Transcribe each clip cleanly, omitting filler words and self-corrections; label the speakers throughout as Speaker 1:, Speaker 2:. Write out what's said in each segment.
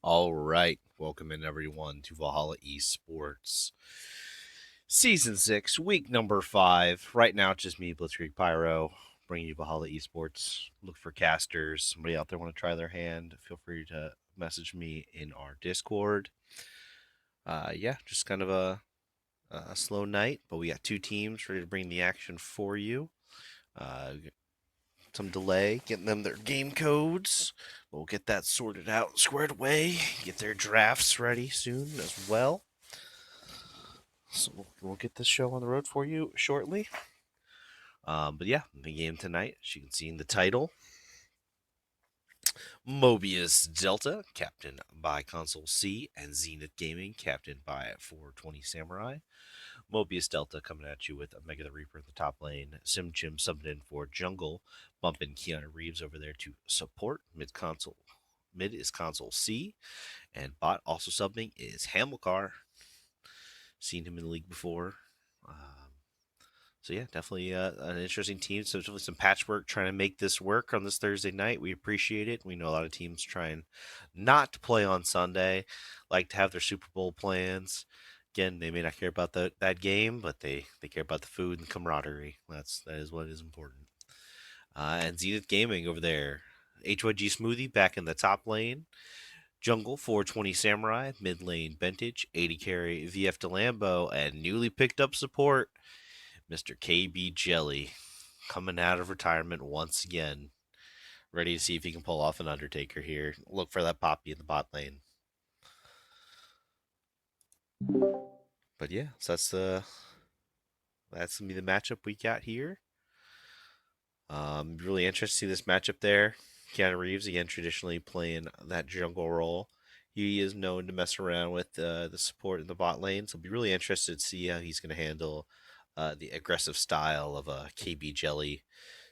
Speaker 1: All right, welcome in everyone to Valhalla Esports Season 6, week number 5. Right now, it's just me, Blitzkrieg Pyro, bringing you Valhalla Esports. Look for casters. Somebody out there want to try their hand, feel free to message me in our Discord. Yeah, just kind of a slow night, but we got two teams ready to bring the action for you. Some delay getting them their game codes. We'll get that sorted out, squared away. Get their drafts ready soon as well. So we'll get this show on the road for you shortly. But yeah, the game tonight, as you can see in the title, Mobius Delta, captained by Console C, and Zenith Gaming, captained by 420 Samurai. Mobius Delta coming at you with Omega the Reaper in the top lane, Sim Jim subbing in for jungle, bumping Keanu Reeves over there to support mid console. Mid is Console C, and bot also subbing is Hamilcar. Seen him in the league before. So yeah, definitely an interesting team. So definitely some patchwork trying to make this work on this Thursday night. We appreciate it. We know a lot of teams trying not to play on Sunday, like to have their Super Bowl plans. Again, they may not care about that game, but they care about the food and camaraderie. That is what is important. And Zenith Gaming over there, HYG Smoothie back in the top lane. Jungle 420 Samurai, mid lane Bentage, 80 carry VF DeLambo, and newly picked up support Mr. KB Jelly coming out of retirement once again. Ready to see if he can pull off an Undertaker here. Look for that Poppy in the bot lane. But yeah, so that's gonna be the matchup we got here. Really interested to see this matchup there. Keanu Reeves again, traditionally playing that jungle role. He is known to mess around with the support in the bot lane, so I'll be really interested to see how he's going to handle the aggressive style of KB Jelly.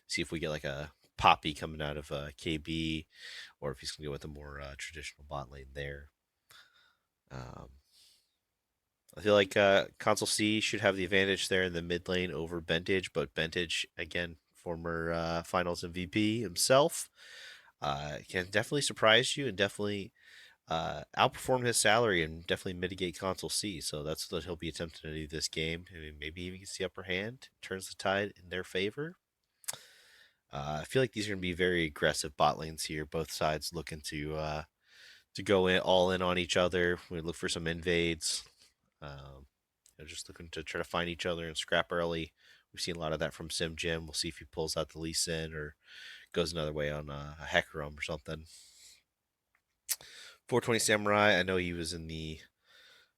Speaker 1: See if we get like a Poppy coming out of KB, or if he's going to go with a more traditional bot lane there. Um, I feel like Console C should have the advantage there in the mid lane over Bentage, but Bentage, again, former finals MVP himself, can definitely surprise you and definitely outperform his salary and definitely mitigate Console C. So that's what he'll be attempting to do this game. I mean, maybe even gets the upper hand, turns the tide in their favor. I feel like these are going to be very aggressive bot lanes here. Both sides looking to go in all in on each other. We look for some invades. Just looking to try to find each other and scrap early. We've seen a lot of that from Sim Jim. We'll see if he pulls out the Lee Sin or goes another way on a Hecarim or something. 420 Samurai, I know he was in the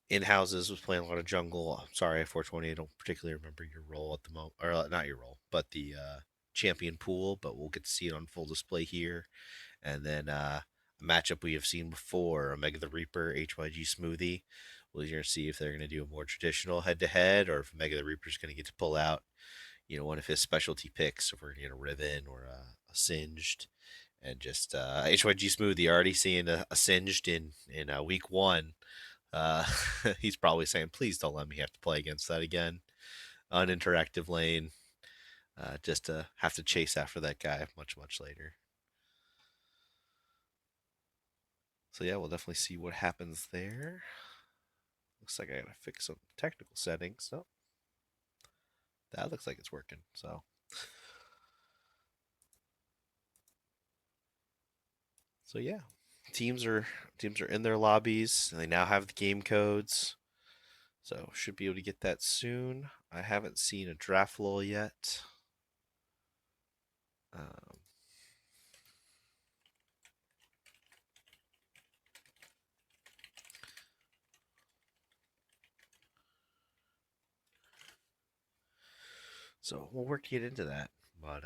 Speaker 1: in houses, was playing a lot of jungle. I'm sorry, 420, I don't particularly remember your role at the moment, or not your role, but the champion pool. But we'll get to see it on full display here. And then a matchup we have seen before, Omega the Reaper, HYG Smoothie. We're going to see if they're going to do a more traditional head-to-head, or if Omega the Reaper is going to get to pull out, one of his specialty picks. If we're going to get a Riven or a Singed, and just HYG Smoothie already seeing a Singed in week 1. Uh, he's probably saying, please don't let me have to play against that again. Uninteractive lane, just to have to chase after that guy much, much later. So yeah, we'll definitely see what happens there. Looks like I gotta fix some technical settings. So that looks like it's working. So yeah, teams are in their lobbies. And they now have the game codes, so should be able to get that soon. I haven't seen a draft lull yet. Um, so we'll work to get into that. But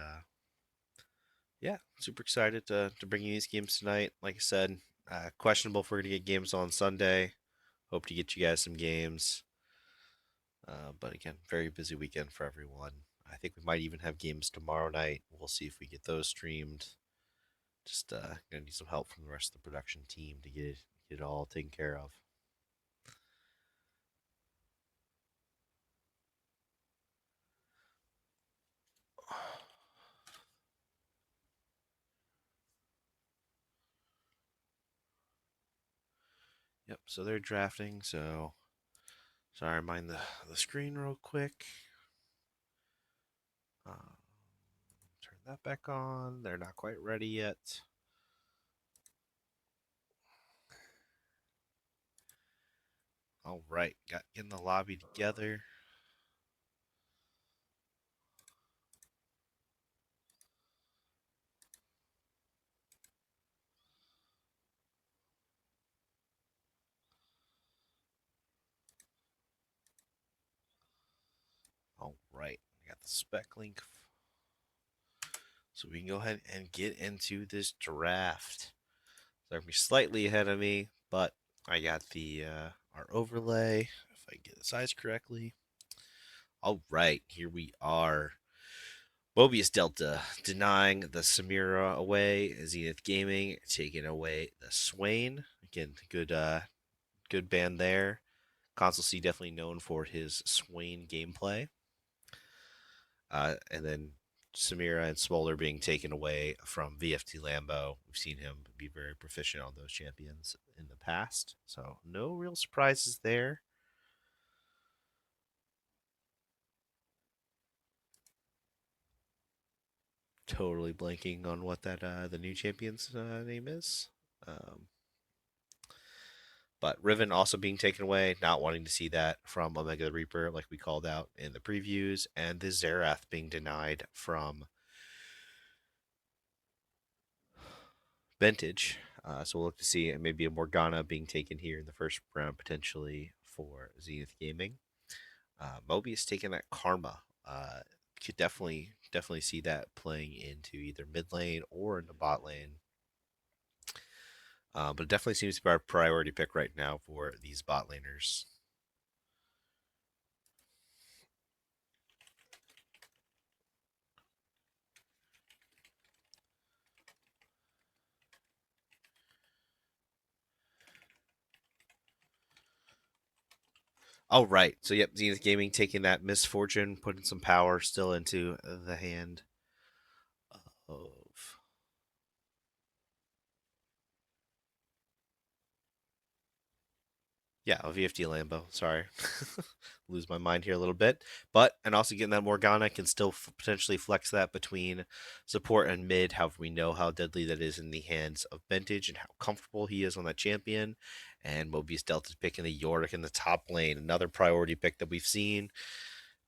Speaker 1: yeah, super excited to bring you these games tonight. Like I said, questionable if we're gonna get games on Sunday. Hope to get you guys some games. But again, very busy weekend for everyone. I think we might even have games tomorrow night. We'll see if we get those streamed. Just gonna need some help from the rest of the production team to get it all taken care of. Yep, so they're drafting, so sorry, mind the screen real quick. Uh, Turn that back on. They're not quite ready yet. All right, got in the lobby together. All right, I got the spec link, so we can go ahead and get into this draft. They're gonna be slightly ahead of me, but I got the our overlay. If I get the size correctly. All right, here we are. Mobius Delta denying the Samira away. Zenith Gaming taking away the Swain. Again, good band there. Console C definitely known for his Swain gameplay. And then Samira and Smolder being taken away from VFT Lambo. We've seen him be very proficient on those champions in the past. So no real surprises there. Totally blanking on what that the new champion's name is. Um, but Riven also being taken away, not wanting to see that from Omega the Reaper, like we called out in the previews, and the Zerath being denied from Vintage. So we'll look to see maybe a Morgana being taken here in the first round potentially for Zenith Gaming. Mobius taking that Karma. Could definitely see that playing into either mid lane or in the bot lane. But it definitely seems to be our priority pick right now for these bot laners. Oh, right. So, yep, Zenith Gaming taking that misfortune, putting some power still into the hand of. Yeah, a VFD Lambo. Sorry. Lose my mind here a little bit. But, and also getting that Morgana can still potentially flex that between support and mid. However, we know how deadly that is in the hands of Vintage and how comfortable he is on that champion. And Mobius Delta's picking the Yorick in the top lane. Another priority pick that we've seen.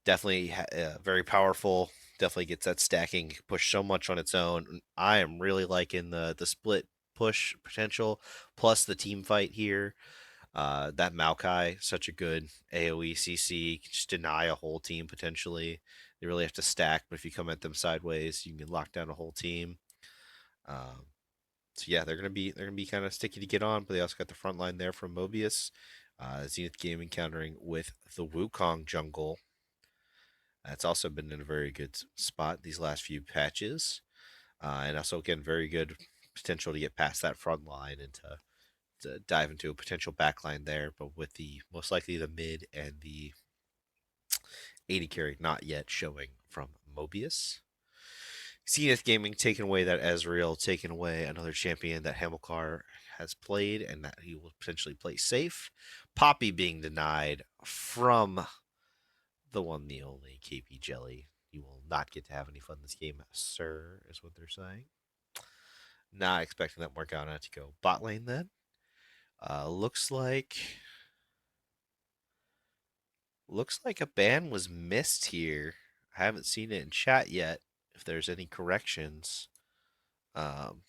Speaker 1: Definitely very powerful. Definitely gets that stacking push so much on its own. I am really liking the split push potential plus the team fight here. That Maokai, such a good AoE CC, can just deny a whole team potentially. They really have to stack, but if you come at them sideways, you can lock down a whole team. Um, so yeah, they're gonna be kind of sticky to get on, but they also got the front line there from Mobius. Zenith Game encountering with the Wukong jungle. That's also been in a very good spot these last few patches, and also again very good potential to get past that front line and to dive into a potential backline there, but with the most likely the mid and the 80 carry not yet showing from Mobius. Zenith Gaming taking away that Ezreal, taking away another champion that Hamilcar has played and that he will potentially play safe. Poppy being denied from the one, the only KP Jelly. You will not get to have any fun this game, sir, is what they're saying. Not expecting that Morgana to go bot lane then. Looks like a ban was missed here. I haven't seen it in chat yet. If there's any corrections, um,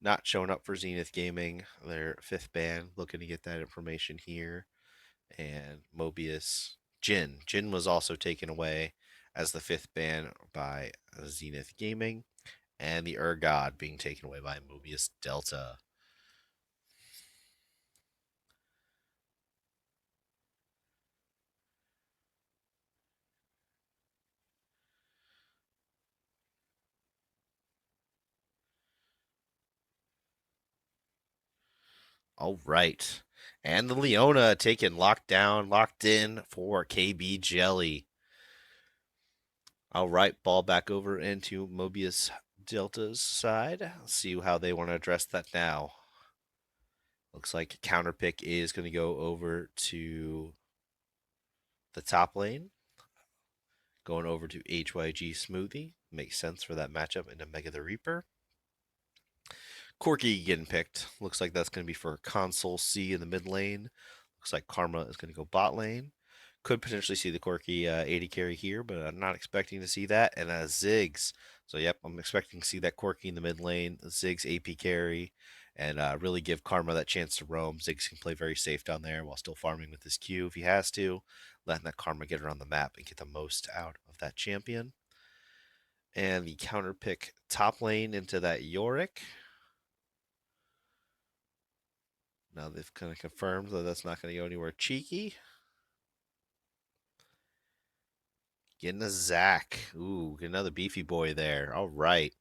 Speaker 1: not showing up for Zenith Gaming. Their fifth ban. Looking to get that information here. And Mobius Jin was also taken away as the fifth ban by Zenith Gaming, and the Urgod being taken away by Mobius Delta. All right. And the Leona taken locked down, locked in for KB Jelly. All right, ball back over into Mobius Delta's side. Let's see how they want to address that now. Looks like counter pick is going to go over to the top lane, going over to HYG Smoothie. Makes sense for that matchup into Mega the Reaper. Corki getting picked. Looks like that's going to be for Console C in the mid lane. Looks like Karma is going to go bot lane. Could potentially see the Corki 80 carry here, but I'm not expecting to see that. And Ziggs. So, yep, I'm expecting to see that Corki in the mid lane, Ziggs AP carry, and really give Karma that chance to roam. Ziggs can play very safe down there while still farming with his Q if he has to, letting that Karma get around the map and get the most out of that champion. And the counter pick top lane into that Yorick. Now they've kind of confirmed that that's not going to go anywhere cheeky. Getting a Zach. Ooh, get another beefy boy there. All right.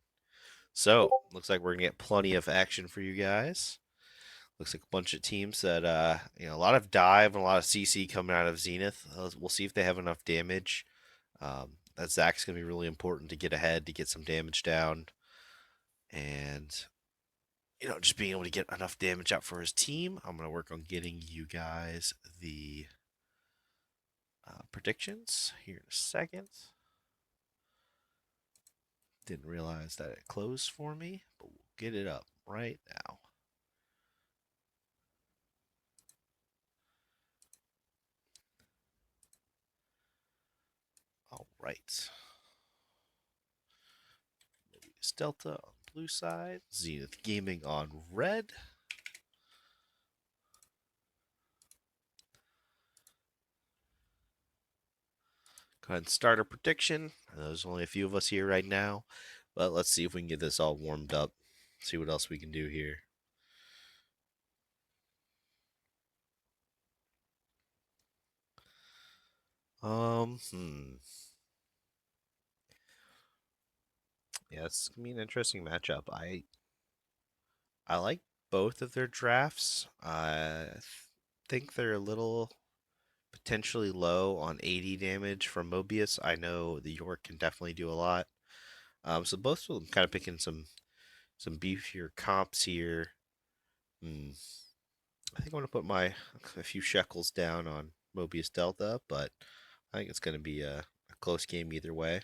Speaker 1: So, looks like we're going to get plenty of action for you guys. Looks like a bunch of teams that, a lot of dive and a lot of CC coming out of Zenith. We'll see if they have enough damage. That Zach's going to be really important to get ahead, to get some damage down. And, just being able to get enough damage out for his team. I'm going to work on getting you guys the predictions here in a second. Didn't realize that it closed for me, but we'll get it up right now. All right. Mobius Delta on blue side, Zenith Gaming on red. Go ahead and start a prediction. There's only a few of us here right now, but let's see if we can get this all warmed up. See what else we can do here. Um, hmm. Yeah, it's gonna be an interesting matchup. I like both of their drafts. I think they're a little potentially low on 80 damage from Mobius. I know the York can definitely do a lot. So both of them kind of picking some beefier comps here. Hmm. I think I'm gonna put a few shekels down on Mobius Delta, but I think it's gonna be a close game either way.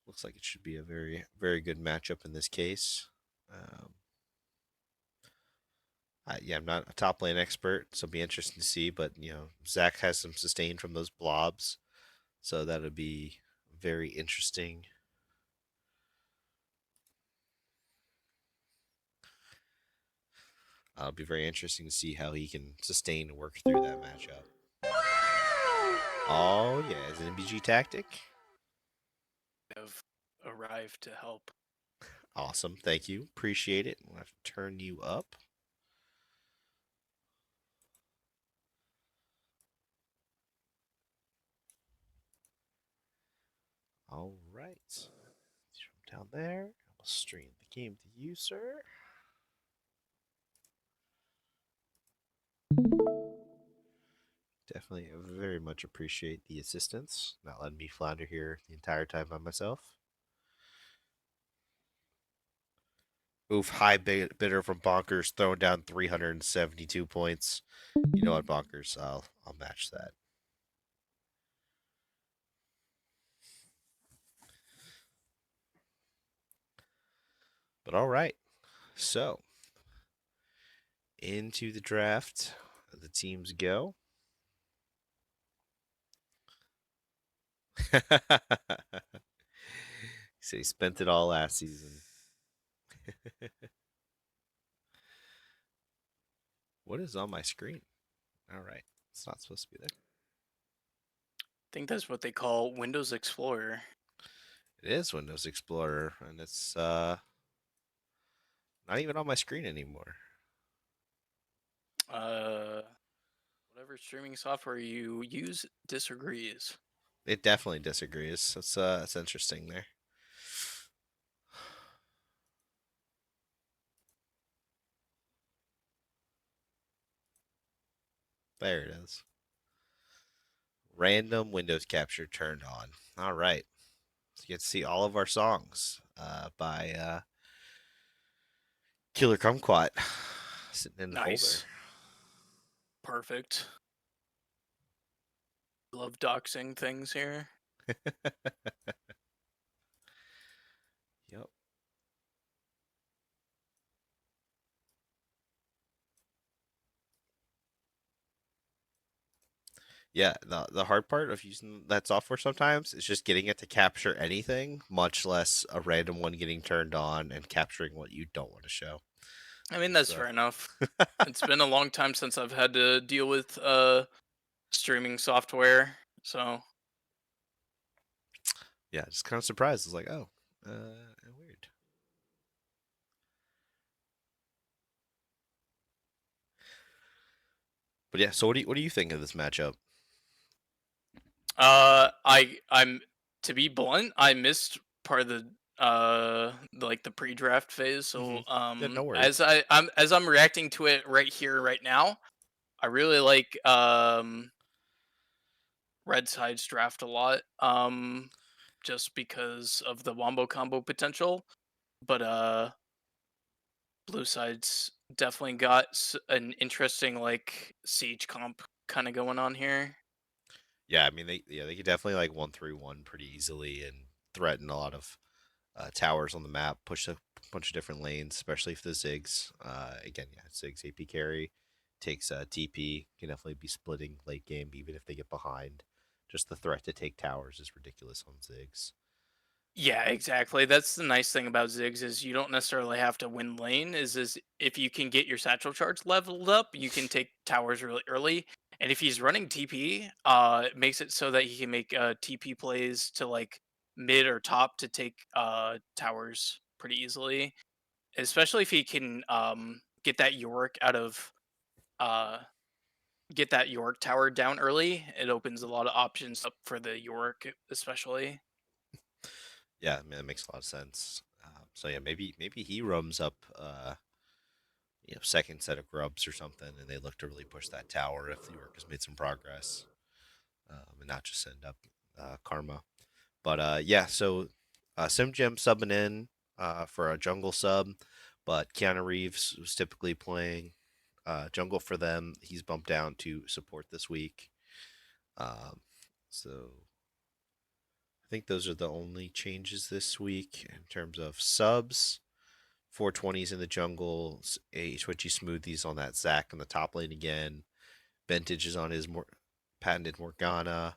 Speaker 1: Looks like it should be a very very good matchup in this case. Um, yeah, I'm not a top lane expert, so it'll be interesting to see. But Zach has some sustain from those blobs, so that'll be very interesting. It'll be very interesting to see how he can sustain and work through that matchup. Oh yeah, is it an MBG tactic?
Speaker 2: Have arrived to help.
Speaker 1: Awesome, thank you, appreciate it. We'll have to turn you up. All right, from down there, we'll stream the game to you, sir. Definitely very much appreciate the assistance. Not letting me flounder here the entire time by myself. Oof, high bidder from Bonkers throwing down 372 points. You know what, Bonkers? I'll match that. But all right. So, into the draft, the teams go. So he spent it all last season. What is on my screen? All right. It's not supposed to be there.
Speaker 2: I think that's what they call Windows Explorer.
Speaker 1: It is Windows Explorer, and it's not even on my screen anymore.
Speaker 2: Uh, whatever streaming software you use disagrees.
Speaker 1: It definitely disagrees. That's interesting there. There it is. Random Windows capture turned on. All right. So you get to see all of our songs by Killer Kumquat sitting in the folder.
Speaker 2: Nice. Perfect. Love doxing things here.
Speaker 1: Yep. Yeah, the hard part of using that software sometimes is just getting it to capture anything, much less a random one getting turned on and capturing what you don't want to show.
Speaker 2: I mean,
Speaker 1: It's
Speaker 2: that's fair enough. It's been a long time since I've had to deal with streaming software. So,
Speaker 1: yeah, just kind of surprised. It's like, oh, weird. But yeah, so what do you think of this matchup?
Speaker 2: I'm to be blunt, I missed part of the pre-draft phase.
Speaker 1: Mm-hmm.
Speaker 2: So,
Speaker 1: Yeah, no
Speaker 2: as
Speaker 1: worries.
Speaker 2: I'm reacting to it right here right now, I really like Red Side's draft a lot. Just because of the wombo combo potential, but Blue Side's definitely got an interesting like siege comp kind of going on here.
Speaker 1: Yeah, I mean they could definitely like 1-3-1 pretty easily and threaten a lot of towers on the map, push a bunch of different lanes, especially if the Ziggs. Again, yeah, Ziggs AP carry takes TP, can definitely be splitting late game even if they get behind. Just the threat to take towers is ridiculous on Ziggs.
Speaker 2: Yeah, exactly. That's the nice thing about Ziggs is you don't necessarily have to win lane. Is if you can get your satchel charge leveled up, you can take towers really early. And if he's running TP, it makes it so that he can make TP plays to like mid or top to take towers pretty easily. Especially if he can get that York out of uh get that York tower down early. It opens a lot of options up for the York, especially.
Speaker 1: Yeah, I mean that makes a lot of sense. So yeah, maybe he roams up second set of grubs or something, and they look to really push that tower if the York has made some progress, and not just end up karma. But yeah, so Sim Jim subbing in for a jungle sub, but Keanu Reeves was typically playing jungle for them. He's bumped down to support this week. Um, so I think those are the only changes this week in terms of subs. 420s in the jungle, a Twitchy Smoothies on that Zac in the top lane again. Vintage is on his patented Morgana.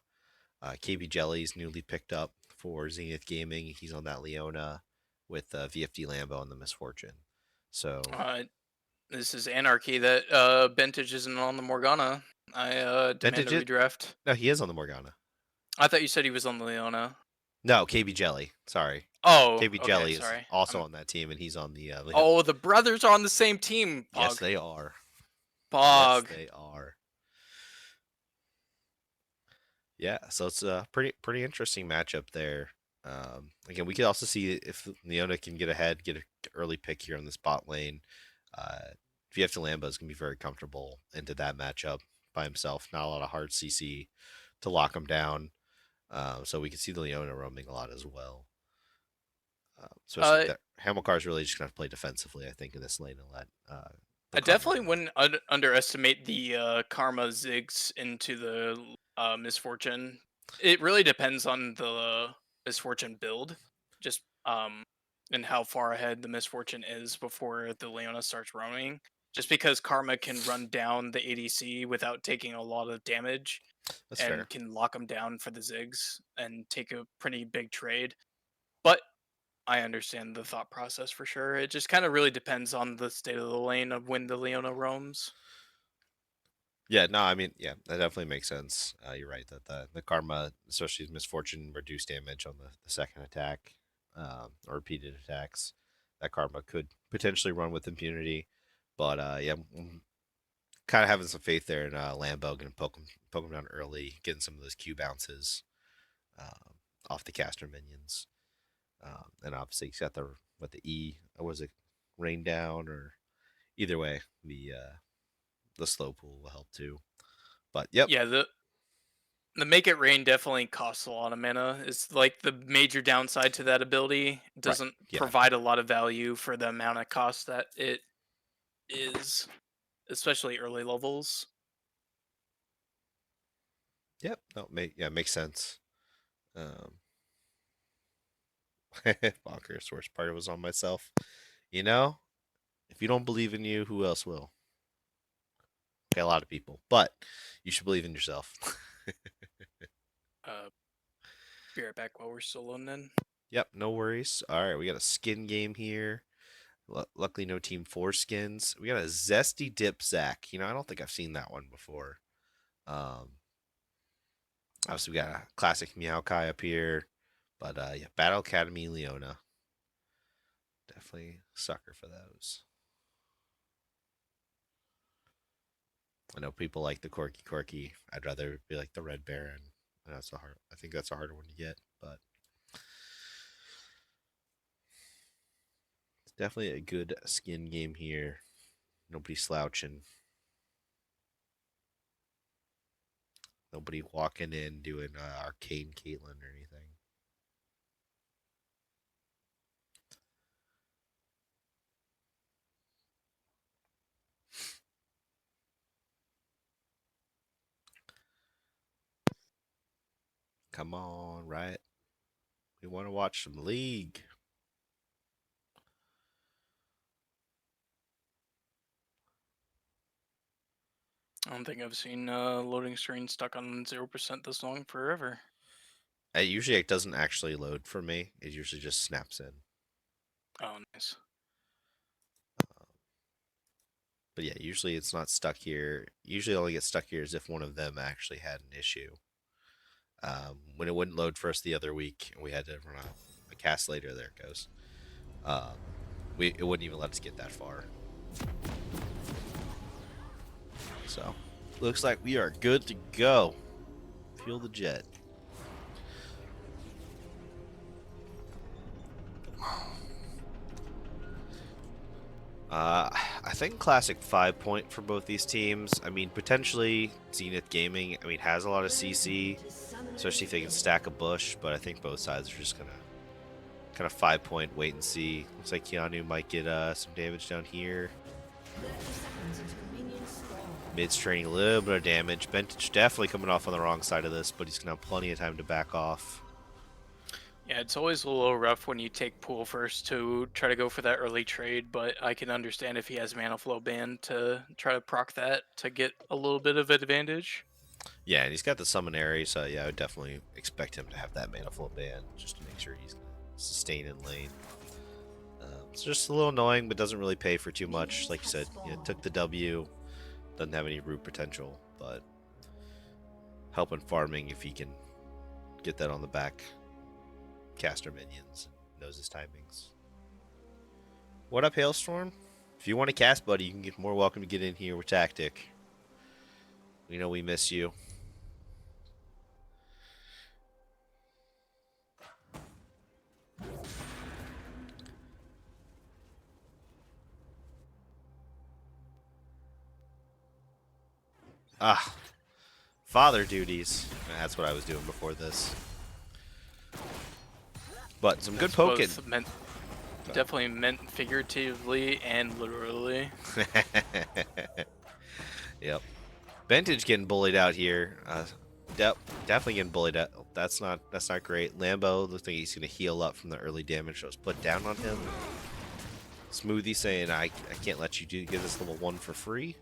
Speaker 1: KB Jelly's newly picked up for Zenith Gaming. He's on that Leona with VFD Lambo on the Misfortune. So
Speaker 2: Uh, this is anarchy that Bentage isn't on the Morgana. I demand a
Speaker 1: Vintage,
Speaker 2: redraft.
Speaker 1: no, he is on the Morgana.
Speaker 2: I thought you said he was on the Leona.
Speaker 1: No, KB Jelly. Sorry,
Speaker 2: Oh,
Speaker 1: KB
Speaker 2: okay,
Speaker 1: Jelly is
Speaker 2: sorry.
Speaker 1: also on that team, and he's on the Leona.
Speaker 2: Oh, the brothers are on the same team.
Speaker 1: Yes,
Speaker 2: Pog.
Speaker 1: they are. Yes,
Speaker 2: Pog.
Speaker 1: they are. Yeah, so it's a pretty interesting matchup there. Again, we could also see if Leona can get ahead, get an early pick here on the spot lane. VF Lambo is gonna be very comfortable into that matchup by himself. Not a lot of hard CC to lock him down. So we can see the Leona roaming a lot as well. Especially
Speaker 2: Uh,
Speaker 1: that Hamilcar is really just gonna have to play defensively, I think, in this lane and let the
Speaker 2: I
Speaker 1: Karma
Speaker 2: definitely
Speaker 1: roam.
Speaker 2: wouldn't underestimate the Karma Zigs into the Misfortune. It really depends on the Misfortune build, just and how far ahead the Misfortune is before the Leona starts roaming. Just because Karma can run down the ADC without taking a lot of damage
Speaker 1: That's fair.
Speaker 2: and can lock them down for the Zigs and take a pretty big trade. But I understand the thought process for sure. It just kind of really depends on the state of the lane of when the Leona roams.
Speaker 1: Yeah, no, I mean, yeah, that definitely makes sense. You're right that the karma, especially misfortune, reduced damage on the second attack or repeated attacks. That karma could potentially run with impunity, but yeah, kind of having some faith there in Lambo going to poke him down early, getting some of those Q bounces off the caster minions, and obviously he's got the E, or was it rain down or either way the slow pool will help too. But yep,
Speaker 2: Yeah, the Make It Rain definitely costs a lot of mana. It's like the major downside to that ability. It
Speaker 1: right,
Speaker 2: doesn't
Speaker 1: yeah,
Speaker 2: provide a lot of value for the amount of cost that it is, especially early levels.
Speaker 1: yep. No, makes sense. Um, bonkers. Worst part was on myself. You know, if you don't believe in you, who else will? Okay, a lot of people, but you should believe in yourself.
Speaker 2: Uh, be right back while we're still loading.
Speaker 1: Yep, no worries. All right, we got a skin game here. Luckily, no Team 4 skins. We got a Zesty Dip Zac. I don't think I've seen that one before. Um, Obviously, we got a classic Meowkai up here. But yeah, Battle Academy Leona. Definitely sucker for those. I know people like the Corky. I'd rather be like the Red Baron. I think that's a harder one to get, but it's definitely a good skin game here. Nobody slouching. Nobody walking in doing arcane Caitlyn or anything. Come on, right? We want to watch some League.
Speaker 2: I don't think I've seen loading screen stuck on 0% this long forever.
Speaker 1: Usually it doesn't actually load for me. It usually just snaps in.
Speaker 2: Oh, nice.
Speaker 1: But yeah, usually it's not stuck here. Usually it only gets stuck here is if one of them actually had an issue. When it wouldn't load for us the other week, and we had to run a cast later. There it goes. Um, it wouldn't even let us get that far. So looks like we are good to go. Fuel the jet. I think classic 5 point for both these teams. I mean, potentially Zenith Gaming. I mean, has a lot of CC, especially if they can stack a bush. But I think both sides are just gonna kind of 5 point wait and see. Looks like Keanu might get some damage down here. Mid's training a little bit of damage. Bentage definitely coming off on the wrong side of this, but he's gonna have plenty of time to back off.
Speaker 2: Yeah, it's always a little rough when you take pool first to try to go for that early trade, but I can understand if he has mana flow banned to try to proc that to get a little bit of advantage.
Speaker 1: Yeah, and he's got the Summonary, so yeah, I would definitely expect him to have that mana flow band just to make sure he's gonna sustain in lane. It's just a little annoying, but doesn't really pay for too much. Like you said, took the W, doesn't have any root potential, but helping farming if he can get that on the back. Caster minions, knows his timings. What up, Hailstorm? If you want to cast, buddy, you can get more welcome to get in here with Tactic. We know we miss you. Ah, father duties. That's what I was doing before this. But some good
Speaker 2: That's
Speaker 1: poking.
Speaker 2: both meant definitely meant figuratively and literally.
Speaker 1: Yep. Vintage getting bullied out here. Definitely getting bullied out. That's not great. Lambo looks like he's gonna heal up from the early damage that was put down on him. Smoothie saying I can't let you get this level 1 for free.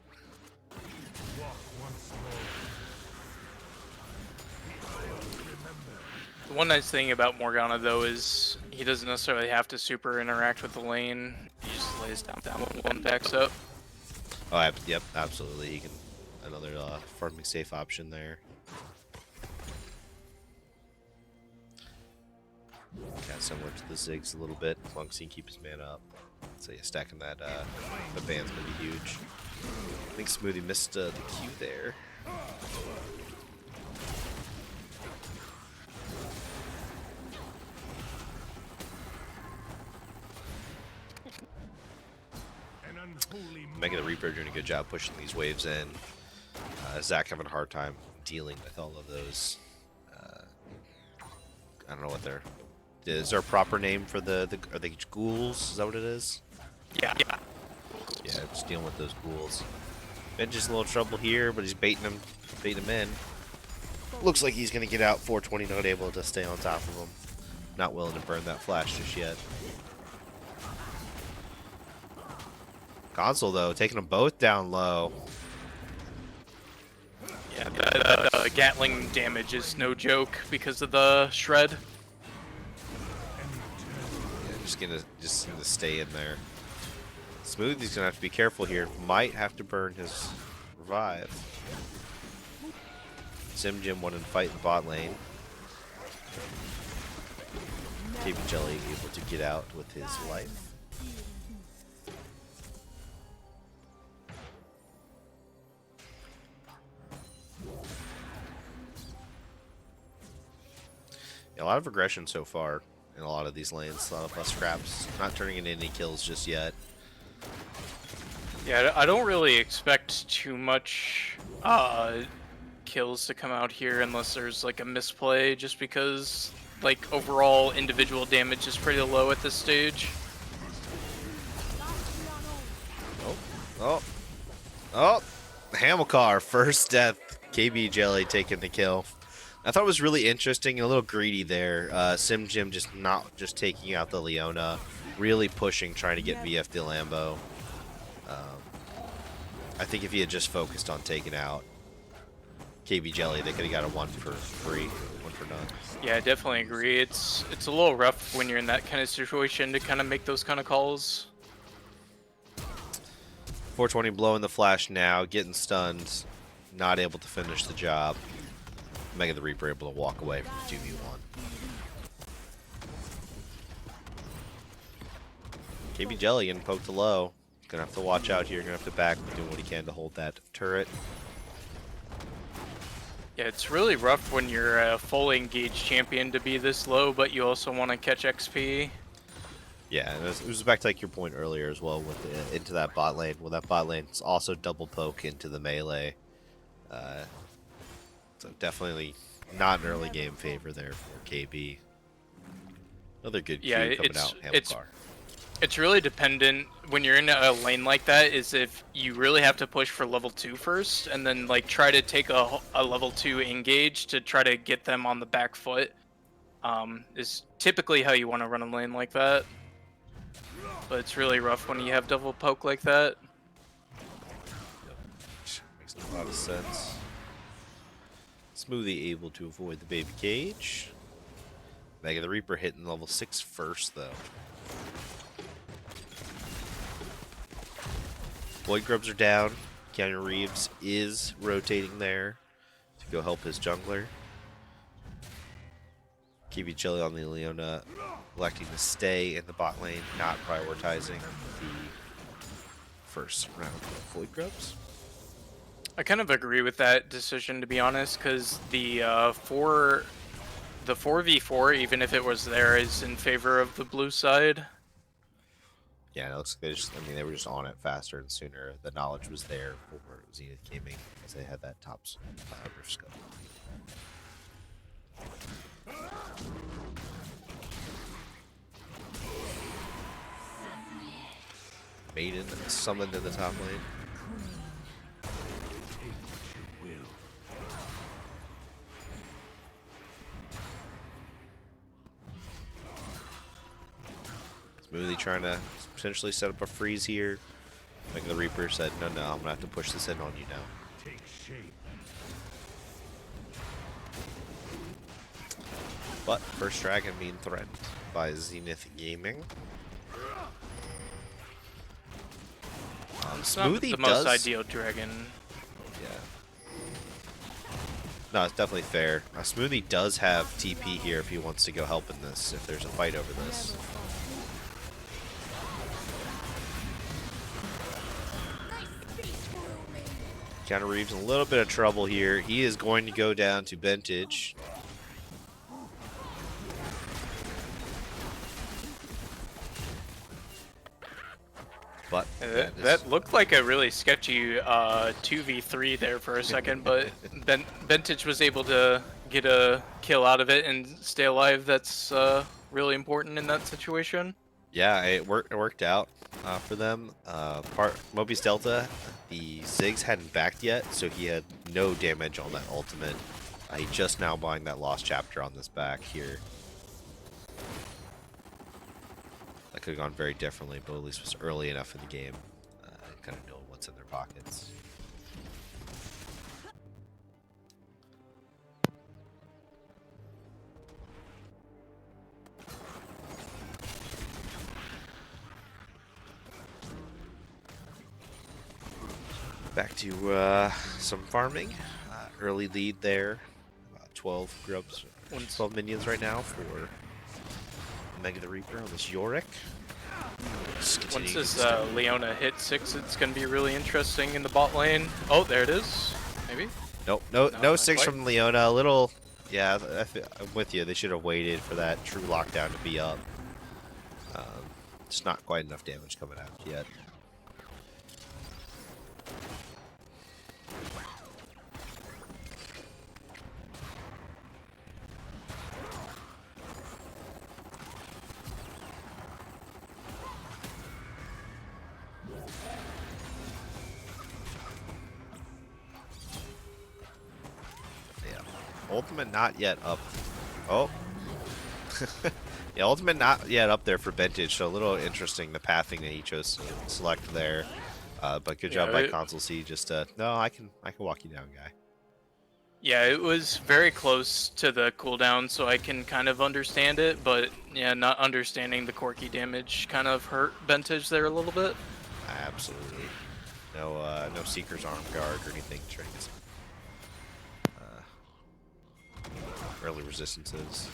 Speaker 2: The one nice thing about Morgana though is he doesn't necessarily have to super interact with the lane. He just lays down when one backs up.
Speaker 1: Oh, yep, absolutely. He can another farming safe option there. Kind of similar to the Ziggs a little bit, as long as he can keep his mana up. So yeah, stacking that the band's gonna be huge. I think Smoothie missed the Q there. Mega the Reaper doing a good job pushing these waves in. Zach having a hard time dealing with all of those. Uh, I don't know what they're. Is there a proper name for the are they ghouls? Is that what it is?
Speaker 2: Yeah, yeah.
Speaker 1: Yeah, just dealing with those ghouls. Ben's just a little trouble here, but he's baiting him in. Looks like he's gonna get out. 420 not able to stay on top of him. Not willing to burn that flash just yet. Console though, taking them both down low.
Speaker 2: Yeah, the Gatling damage is no joke because of the shred.
Speaker 1: Yeah, just gonna stay in there. Smoothie's gonna have to be careful here. Might have to burn his revive. Sim Jim wanted to fight in the bot lane. KB Jelly able to get out with his life. Yeah, a lot of aggression so far in a lot of these lanes. A lot of less scraps. Not turning into any kills just yet.
Speaker 2: Yeah, I don't really expect too much kills to come out here unless there's like a misplay, just because like overall individual damage is pretty low at this stage.
Speaker 1: Oh, oh, oh! Hamilcar, first death. KB Jelly taking the kill. I thought it was really interesting and a little greedy there. Sim Jim just taking out the Leona, really pushing, trying to get VF the Lambo. I think if he had just focused on taking out KB Jelly, they could have got a one for free, one for none.
Speaker 2: Yeah, I definitely agree. It's a little rough when you're in that kind of situation to kind of make those kind of calls.
Speaker 1: 420 blowing the flash now, getting stunned, not able to finish the job. Mega the Reaper able to walk away from the 2v1. KB Jelly getting poked to low. Gonna have to watch out here. Gonna have to back, doing what he can to hold that turret.
Speaker 2: Yeah, it's really rough when you're a fully engaged champion to be this low, but you also want to catch XP.
Speaker 1: Yeah, and it was back to like your point earlier as well with into that bot lane. Well, that bot lane is also double poke into the melee. So definitely not an early game favor there for KB. Another good Q coming out, Hamilcar.
Speaker 2: It's really dependent when you're in a lane like that, is if you really have to push for level 2 first and then like try to take a level 2 engage to try to get them on the back foot. Is typically how you want to run a lane like that. But it's really rough when you have double poke like that.
Speaker 1: Makes a lot of sense. Smoothie able to avoid the baby cage. Mega the Reaper hitting level 6 first though. Void Grubs are down. Keanu Reeves is rotating there to go help his jungler. KB Jelly on the Leona electing to stay in the bot lane, not prioritizing the first round of Void Grubs.
Speaker 2: I kind of agree with that decision, to be honest, because the 4v4, even if it was there, is in favor of the blue side.
Speaker 1: Yeah, it looks like they were just on it faster and sooner. The knowledge was there for Zenith Gaming as they had that top rift scope. Maiden summoned in the top lane. Smoothie trying to potentially set up a freeze here. Like the Reaper said, no, I'm gonna have to push this in on you now. Take shape. But first dragon being threatened by Zenith Gaming.
Speaker 2: It's
Speaker 1: Smoothie
Speaker 2: not the most ideal dragon.
Speaker 1: Yeah. No, it's definitely fair. Smoothie does have TP here if he wants to go help in this, if there's a fight over this. Keanu Reeves in a little bit of trouble here. He is going to go down to Vintage. But
Speaker 2: That,
Speaker 1: yeah, this
Speaker 2: that looked like a really sketchy 2v3 there for a second, but Bentage was able to get a kill out of it and stay alive. That's really important in that situation.
Speaker 1: yeah, it worked out for them. Part Mobius Delta, the Ziggs hadn't backed yet, so he had no damage on that ultimate. He just now buying that lost chapter on this back here. That could have gone very differently, but at least was early enough in the game. Kind of know what's in their pockets. Back to some farming. Early lead there. 12 grubs,
Speaker 2: Once
Speaker 1: 12 minions right now for Mega the Reaper on this Yorick. Just
Speaker 2: once
Speaker 1: continuing to
Speaker 2: this
Speaker 1: get this
Speaker 2: Leona hits 6, it's going to be really interesting in the bot lane. Oh, there it is. Maybe?
Speaker 1: Nope, no,
Speaker 2: No,
Speaker 1: no
Speaker 2: not
Speaker 1: six
Speaker 2: quite.
Speaker 1: from Leona. A little, yeah, I'm with you. They should have waited for that true lockdown to be up. Um, it's not quite enough damage coming out yet. Yeah, ultimate not yet up. Oh. Yeah, ultimate not yet up there for Vintage, so a little interesting the pathing that he chose to select there. But good job
Speaker 2: Yeah,
Speaker 1: by Console C. Just no, I can walk you down, guy.
Speaker 2: yeah, it was very close to the cooldown, so I can kind of understand it, but yeah, not understanding the quirky damage kind of hurt Bentage there a little bit.
Speaker 1: Absolutely. No Seeker's Arm Guard or anything. Trying to get some early resistances.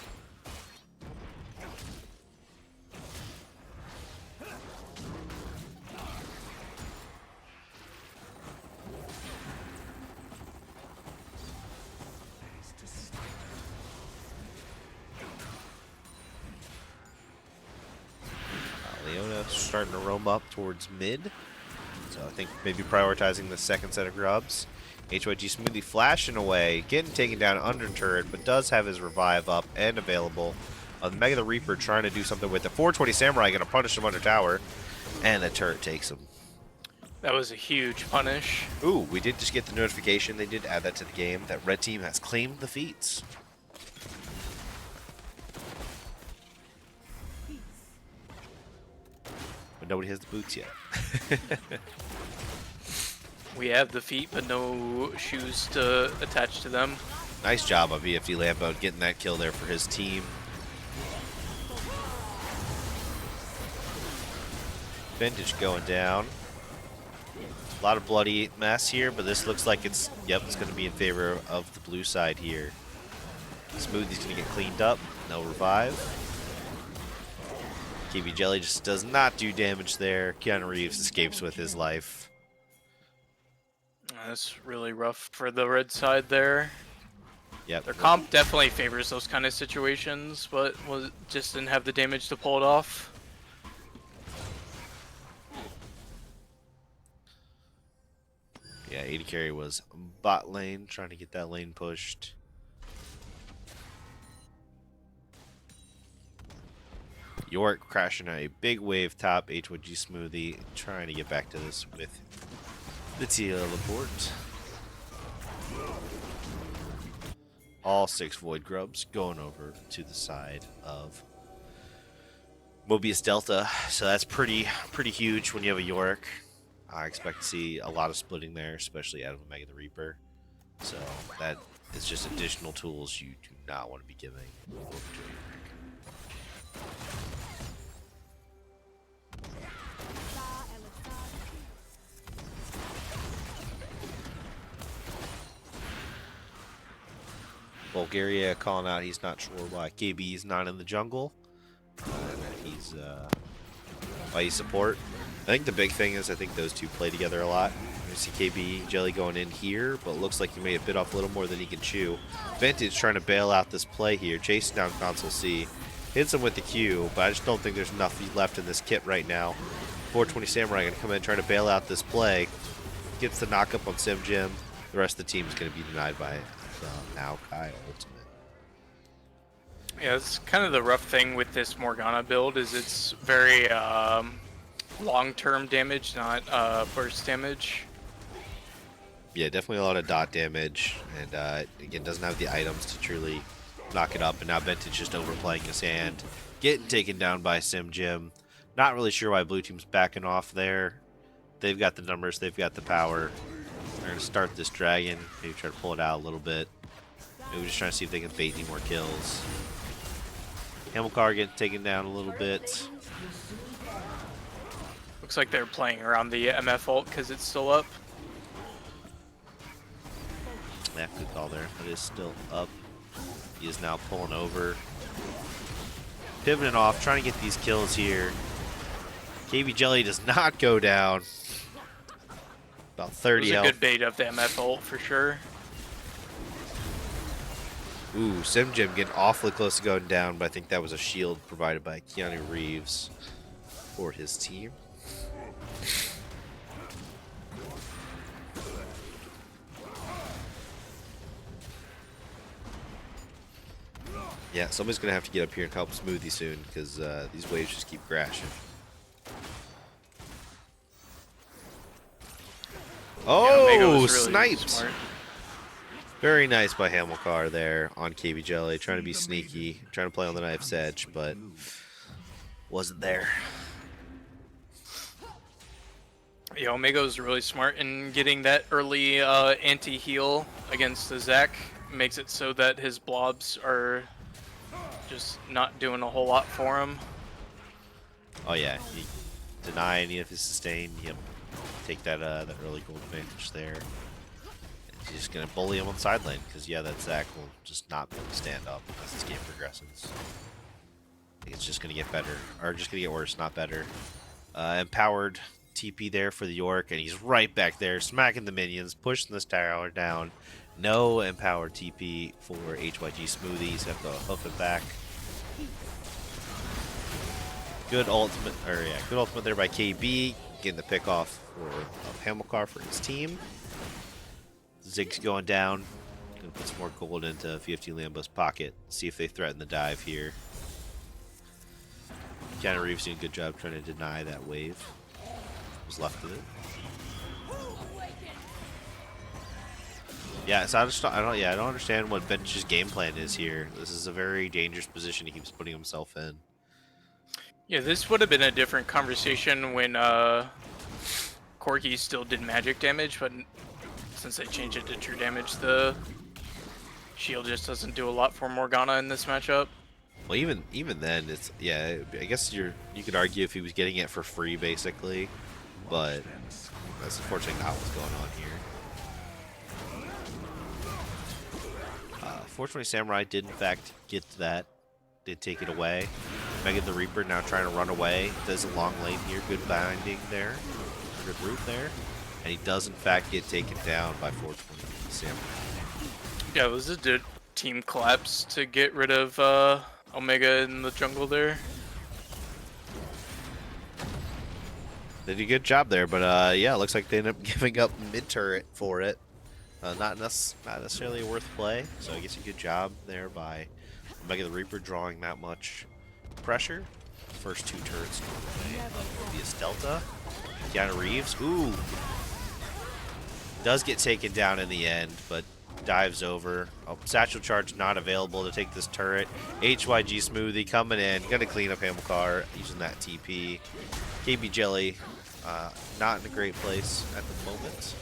Speaker 1: Leona starting to roam up towards mid. So I think maybe prioritizing the second set of grubs. HYG Smoothie flashing away, getting taken down under turret, but does have his revive up and available. Mega the Reaper trying to do something with it. 420 Samurai going to punish him under tower, and the turret takes him.
Speaker 2: That was a huge punish.
Speaker 1: Ooh, we did just get the notification, they did add that to the game, that red team has claimed the feats. But nobody has the boots yet.
Speaker 2: We have the feet, but no shoes to attach to them.
Speaker 1: Nice job of EFD Lambo getting that kill there for his team. Vintage going down. A lot of bloody mess here, but this looks like it's going to be in favor of the blue side here. Smoothie's going to get cleaned up. No revive. KB Jelly just does not do damage there. Keanu Reeves escapes with his life.
Speaker 2: That's really rough for the red side there.
Speaker 1: Yep.
Speaker 2: Their comp definitely favors those kind of situations, but just didn't have the damage to pull it off.
Speaker 1: Yeah, 80 carry was bot lane, trying to get that lane pushed. York crashing a big wave top, H1G Smoothie, trying to get back to this with the TL Laporte. All 6 Void Grubs going over to the side of Mobius Delta. So that's pretty huge when you have a Yorick. I expect to see a lot of splitting there, especially out of Omega the Reaper. So that is just additional tools you do not want to be giving over to a Yorick. Bulgaria calling out he's not sure why KB is not in the jungle. He's why he's support. I think the big thing is I think those two play together a lot. You see KB Jelly going in here, but it looks like he may have bit off a little more than he can chew. Vintage trying to bail out this play here, chasing down Console C. Hits him with the Q, but I just don't think there's enough left in this kit right now 420 Samurai going to come in trying to bail out this play. Gets the knock up on Sim Jim. The rest of the team is going to be denied by the Maokai ultimate.
Speaker 2: Yeah, it's kind of the rough thing with this Morgana build is it's very long-term damage, not burst damage.
Speaker 1: Yeah, definitely a lot of dot damage, and again, doesn't have the items to truly knock it up. And now Vintage just overplaying his hand, getting taken down by Sim Jim. Not really sure why Blue Team's backing off there. They've got the numbers, they've got the power. They're going to start this dragon, maybe try to pull it out a little bit. Maybe just trying to see if they can bait any more kills. Hamilcar getting taken down a little bit.
Speaker 2: Looks like they're playing around the MF ult because it's still up.
Speaker 1: Yeah, good call there. It is still up. He is now pulling over. Pivoting off, trying to get these kills here. KB Jelly does not go down. About 30
Speaker 2: It was
Speaker 1: health.
Speaker 2: a good bait of the MF ult for sure.
Speaker 1: Ooh, Sim Jim getting awfully close to going down, but I think that was a shield provided by Keanu Reeves for his team. Yeah, somebody's going to have to get up here and help Smoothie soon, because these waves just keep crashing. Oh, sniped!
Speaker 2: Smart.
Speaker 1: Very nice by Hamilcar there on KB Jelly, trying to be sneaky, trying to play on the knife's edge, but wasn't there.
Speaker 2: Yeah, Omego's really smart in getting that early anti-heal against the Zac. Makes it so that his blobs are just not doing a whole lot for him.
Speaker 1: Oh yeah, he deny any of his sustain. Yep, take that that early gold advantage there. And he's just gonna bully him on the side lane because yeah, that Zac will just not be able to stand up as this game progresses. I think it's just gonna get better, or just gonna get worse, not better. Empowered TP there for the York, and he's right back there, smacking the minions, pushing this tower down. No empowered TP for HYG Smoothies. Have to hoof it back. Good ultimate, good ultimate there by KB, getting the pick off of Hamilcar for his team. Zig's going down. Gonna put some more gold into VFT Lambo's pocket. See if they threaten the dive here. Keanu Reeves doing a good job trying to deny that wave. Was left of it. Yeah, so I don't understand what Bench's game plan is here. This is a very dangerous position he keeps putting himself in.
Speaker 2: Yeah, this would have been a different conversation when Corki still did magic damage, but since they changed it to true damage, the shield just doesn't do a lot for Morgana in this matchup.
Speaker 1: Well, even then, it's I guess you could argue if he was getting it for free, basically, but that's unfortunately not what's going on here. 420 Samurai did in fact get that, did take it away. Megan the Reaper now trying to run away. Does a long lane here, good binding there, good root there, and he does in fact get taken down by 420 Samurai.
Speaker 2: Yeah, this is a team collapse to get rid of Omega in the jungle there.
Speaker 1: They did a good job there, but yeah, it looks like they end up giving up mid turret for it. Not necessarily a worth play, so I guess a good job there by Omega the Reaper drawing that much pressure. First two turrets away of Mobius Delta. Keanu Reeves, ooh, does get taken down in the end, but dives over. Oh, satchel charge not available to take this turret. HYG Smoothie coming in, gonna clean up Hamilcar using that TP. KB Jelly, not in a great place at the moment.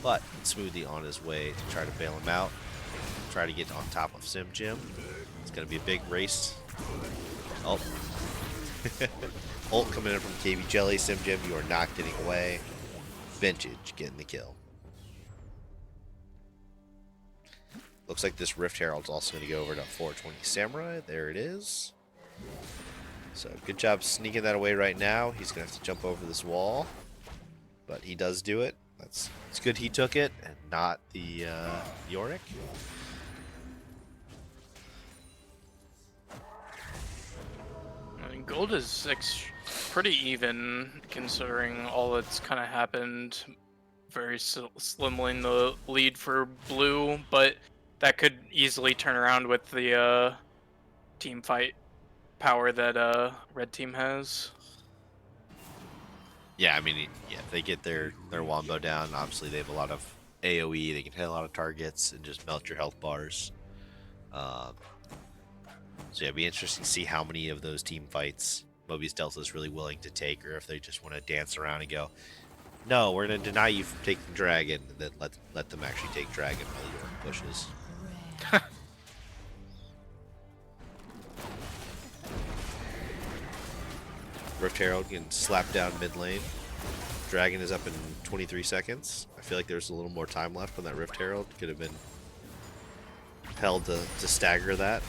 Speaker 1: But Smoothie on his way to try to bail him out. Try to get on top of Sim Jim. It's going to be a big race. Oh. Ult coming in from KB Jelly. Sim Jim, you are not getting away. Vintage getting the kill. Looks like this Rift Herald's also going to go over to 420 Samurai. There it is. So good job sneaking that away right now. He's going to have to jump over this wall. But he does do it. It's good he took it and not the Yorick.
Speaker 2: I mean, gold is pretty even considering all that's kind of happened. Very slimly in the lead for blue, but that could easily turn around with the team fight power that red team has.
Speaker 1: Yeah, I mean, yeah, if they get their wombo down, obviously they have a lot of AoE. They can hit a lot of targets and just melt your health bars. Um, so yeah, it'd be interesting to see how many of those team fights Mobius Delta is really willing to take, or if they just want to dance around and go, "No, we're going to deny you from taking Dragon," and then let them actually take Dragon while York pushes. Rift Herald can slap down mid lane. Dragon is up in 23 seconds. I feel like there's a little more time left on that Rift Herald. Could have been held to stagger that.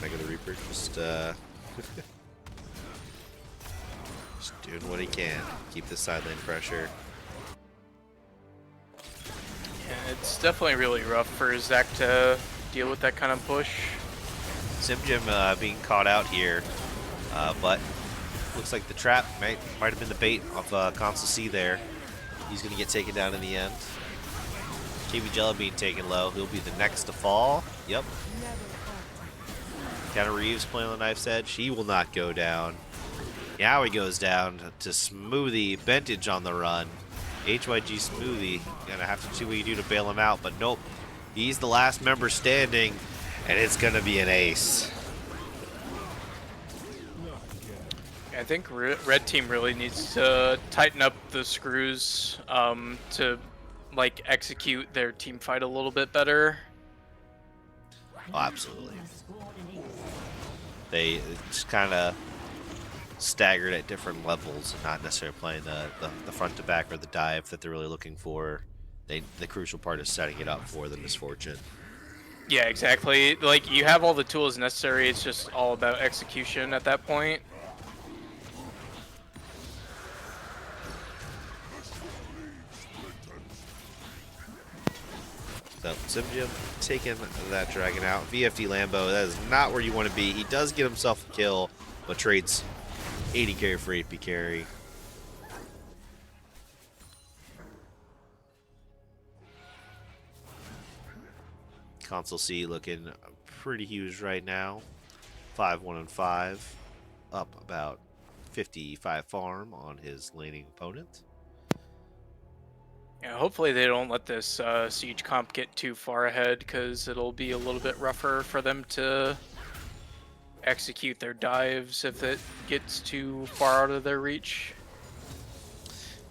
Speaker 1: Mega the Reaper just just doing what he can. Keep the side lane pressure.
Speaker 2: Yeah, it's definitely really rough for Zach to deal with that kind of push.
Speaker 1: Simjim being caught out here, but looks like the trap might have been the bait of Console C there. He's going to get taken down in the end. KB Jello being taken low. He'll be the next to fall. Yep. Keanu Reeves playing on the knife's edge. He will not go down. Now he goes down to Smoothie. Bentage on the run. HYG Smoothie. Gonna have to see what you do to bail him out, but nope. He's the last member standing, and it's gonna be an ace.
Speaker 2: I think red team really needs to tighten up the screws to like execute their team fight a little bit better.
Speaker 1: Oh, absolutely. They just kind of staggered at different levels and not necessarily playing the front to back or the dive that they're really looking for. The crucial part is setting it up for the misfortune.
Speaker 2: Yeah, exactly. Like, you have all the tools necessary. It's just all about execution at that point.
Speaker 1: So Simjim taking that dragon out. VFD Lambo, that is not where you want to be. He does get himself a kill, but trades 80 carry for 8p carry. Console C looking pretty huge right now. 5-1-5. Up about 55 farm on his laning opponent.
Speaker 2: Yeah, hopefully they don't let this siege comp get too far ahead, because it'll be a little bit rougher for them to execute their dives if it gets too far out of their reach.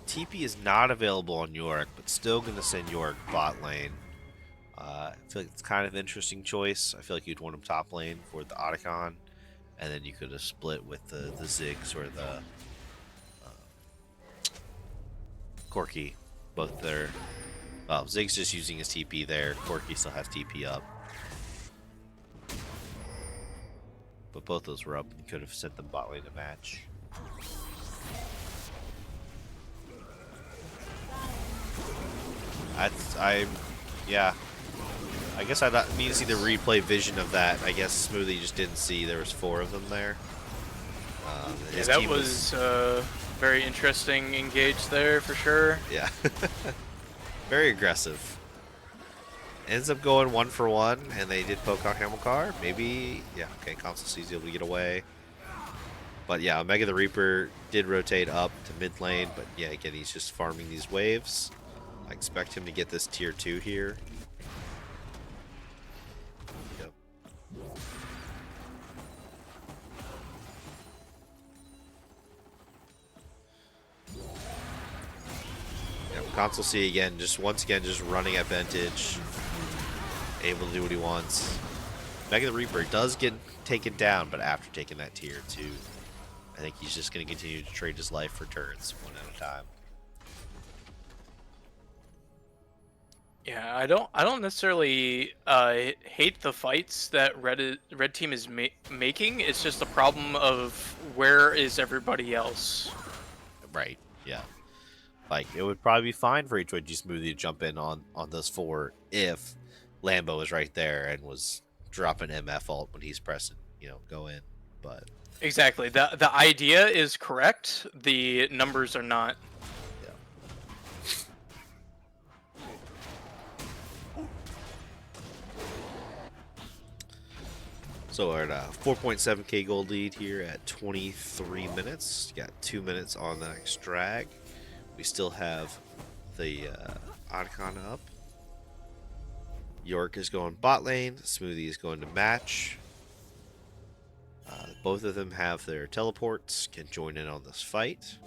Speaker 1: TP is not available on York, but still going to send York bot lane. I feel like it's kind of an interesting choice. I feel like you'd want him top lane for the Otacon, and then you could have split with the Ziggs or the Corki. Both their... Well, Ziggs just using his TP there. Corki still has TP up. But both those were up and you could have sent them bot lane to match. Yeah. I guess I need to see the replay vision of that. I guess Smoothie just didn't see there was 4 of them there.
Speaker 2: Yeah, that was very interesting engage there for sure.
Speaker 1: Yeah. Very aggressive. Ends up going 1 for 1, and they did poke out Hamilcar. Maybe, yeah, okay, Console C's able to get away. But yeah, Omega the Reaper did rotate up to mid lane, but yeah, again, he's just farming these waves. I expect him to get this tier 2 here. Yep. Yep, Console C again, once again, just running at Vintage. Able to do what he wants. Mega the Reaper does get taken down, but after taking that tier 2, I think he's just going to continue to trade his life for turrets one at a time.
Speaker 2: Yeah, I don't necessarily hate the fights that red team is making. It's just a problem of where is everybody else.
Speaker 1: Right, yeah. Like, it would probably be fine for HYG Smoothie to jump in on those 4 if Lambo is right there and was dropping MF ult when he's pressing, go in. But
Speaker 2: Exactly. The idea is correct. The numbers are not.
Speaker 1: yeah. So we're at a 4.7k gold lead here at 23 minutes. Got 2 minutes on the next drag. We still have the icon up. York is going bot lane. Smoothie is going to match. Both of them have their teleports, can join in on this fight.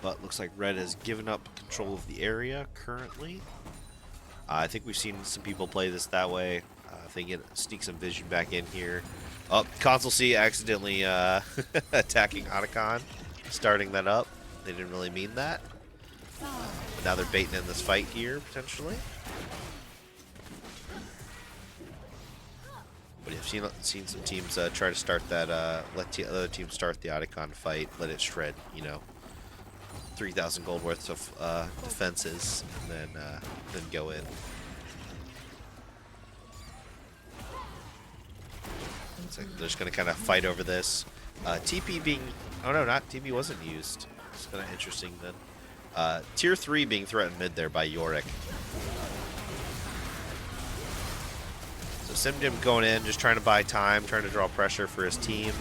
Speaker 1: But looks like Red has given up control of the area currently. I think we've seen some people play this that way. If they get sneak some vision back in here. Oh, Console C accidentally attacking Otacon, starting that up. They didn't really mean that. But now they're baiting in this fight here, potentially. But I've seen some teams try to start that, let the other team start the Otacon fight, let it shred, 3,000 gold worth of defenses, and then go in. So they're just going to kind of fight over this. TP being... Oh no, not TP wasn't used. It's kind of interesting then. Tier 3 being threatened mid there by Yorick. So Simjim going in, just trying to buy time, trying to draw pressure for his team.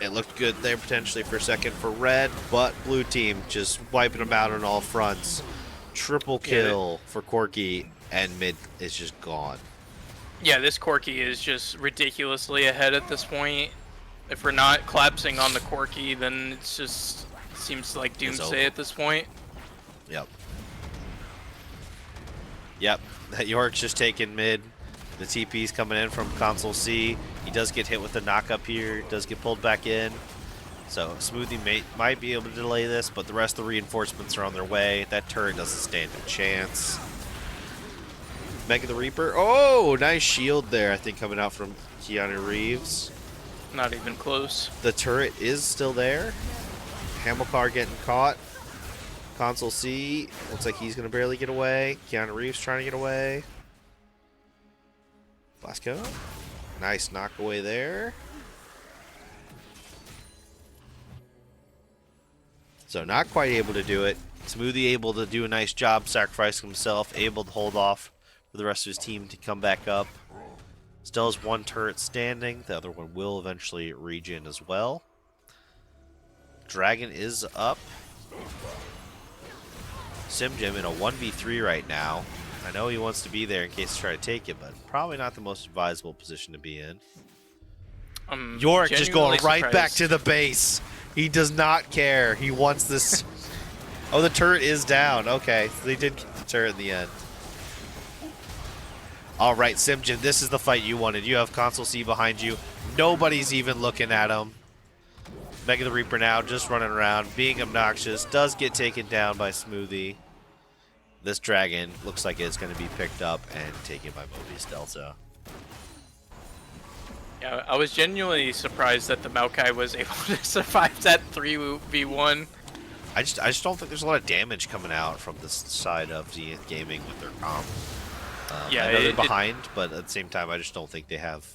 Speaker 1: It looked good there potentially for a second for Red, but Blue team just wiping them out on all fronts. Triple kill for Corki, and mid is just gone.
Speaker 2: Yeah, this Corki is just ridiculously ahead at this point. If we're not collapsing on the Corki, then it's just seems like doomsday at this point.
Speaker 1: Yep. Yep. That York's just taking mid. The TP's coming in from Console C. He does get hit with the knock-up here. Does get pulled back in. So Smoothie might be able to delay this, but the rest of the reinforcements are on their way. That turret doesn't stand a chance. Mega the Reaper. Oh, nice shield there, I think, coming out from Keanu Reeves.
Speaker 2: Not even close.
Speaker 1: The turret is still there. Hamilcar getting caught. Console C. Looks like he's going to barely get away. Keanu Reeves trying to get away. Blasco. Nice knock away there. So not quite able to do it. Smoothie able to do a nice job, sacrificing himself, able to hold off for the rest of his team to come back up. Still has one turret standing. The other one will eventually regen as well. Dragon is up. Simjim in a 1v3 right now. I know he wants to be there in case they try to take it, but probably not the most advisable position to be in. Yorick just going right back to the base. He does not care. He wants this. Oh, the turret is down. Okay, so they did get the turret in the end. All right, Simjim, this is the fight you wanted. You have Console C behind you. Nobody's even looking at him. Mega the Reaper now just running around, being obnoxious. Does get taken down by Smoothie. This dragon looks like it's going to be picked up and taken by Mobius Delta.
Speaker 2: Yeah, I was genuinely surprised that the Maokai was able to survive that 3v1.
Speaker 1: I just don't think there's a lot of damage coming out from this side of Zenith Gaming with their comp.
Speaker 2: Yeah,
Speaker 1: I know they're behind, but at the same time, I just don't think they have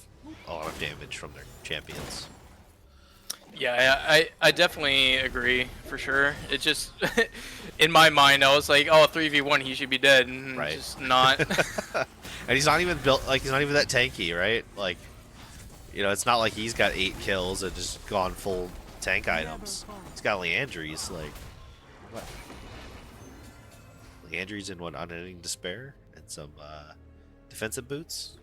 Speaker 1: a lot of damage from their champions.
Speaker 2: Yeah, I definitely agree for sure. It just in my mind I was like, oh, 3v1 he should be dead, and
Speaker 1: Right.
Speaker 2: just not.
Speaker 1: And he's not even built like he's not even that tanky, right? Like, it's not like he's got 8 kills and just gone full tank items. He's got Leandries, like what? Leandries in what, Unending Despair and some defensive boots.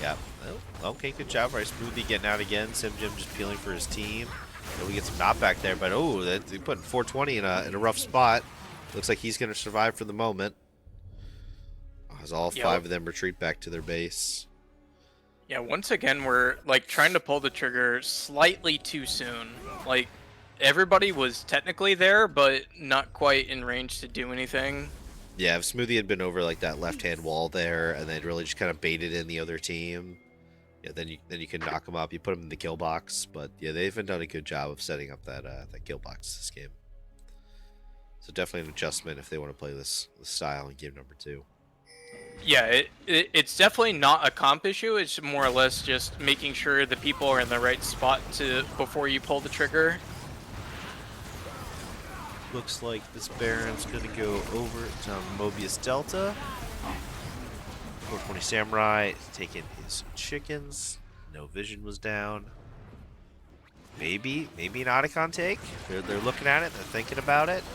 Speaker 1: Yeah. Oh, okay, good job. Right, Smoothie getting out again. Simjim just peeling for his team. So we get some knockback there, but oh, they put 420 in a rough spot. Looks like he's going to survive for the moment. As all 5 of them retreat back to their base.
Speaker 2: Yeah, once again, we're like trying to pull the trigger slightly too soon. Like everybody was technically there, but not quite in range to do anything.
Speaker 1: Yeah, if Smoothie had been over like that left-hand wall there, and they'd really just kind of baited in the other team, yeah, then you can knock them up. You put them in the kill box, but yeah, they haven't done a good job of setting up that kill box this game. So definitely an adjustment if they want to play this style in game number two.
Speaker 2: Yeah, it's definitely not a comp issue. It's more or less just making sure the people are in the right spot to before you pull the trigger.
Speaker 1: Looks like this Baron's gonna go over to Mobius Delta. 420 Samurai taking his chickens. No vision was down. Maybe an Otacon take. They're looking at it. They're thinking about it.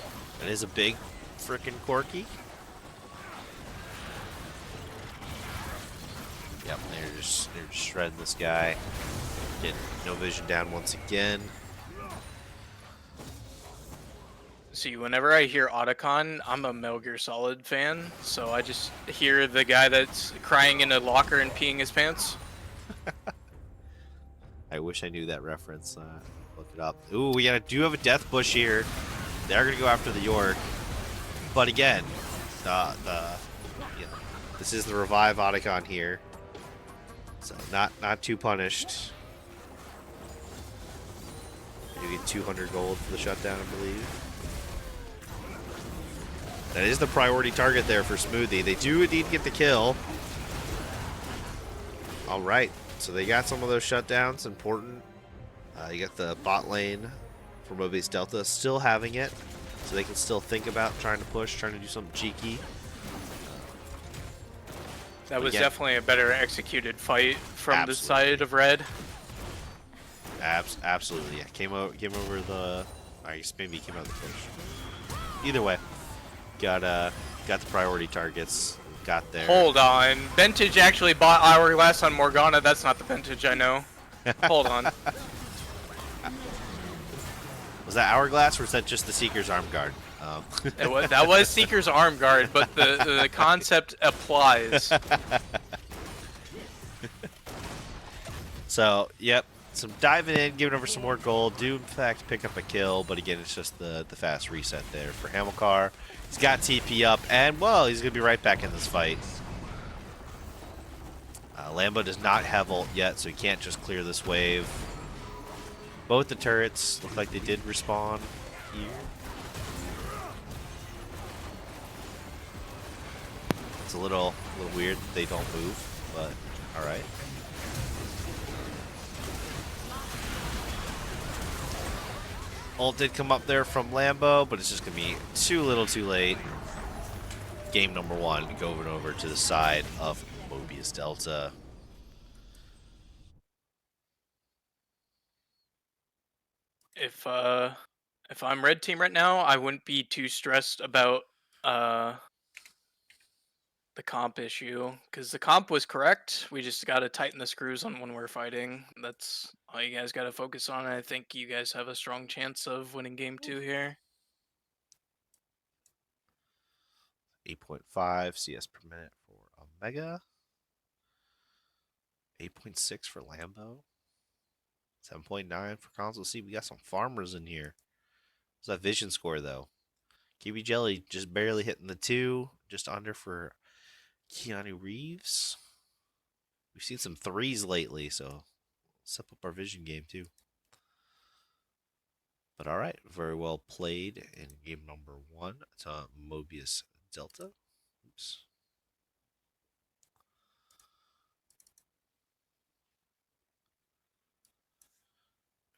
Speaker 1: It is a big freaking Corky. Yep, they're just shredding this guy. Getting no vision down once again.
Speaker 2: See, whenever I hear Otacon, I'm a Metal Gear Solid fan, so I just hear the guy that's crying in a locker and peeing his pants.
Speaker 1: I wish I knew that reference. Look it up. Ooh, we do have a death bush here. They're gonna go after the York, but again, the you know, this is the revive Otacon here, so not too punished. You get 200 gold for the shutdown, I believe. That is the priority target there for Smoothie. They do indeed get the kill. All right, so they got some of those shutdowns. Important. You got the bot lane for Mobius Delta still having it, so they can still think about trying to push, trying to do something cheeky.
Speaker 2: That
Speaker 1: But
Speaker 2: was
Speaker 1: again,
Speaker 2: definitely a better executed fight from the side
Speaker 1: absolutely,
Speaker 2: of Red.
Speaker 1: absolutely, yeah. Came over the. I guess maybe he came out of the push. Either way, got the priority targets. Got there.
Speaker 2: Hold on. Vintage actually bought Hourglass on Morgana. That's not the Vintage I know. Hold on.
Speaker 1: Was that Hourglass or was that just the Seeker's Arm Guard?
Speaker 2: That was Seeker's Arm Guard, but the concept applies.
Speaker 1: So, yep. Some diving in, giving over some more gold. Do, in fact, pick up a kill, but again, it's just the fast reset there for Hamilcar. He's got TP up, and, well, he's going to be right back in this fight. Lambo does not have ult yet, so he can't just clear this wave. Both the turrets look like they did respawn here. It's a little weird that they don't move, but alright. Ult did come up there from Lambo, but it's just going to be too little too late. Game number one, going over to the side of Mobius Delta.
Speaker 2: If uh if I'm red team right now, I wouldn't be too stressed about uh the comp issue because the comp was correct. We just got to tighten the screws on when we're fighting. That's all you guys got to focus on. I think you guys have a strong chance of winning game 2 here.
Speaker 1: 8.5 CS per minute for Omega. 8.6 for Lambo. 7.9 for Console C. We got some farmers in here. What's that vision score, though? Kiwi Jelly just barely hitting the 2. Just under for Keanu Reeves. We've seen some 3s lately, so step up our vision game, too. But all right, very well played in game number one to Mobius Delta. Oops.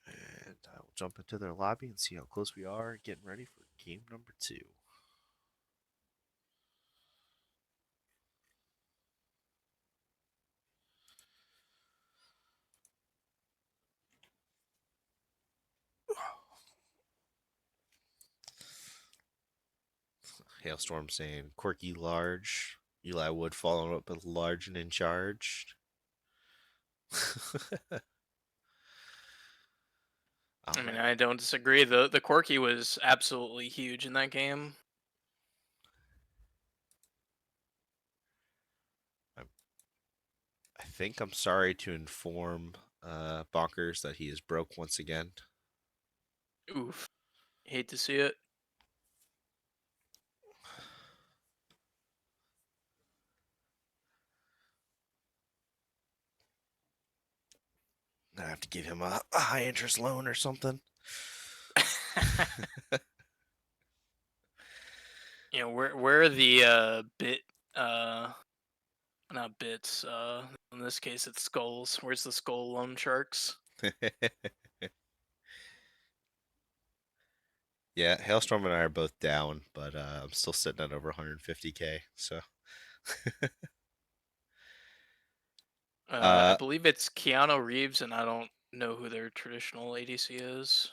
Speaker 1: And I will jump into their lobby and see how close we are getting ready for game number two. Hailstorm saying quirky large. Eli Wood following up with large and in charge. All
Speaker 2: I mean,
Speaker 1: right.
Speaker 2: I don't disagree. The Corki was absolutely huge in that game.
Speaker 1: I think I'm sorry to inform Bonkers that he is broke once again.
Speaker 2: Oof. Hate to see it.
Speaker 1: I have to give him a high interest loan or something.
Speaker 2: Where are the not bits, in this case it's skulls. Where's the skull loan sharks?
Speaker 1: Yeah, Hailstorm and I are both down, but I'm still sitting at over 150K. So,
Speaker 2: I
Speaker 1: uh,
Speaker 2: believe it's Keanu Reeves, and I don't know who their traditional ADC is.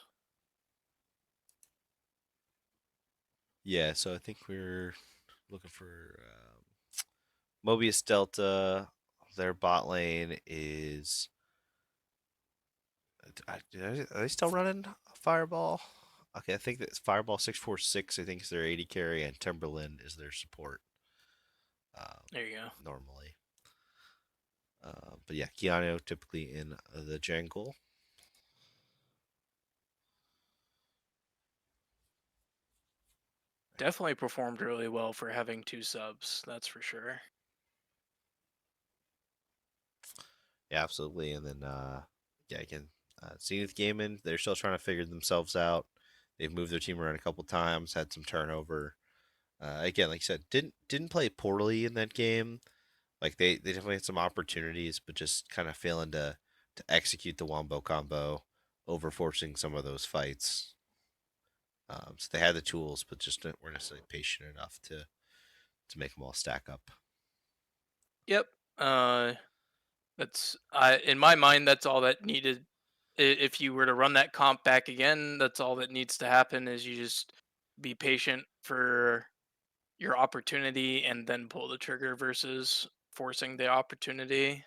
Speaker 1: yeah. So I think we're looking for Mobius Delta. Their bot lane is. Are they still running Fireball? Okay, I think that's Fireball 646. I think is their 80 carry, and Timberland is their support. Um,
Speaker 2: There you go.
Speaker 1: Normally, but yeah, Keanu typically in the jungle.
Speaker 2: Definitely performed really well for having 2 subs, that's for sure.
Speaker 1: Yeah, absolutely. And then, yeah, again, Zenith Gaming, they're still trying to figure themselves out. They've moved their team around a couple times, had some turnover. Again, like you said, didn't play poorly in that game. Like they definitely had some opportunities, but just kind of failing to execute the wombo combo, over forcing some of those fights. So they had the tools, but just weren't necessarily patient enough to make them all stack up.
Speaker 2: Yep. Uh, that's in my mind, that's all that needed. If you were to run that comp back again, that's all that needs to happen is you just be patient for your opportunity and then pull the trigger versus forcing the opportunity.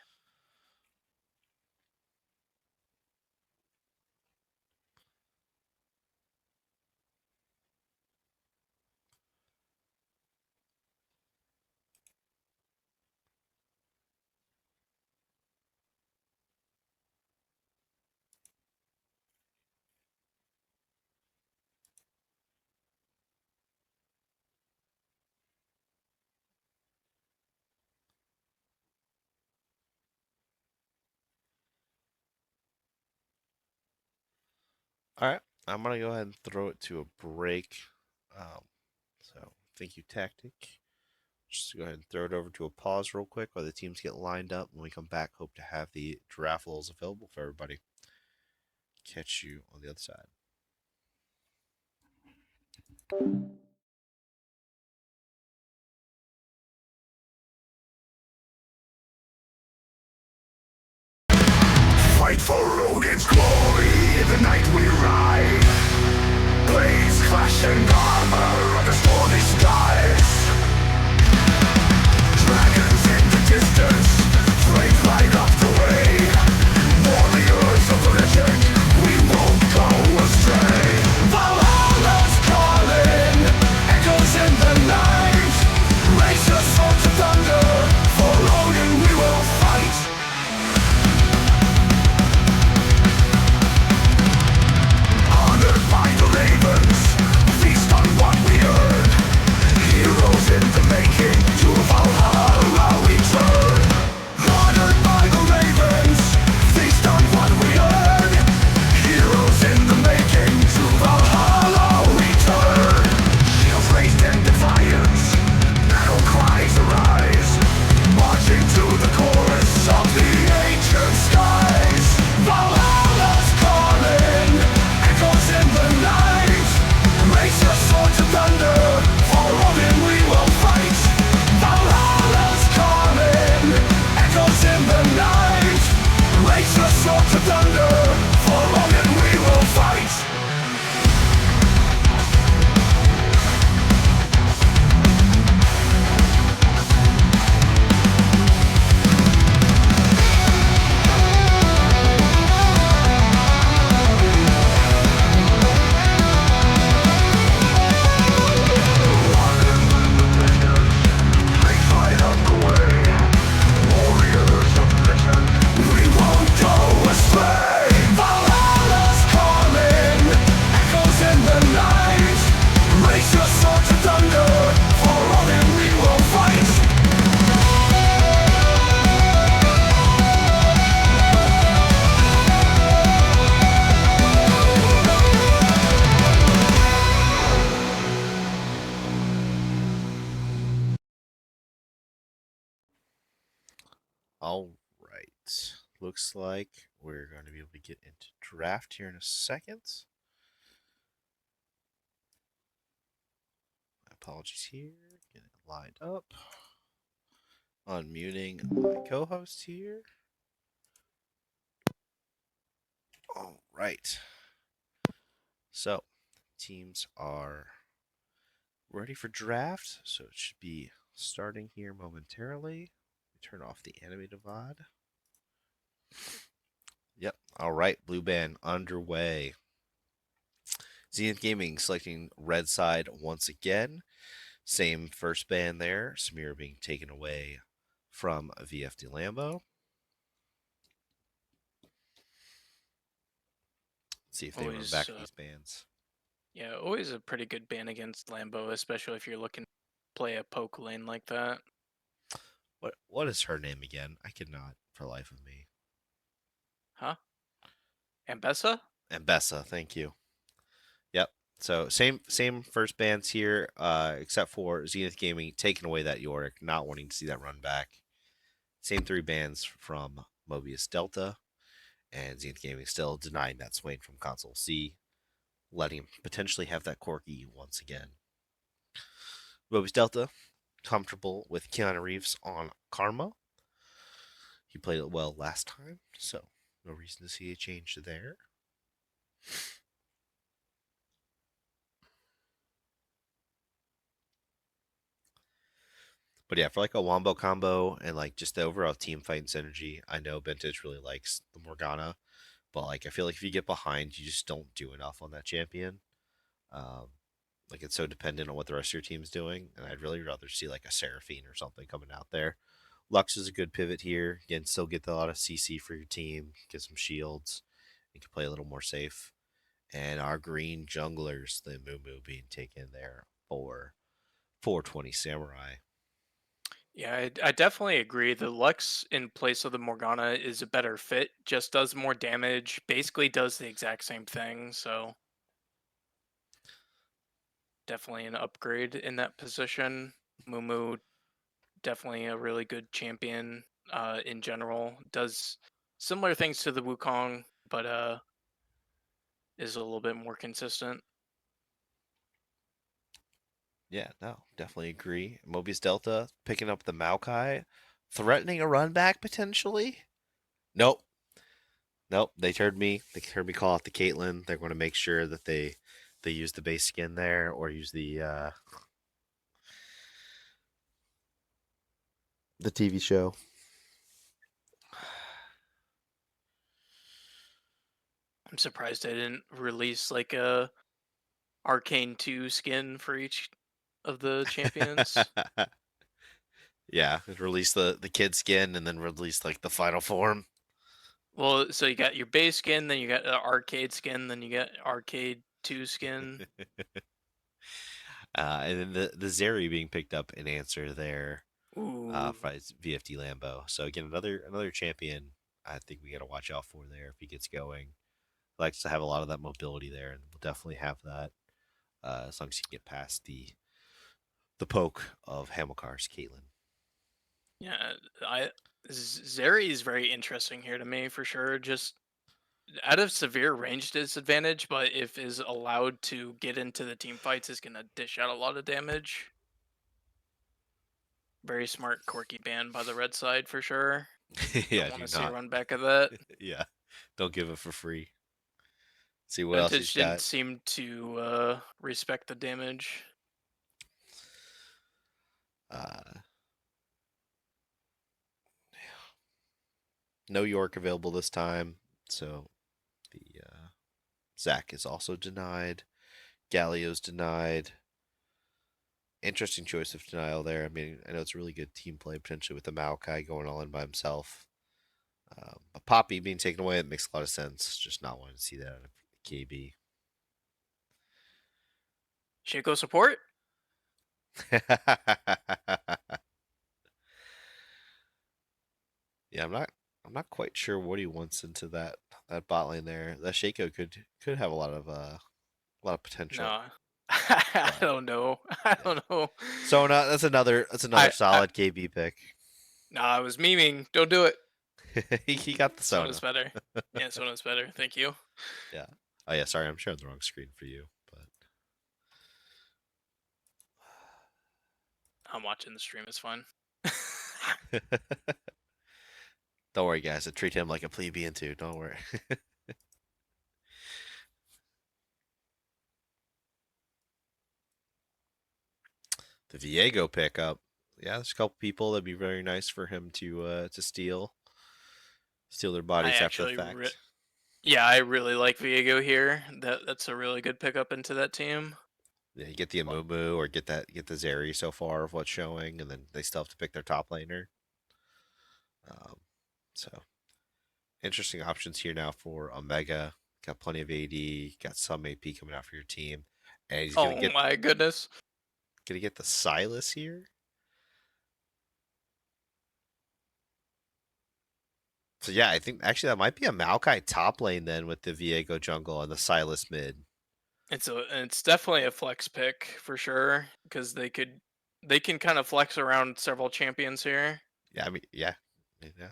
Speaker 1: All right, I'm gonna go ahead and throw it to a break. Um, so thank you, Tactic. Just go ahead and throw it over to a pause real quick while the teams get lined up. When we come back, hope to have the draft rules available for everybody. Catch you on the other side.
Speaker 3: Fight for Odin's glory in the night we ride. Blades clashing armor under stormy skies. Dragons in the distance, flames light up the way. Warriors of the legend, we won't go astray. Valhalla's calling.
Speaker 1: All right. Looks like we're going to be able to get into draft here in a second. My apologies here. Getting it lined up. Unmuting my co-host here. All right. So, teams are ready for draft, so it should be starting here momentarily. Turn off the animated VOD. Yep. All right. Blue band underway. Zenith Gaming selecting red side once again. Same first band there. Samir being taken away from VFD Lambo. Let's see if they run
Speaker 2: Always,
Speaker 1: back these bands.
Speaker 2: yeah, always a pretty good ban against Lambo, especially if you're looking to play a poke lane like that.
Speaker 1: What is her name again? I cannot for the life of me.
Speaker 2: Huh? Ambessa?
Speaker 1: Ambessa, thank you. Yep. So same first bands here, except for Zenith Gaming taking away that Yorick, not wanting to see that run back. Same three bands from Mobius Delta, and Zenith Gaming still denying that Swain from console C, letting him potentially have that Corky once again. Mobius Delta, comfortable with Keanu Reeves on Karma. He played it well last time, so no reason to see a change there. But yeah, for like a wombo combo and like just the overall team fight and synergy, I know Vintage really likes the Morgana, but like I feel like if you get behind, you just don't do enough on that champion. Um, like it's so dependent on what the rest of your team's doing, and I'd really rather see like a Seraphine or something coming out there. Lux is a good pivot here. Again, still get a lot of CC for your team, get some shields, and can play a little more safe. And our green junglers, the Moo being taken there for 420 Samurai.
Speaker 2: Yeah, I definitely agree. The Lux in place of the Morgana is a better fit, just does more damage, basically does the exact same thing, so definitely an upgrade in that position. Mumu, definitely a really good champion in general. Does similar things to the Wukong, but is a little bit more consistent.
Speaker 1: Yeah, no, definitely agree. Mobius Delta picking up the Maokai, threatening a run back potentially. Nope, nope. They heard me. They heard me call out the Caitlyn. They're going to make sure that they use the base skin there or use the TV show.
Speaker 2: I'm surprised I didn't release like a Arcane 2 skin for each of the champions.
Speaker 1: Yeah, release the kid skin and then release like the final form.
Speaker 2: Well, so you got your base skin, then you got arcade skin, then you got arcade 2 skin.
Speaker 1: And then the Zeri being picked up in answer there
Speaker 2: Ooh.
Speaker 1: by VFD Lambo. So again, another champion I think we got to watch out for there if he gets going. Likes to have a lot of that mobility there, and we'll definitely have that as long as you can get past the poke of Hamilcar's Caitlyn.
Speaker 2: Yeah, Zeri is very interesting here to me for sure. Just out of severe range disadvantage, but if is allowed to get into the team fights, is gonna dish out a lot of damage. Very smart, quirky ban by the red side for sure.
Speaker 1: Yeah,
Speaker 2: Don't want
Speaker 1: do
Speaker 2: to see a
Speaker 1: not.
Speaker 2: run back of that.
Speaker 1: Yeah, don't give it for free. See what else he's
Speaker 2: Vintage didn't
Speaker 1: got.
Speaker 2: seem to respect the damage.
Speaker 1: Uh, no York available this time, so the Zach is also denied. Galio's denied. Interesting choice of denial there. I mean, I know it's a really good team play potentially with the Maokai going all in by himself. But Poppy being taken away, it makes a lot of sense. Just not wanting to see that out of KB.
Speaker 2: Shaco support?
Speaker 1: Yeah, I'm not quite sure what he wants into that bot lane there. That Shaco could have a lot of potential.
Speaker 2: No. I
Speaker 1: But
Speaker 2: don't know. I
Speaker 1: yeah.
Speaker 2: don't know.
Speaker 1: So that's another
Speaker 2: I
Speaker 1: solid KB pick.
Speaker 2: Nah, I was memeing. Don't do it.
Speaker 1: He got the
Speaker 2: This one is
Speaker 1: Sona.
Speaker 2: better. Yeah, this one is better. Thank you.
Speaker 1: Yeah. Oh yeah, sorry, I'm sharing the wrong screen for you,
Speaker 2: I'm watching the stream. It's fine.
Speaker 1: but don't worry, guys. I treat him like a plebeian too. Don't worry. The Viego pickup. Yeah, there's a couple people that'd be very nice for him to steal their
Speaker 2: I
Speaker 1: bodies after the
Speaker 2: actually,
Speaker 1: fact.
Speaker 2: yeah, I really like Viego here. That's a really good pickup into that team.
Speaker 1: Yeah, you get the Amumu or get the Zeri so far of what's showing, and then they still have to pick their top laner. Um, so interesting options here now for Omega. Got plenty of AD, got some AP coming out for your team, and he's gonna
Speaker 2: Oh
Speaker 1: get
Speaker 2: my goodness.
Speaker 1: the Silas here. So yeah, I think actually that might be a Maokai top lane then with the Viego jungle and the Silas mid.
Speaker 2: It's definitely a flex pick for sure because they can kind of flex around several champions here.
Speaker 1: Yeah, I mean, yeah, yeah.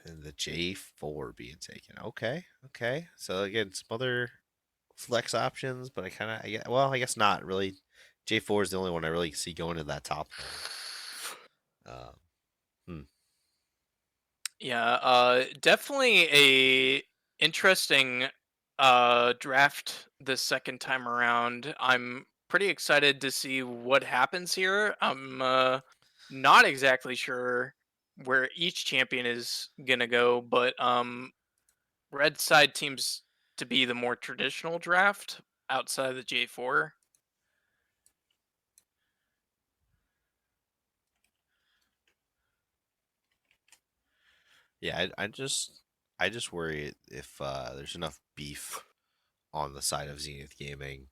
Speaker 1: And the J4 being taken. Okay, okay. So again, some other flex options, but I guess not really. J4 is the only one I really see going to that top lane. Hmm.
Speaker 2: Yeah, definitely a interesting draft this second time around. I'm pretty excited to see what happens here. I'm not exactly sure where each champion is gonna go, but red side seems to be the more traditional draft outside of the J4.
Speaker 1: Yeah, I just worry if there's enough beef on the side of Zenith Gaming.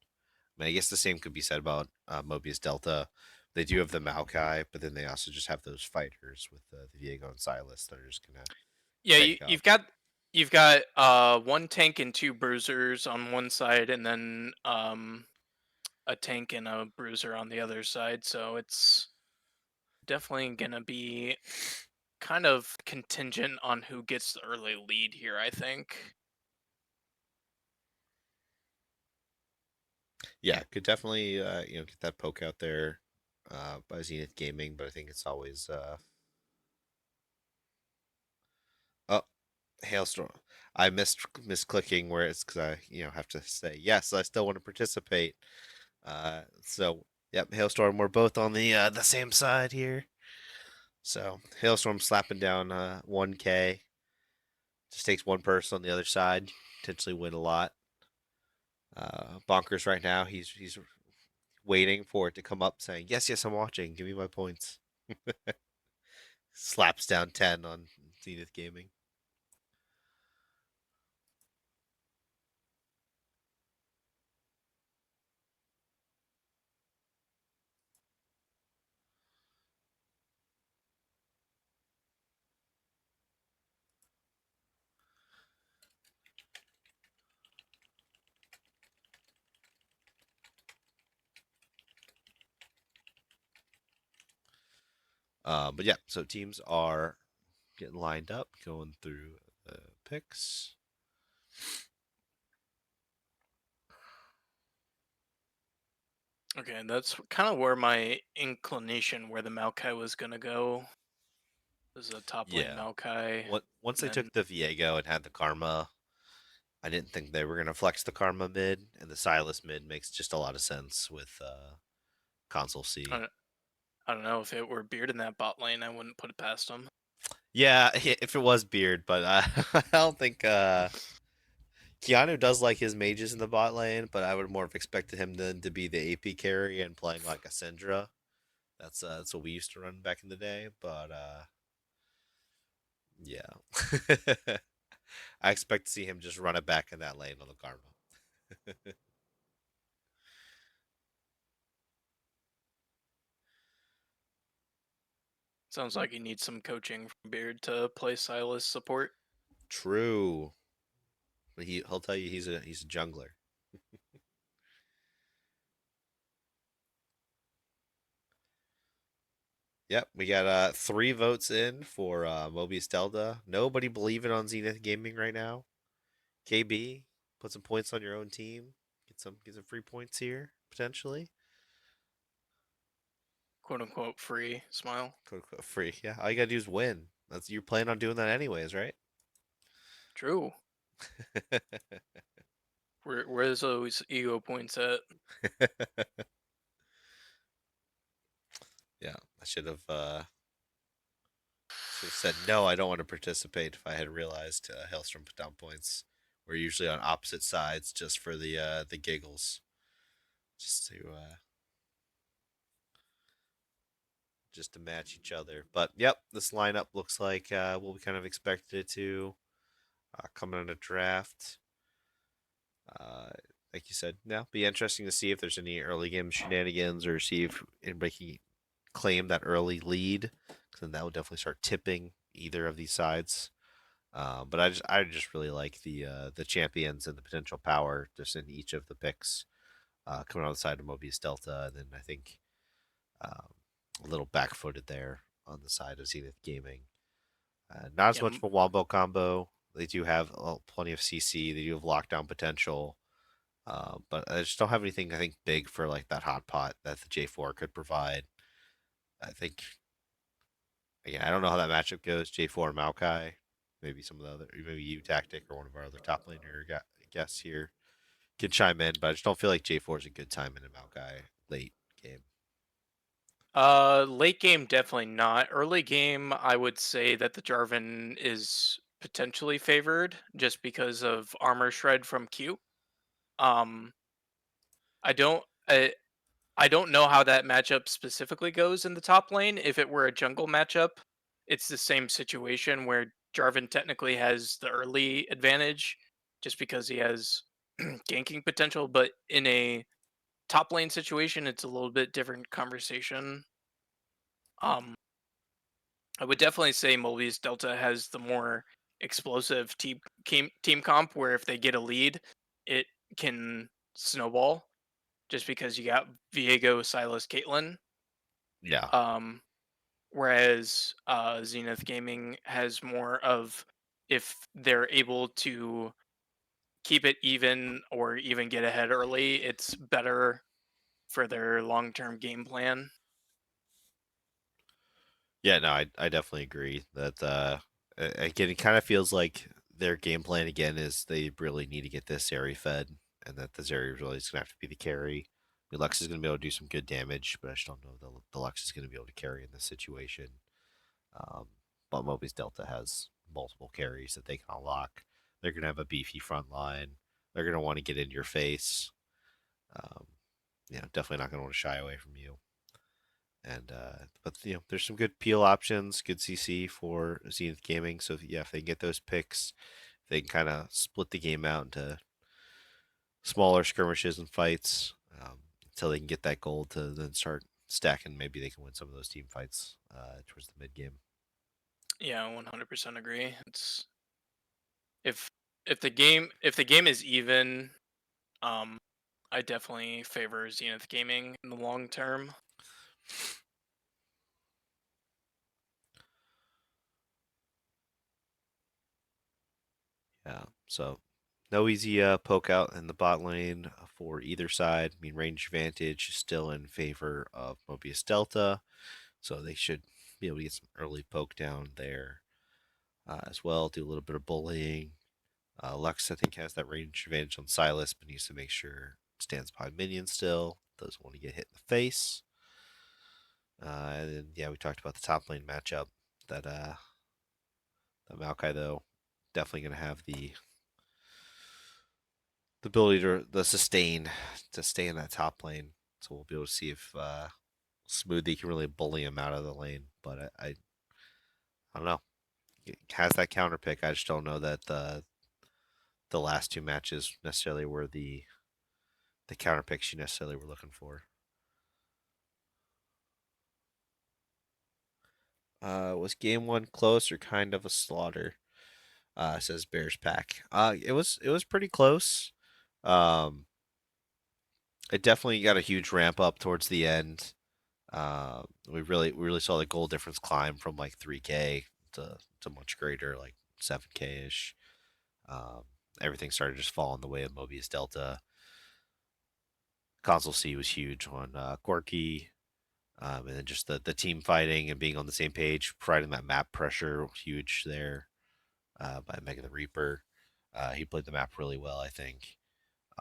Speaker 1: I mean, I guess the same could be said about Mobius Delta. They do have the Maokai, but then they also just have those fighters with the Viego and Silas that are just gonna
Speaker 2: Yeah,
Speaker 1: tank up.
Speaker 2: you've got one tank and two bruisers on one side, and then a tank and a bruiser on the other side. So it's definitely gonna be kind of contingent on who gets the early lead here. I think.
Speaker 1: Yeah, could definitely get that poke out there by Zenith Gaming, but I think it's always oh, Hailstorm. I misclicking where it's because I have to say yes, I still want to participate. So yep, Hailstorm. We're both on the same side here. So Hailstorm slapping down 1K. Just takes one person on the other side, potentially win a lot. Bonkers right now. He's waiting for it to come up, saying yes, yes, I'm watching. Give me my points. Slaps down 10 on Zenith Gaming. But yeah, so teams are getting lined up, going through the picks.
Speaker 2: Okay, that's kind of where my inclination where the Maokai was gonna go. This is a top lane
Speaker 1: Yeah.
Speaker 2: Maokai,
Speaker 1: Once
Speaker 2: and
Speaker 1: they
Speaker 2: then
Speaker 1: took the Viego and had the Karma, I didn't think they were gonna flex the Karma mid, and the Silas mid makes just a lot of sense with console
Speaker 2: I
Speaker 1: C.
Speaker 2: don't, I don't know if it were Beard in that bot lane, I wouldn't put it past him.
Speaker 1: Yeah, if it was Beard, but I don't think Keanu does like his mages in the bot lane, but I would more have expected him then to be the AP carry and playing like a Syndra. That's what we used to run back in the day, but yeah. I expect to see him just run it back in that lane on the Karma.
Speaker 2: Sounds like he needs some coaching from Beard to play Silas support.
Speaker 1: True. He'll tell you he's a jungler. Yep, we got 3 votes in for Mobius Delta. Nobody believing on Zenith Gaming right now. KB, put some points on your own team. Get some free points here potentially.
Speaker 2: Quote unquote free smile.
Speaker 1: Quote unquote free. Yeah, all you gotta do is win. That's you're planning on doing that anyways, right?
Speaker 2: True. Where's those ego points at?
Speaker 1: Yeah, I should have said no. I don't want to participate if I had realized Hailstrom put down points. We're usually on opposite sides just for the giggles, just to just to match each other. But yep, this lineup looks like what we kind of expected it to coming on a draft. Uh, like you said, now be interesting to see if there's any early game shenanigans or see if anybody can claim that early lead, because then that would definitely start tipping either of these sides. But I just really like the champions and the potential power just in each of the picks coming on the side of Mobius Delta, and then I think um, a little back-footed there on the side of Zenith Gaming. Not as
Speaker 2: Yeah,
Speaker 1: much of a wombo combo. They do have plenty of CC. They do have lockdown potential. But I just don't have anything I think big for like that hot pot that the J4 could provide. I think again, I don't know how that matchup goes. J4 and Maokai, maybe some of the other, maybe you tactic or one of our other top laner guests here can chime in, but I just don't feel like J4 is a good time in a Maokai late game.
Speaker 2: late game definitely not. Early game, I would say that the Jarvan is potentially favored just because of armor shred from Q. Um, I don't. I don't know how that matchup specifically goes in the top lane. If it were a jungle matchup, it's the same situation where Jarvan technically has the early advantage just because he has ganking potential. But in a top lane situation, it's a little bit different conversation. Um, I would definitely say Mobius Delta has the more explosive team comp where if they get a lead, it can snowball just because you got Viego, Silas, Caitlyn.
Speaker 1: Yeah.
Speaker 2: Um, Whereas Zenith Gaming has more of if they're able to keep it even or even get ahead early, it's better for their long term game plan.
Speaker 1: Yeah, no, I definitely agree that again it kind of feels like their game plan again is they really need to get this Zeri fed, and that the Zeri really is gonna have to be the carry. I mean, Lux is gonna be able to do some good damage, but I just don't know if the Lux is gonna be able to carry in this situation. Um, but Mobius Delta has multiple carries that they can unlock. They're gonna have a beefy front line. They're gonna want to get into your face. Um, definitely not gonna want to shy away from you. And but there's some good peel options, good CC for Zenith Gaming. So yeah, if they get those picks, they can kind of split the game out into smaller skirmishes and fights until they can get that gold to then start stacking. Maybe they can win some of those team fights towards the mid game.
Speaker 2: Yeah, 100% agree. It's if if the game is even, um, I definitely favor Zenith Gaming in the long term.
Speaker 1: Yeah. So no easy poke out in the bot lane for either side. I mean, range advantage is still in favor of Mobius Delta, so they should be able to get some early poke down there as well. Do a little bit of bullying. Lux, I think, has that range advantage on Silas, but needs to make sure it stands behind minions still. Doesn't want to get hit in the face. And then, yeah, we talked about the top lane matchup. That Maokai, though, definitely going to have the ability to the sustain to stay in that top lane. So we'll be able to see if Smoothie can really bully him out of the lane. But I don't know. It has that counter pick. I just don't know that the last 2 matches necessarily were the counter picks you necessarily were looking for. Was game one close or kind of a slaughter? Says Bears Pack. It was pretty close. It definitely got a huge ramp up towards the end. We really saw the goal difference climb from like 3K to much greater, like 7K ish. Um, Everything started just falling the way of Mobius Delta. Console C was huge on Corky, and then just the team fighting and being on the same page, providing that map pressure was huge there by Mega the Reaper. He played the map really well, I think.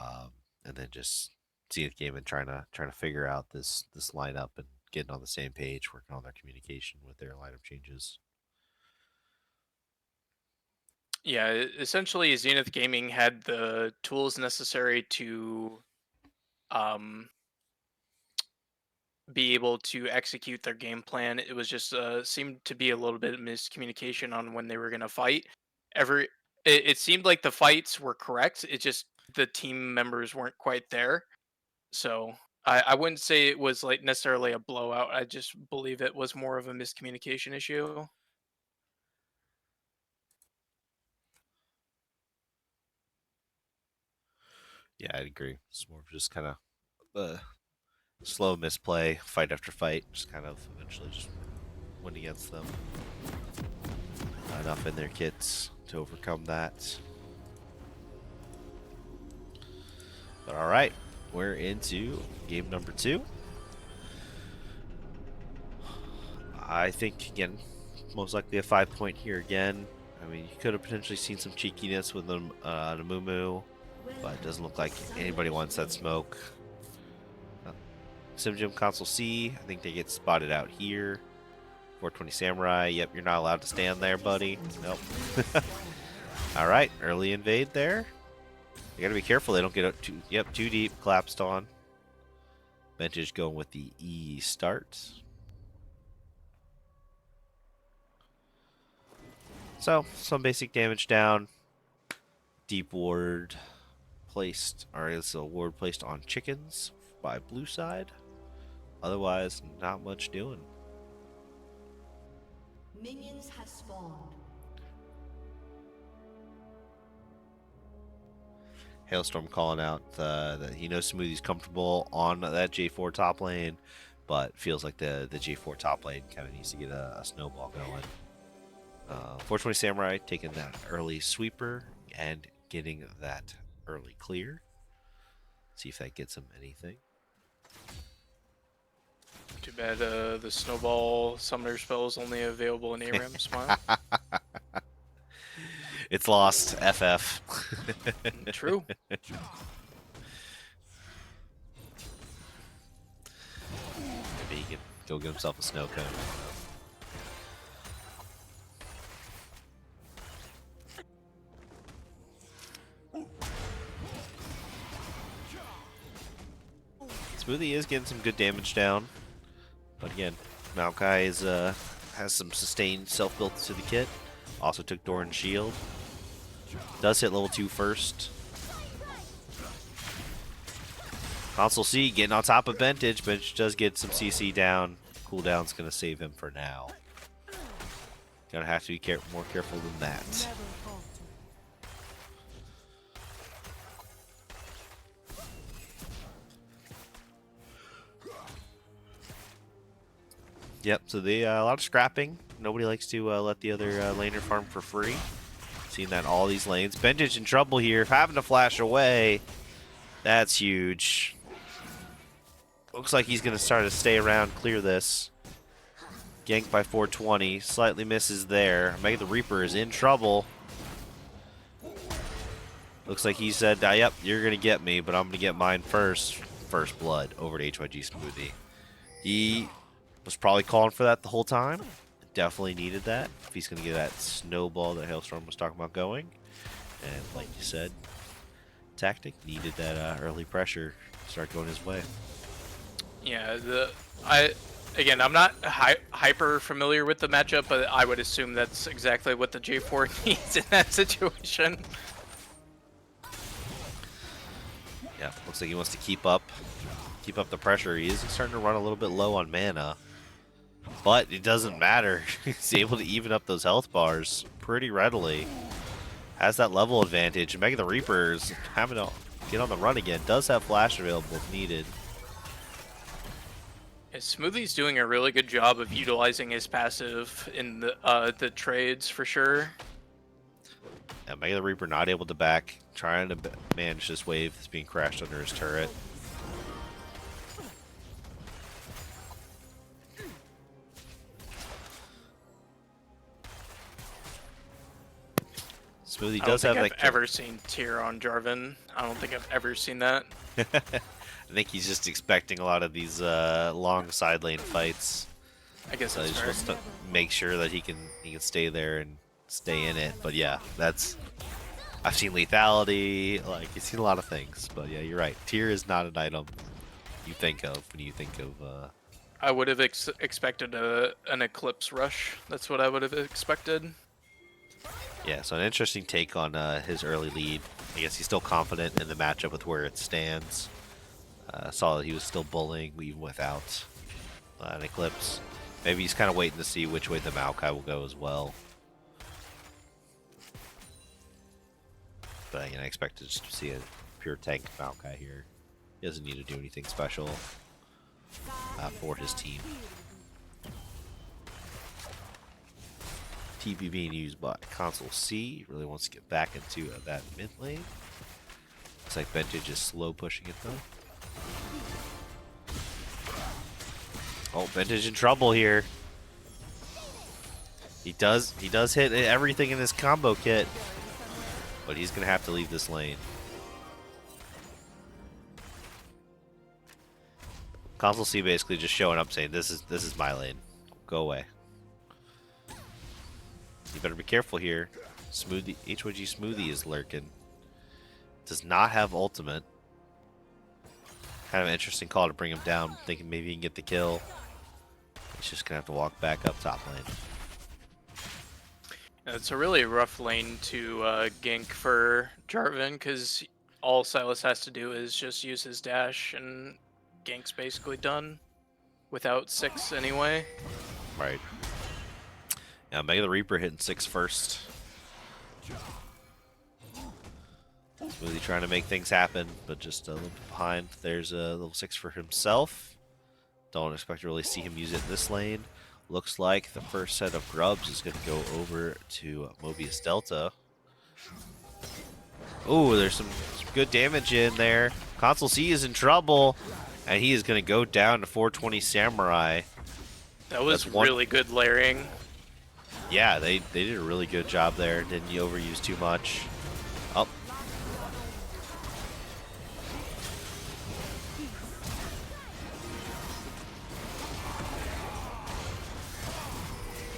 Speaker 1: Um, and then just Zenith Game and trying to figure out this lineup and getting on the same page, working on their communication with their lineup changes.
Speaker 2: Yeah, essentially, Zenith Gaming had the tools necessary to um, be able to execute their game plan. It was just seemed to be a little bit of miscommunication on when they were going to fight. Every it seemed like the fights were correct. It just the team members weren't quite there. So I wouldn't say it was like necessarily a blowout. I just believe it was more of a miscommunication issue.
Speaker 1: Yeah, I'd agree. It's more of just kind of uh, slow misplay, fight after fight, just kind of eventually just win against them. Not enough in their kits to overcome that. But all right, we're into game number 2. I think, again, most likely a 5-point here again. I mean, you could have potentially seen some cheekiness with them, Namumu, but it doesn't look like anybody wants that smoke. Sim Gym Console C, I think they get spotted out here. 420 Samurai, yep, you're not allowed to stand there, buddy. Nope. All right, early invade there. You gotta be careful they don't get up too deep, collapsed on. Vintage going with the E start. So, some basic damage down. Deep ward placed, or it's a ward placed on chickens by blue side. Otherwise, not much doing.
Speaker 4: Minions have spawned.
Speaker 1: Hailstorm calling out that he knows Smoothie's comfortable on that J4 top lane, but feels like the J4 top lane kind of needs to get a snowball going. 420 Samurai taking that early sweeper and getting that early clear. See if that gets him anything.
Speaker 2: Too bad the snowball summoner spell is only available in ARAM. Smile.
Speaker 1: It's lost. FF.
Speaker 2: True.
Speaker 1: Maybe he can go get himself a snow cone. Smoothie is getting some good damage down, but again, Maokai is has some sustained self-built to the kit. Also took Doran's shield. Does hit level 2 first. Console C getting on top of Vintage. Vintage does get some CC down. Cooldown's going to save him for now. Gonna have to be more careful than that. Yep, so a lot of scrapping. Nobody likes to let the other laner farm for free. Seen that in all these lanes. Vintage in trouble here, having to flash away. That's huge. Looks like he's going to start to stay around, clear this. Ganked by 420, slightly misses there. Mega the Reaper is in trouble. Looks like he said, yep, you're going to get me, but I'm going to get mine first. First blood over to HYG Smoothie. He was probably calling for that the whole time. Definitely needed that if he's going to get that snowball that Hailstorm was talking about going. And like you said, Tactic needed that early pressure to start going his way.
Speaker 2: Yeah, I'm not hyper familiar with the matchup, but I would assume that's exactly what the J4 needs in that situation.
Speaker 1: Yeah, looks like he wants to keep up the pressure. He is starting to run a little bit low on mana. But it doesn't matter. He's able to even up those health bars pretty readily. Has that level advantage. Mega the Reaper is having to get on the run again. Does have flash available if needed.
Speaker 2: Yeah, Smoothie's doing a really good job of utilizing his passive in the trades for sure.
Speaker 1: And Mega the Reaper not able to back, trying to manage this wave that's being crashed under his turret. Smoothie
Speaker 2: I don't
Speaker 1: does
Speaker 2: think
Speaker 1: have
Speaker 2: I've
Speaker 1: that kill.
Speaker 2: ever seen tier on Jarvan. I don't think I've ever seen that.
Speaker 1: I think he's just expecting a lot of these long side lane fights.
Speaker 2: I guess
Speaker 1: So he
Speaker 2: that's
Speaker 1: just
Speaker 2: fair.
Speaker 1: wants to make sure that he can stay there and stay in it. But yeah, I've seen lethality, like you've seen a lot of things. But yeah, you're right. Tier is not an item you think of when you think of
Speaker 2: I would have expected an Eclipse rush. That's what I would have expected.
Speaker 1: yeah, so an interesting take on his early lead. I guess he's still confident in the matchup with where it stands. Saw that he was still bullying even without an Eclipse. Maybe he's kind of waiting to see which way the Maokai will go as well. But again, I expect to just see a pure tank Maokai here. He doesn't need to do anything special for his team. TP being used by console C. Really wants to get back into that mid lane. Looks like Vintage is slow pushing it though. Oh, Vintage in trouble here. He does hit everything in his combo kit, but he's gonna have to leave this lane. Console C basically just showing up saying, this is my lane. Go away. You better be careful here. Smoothie, HYG Smoothie is lurking. Does not have ultimate. Kind of an interesting call to bring him down, thinking maybe he can get the kill. He's just gonna have to walk back up top lane.
Speaker 2: It's a really rough lane to gank for Jarvan because all Silas has to do is just use his dash and gank's basically done without 6 anyway.
Speaker 1: Right. Yeah, Mega the Reaper hitting 6 first. Smoothie trying to make things happen, but just a little bit behind. There's a little 6 for himself. Don't expect to really see him use it in this lane. Looks like the first set of grubs is going to go over to Mobius Delta. Oh, there's some good damage in there. Console C is in trouble, and he is going to go down to 420 Samurai.
Speaker 2: That was really good layering.
Speaker 1: Yeah, they did a really good job there. Didn't overuse too much. Oh.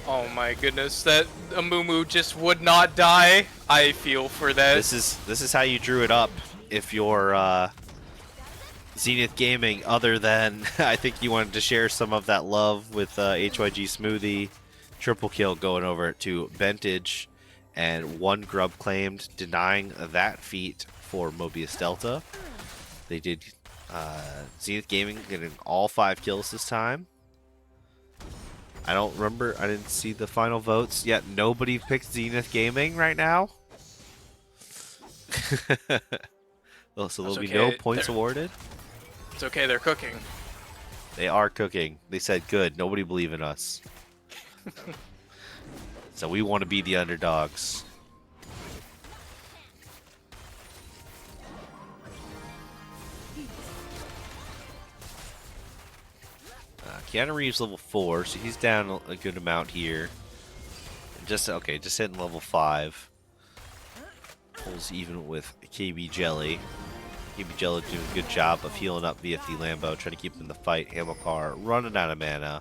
Speaker 2: Oh my goodness, that Amumu just would not die. I feel for that.
Speaker 1: This is how you drew it up if you're Zenith Gaming, other than I think you wanted to share some of that love with HYG Smoothie. Triple kill going over to Vintage, and 1 grub claimed, denying that feat for Mobius Delta. They did Zenith Gaming getting all 5 kills this time. I don't remember. I didn't see the final votes yet. Nobody picked Zenith Gaming right now. Oh, so there'll be no points awarded.
Speaker 2: It's okay. They're cooking.
Speaker 1: They are cooking. They said, good. Nobody believe in us. So we want to be the underdogs. Keanu Reeves level 4, so he's down a good amount here. Just hitting level 5. Pulls even with KB Jelly. KB Jelly doing a good job of healing up VFD Lambo, trying to keep him in the fight. Hamilcar running out of mana.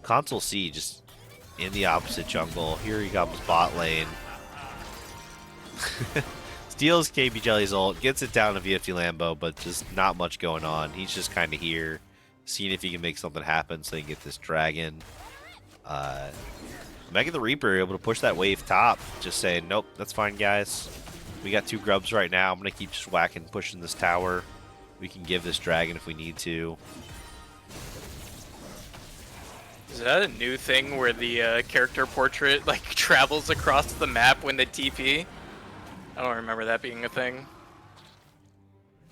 Speaker 1: Console C just in the opposite jungle. Here he comes bot lane. Steals KB Jelly's ult, gets it down to VFD Lambo, but just not much going on. He's just kind of here, seeing if he can make something happen so he can get this dragon. Mega the Reaper able to push that wave top, just saying, nope, that's fine, guys. We got 2 grubs right now. I'm going to keep just whacking, pushing this tower. We can give this dragon if we need to.
Speaker 2: Is that a new thing where the character portrait like travels across the map when they TP? I don't remember that being a thing.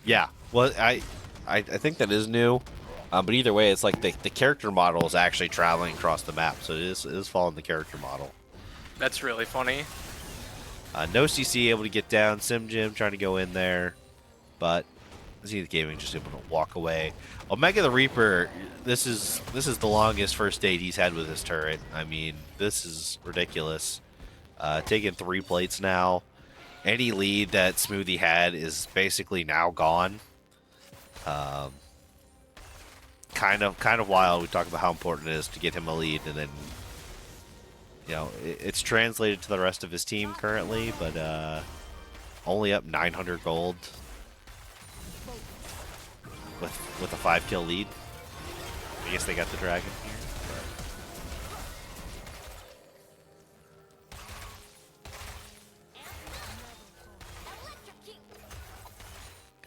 Speaker 1: Yeah, well, I think that is new. But either way, it's like the character model is actually traveling across the map, so it is following the character model.
Speaker 2: That's really funny.
Speaker 1: No CC able to get down. Sim Jim trying to go in there, but Zenith Gaming just able to walk away. Omega the Reaper, this is the longest first date he's had with his turret. I mean, this is ridiculous. Taking 3 plates now. Any lead that Smoothie had is basically now gone. Kind of wild. We talk about how important it is to get him a lead, and then it's translated to the rest of his team currently, but only up 900 gold with a 5-kill lead. I guess they got the dragon here.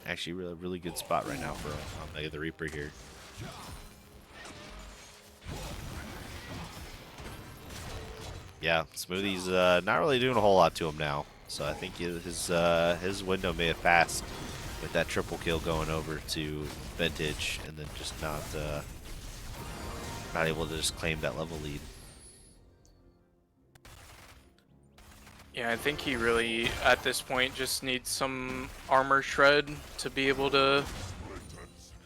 Speaker 1: Actually, really good spot right now for Omega the Reaper here. Yeah, Smoothie's not really doing a whole lot to him now, so I think his window may have passed with that triple kill going over to Vintage, and then just not able to just claim that level lead.
Speaker 2: Yeah, I think he really, at this point, just needs some armor shred to be able to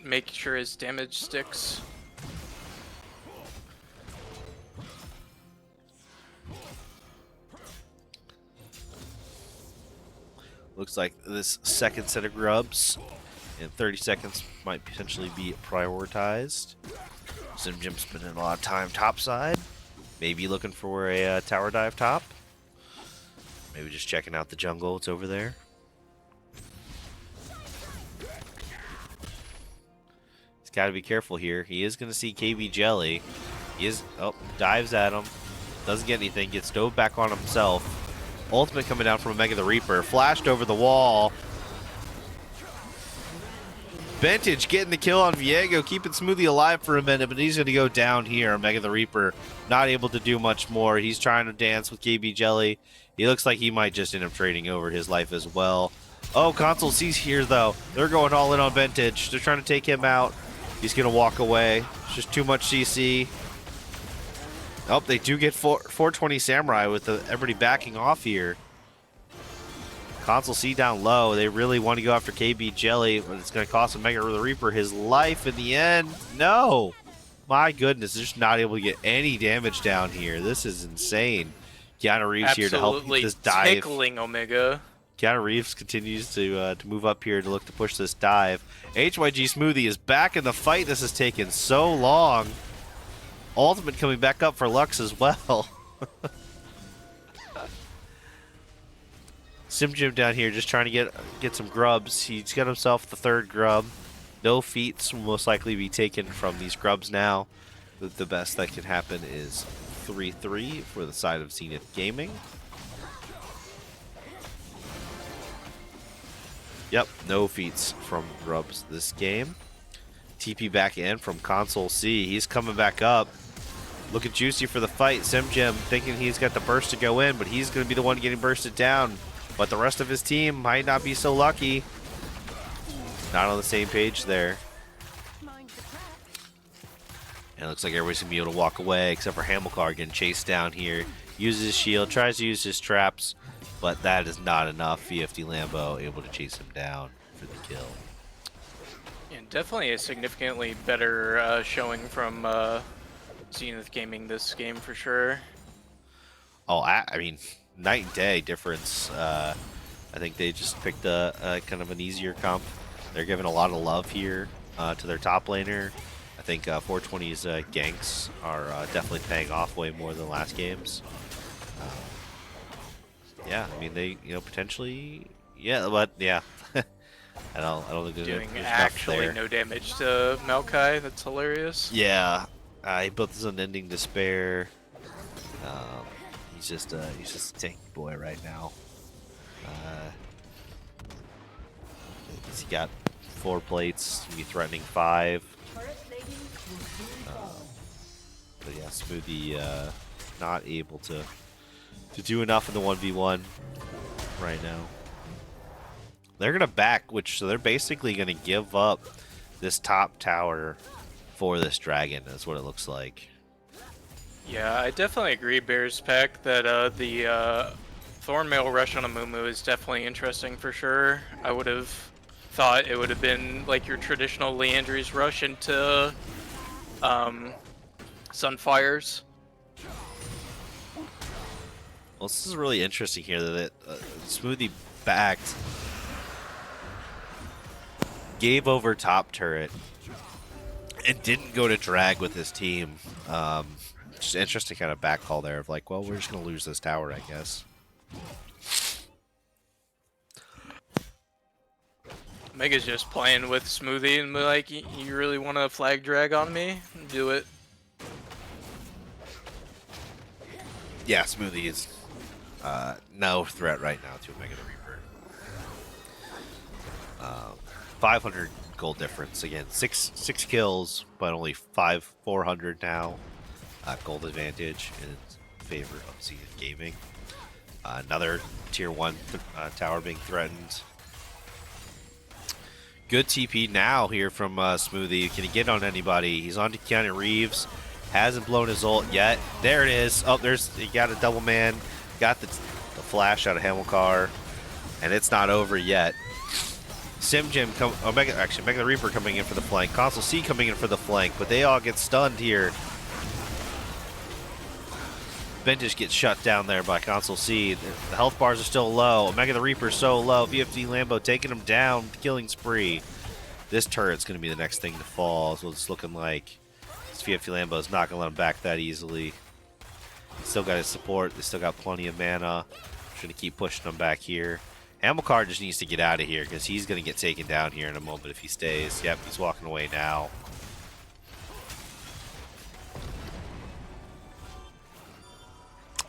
Speaker 2: make sure his damage sticks.
Speaker 1: Looks like this second set of grubs in 30 seconds might potentially be prioritized. Sim Jim spending a lot of time topside. Maybe looking for a tower dive top. Maybe just checking out the jungle. It's over there. He's got to be careful here. He is going to see KB Jelly. He is... Oh, dives at him. Doesn't get anything. Gets dove back on himself. Ultimate coming down from Omega the Reaper. Flashed over the wall. Vintage getting the kill on Viego, keeping Smoothie alive for a minute, but he's going to go down here. Omega the Reaper not able to do much more. He's trying to dance with KB Jelly. He looks like he might just end up trading over his life as well. Oh, Console C's here, though. They're going all in on Vintage. They're trying to take him out. He's going to walk away. It's just too much CC. Oh, they do get 420 Samurai with everybody backing off here. Console C down low. They really want to go after KB Jelly, but it's going to cost Omega the Reaper his life in the end. No! My goodness, they're just not able to get any damage down here. This is insane. Keanu Reeves here to help this dive.
Speaker 2: Tickling Omega.
Speaker 1: Keanu Reeves continues to move up here to look to push this dive. HYG Smoothie is back in the fight. This has taken so long. Ultimate coming back up for Lux as well. Sim Jim down here just trying to get some grubs. He's got himself the 3rd grub. No feats will most likely be taken from these grubs now. The best that can happen is 3-3 for the side of Zenith Gaming. Yep, no feats from grubs this game. TP back in from Console C. He's coming back up. Looking juicy for the fight. Sim Jim thinking he's got the burst to go in, but he's going to be the one getting bursted down. But the rest of his team might not be so lucky. Not on the same page there. And it looks like everybody's going to be able to walk away, except for Hamilcar getting chased down here. Uses his shield, tries to use his traps, but that is not enough. VFD Lambo able to chase him down for the kill.
Speaker 2: Yeah, definitely a significantly better showing from Zenith Gaming this game for sure.
Speaker 1: Oh, I mean, night and day difference. I think they just picked a kind of an easier comp. They're giving a lot of love here to their top laner. I think 420's ganks are definitely paying off way more than last games. Yeah, I mean they potentially but yeah. I don't think
Speaker 2: Doing
Speaker 1: there's
Speaker 2: actually
Speaker 1: there.
Speaker 2: no damage to Maokai. That's hilarious.
Speaker 1: Yeah, he built his Unending Despair. He's just a tanky boy right now. He got 4 plates. He'll be threatening 5. But yeah, Smoothie not able to do enough in the 1v1 right now. They're gonna back, so they're basically gonna give up this top tower for this dragon. Is what it looks like.
Speaker 2: Yeah, I definitely agree, Bears Pack, that the Thornmail rush on a Mumu is definitely interesting for sure. I would have thought it would have been like your traditional Leandry's rush into um, Sunfires.
Speaker 1: Well, this is really interesting here that Smoothie backed, gave over top turret, and didn't go to drag with his team. Just interesting kind of back call there of like, well, we're just going to lose this tower, I guess.
Speaker 2: Mega's just playing with Smoothie and be like, you really want to flag drag on me? Do it.
Speaker 1: Yeah, Smoothie is no threat right now to Omega the Reaper. 500 gold difference. Again, six kills, but only 400 now. Gold advantage in favor of Zenith Gaming. Another tier 1 tower being threatened. Good TP now here from Smoothie. Can he get on anybody? He's on to Keanu Reeves. Hasn't blown his ult yet. There it is. Oh, he got a double man. Got the flash out of Hamilcar. And it's not over yet. Mega the Reaper coming in for the flank. Console C coming in for the flank, but they all get stunned here. Vintage gets shut down there by Console C. The health bars are still low. Omega the Reaper so low. VFD Lambo taking him down, killing spree. This turret's going to be the next thing to fall, is what it's looking like. This VFD Lambo is not going to let him back that easily. He's still got his support. They still got plenty of mana. Just going to keep pushing him back here. Hamilcar just needs to get out of here because he's going to get taken down here in a moment if he stays. Yep, he's walking away now.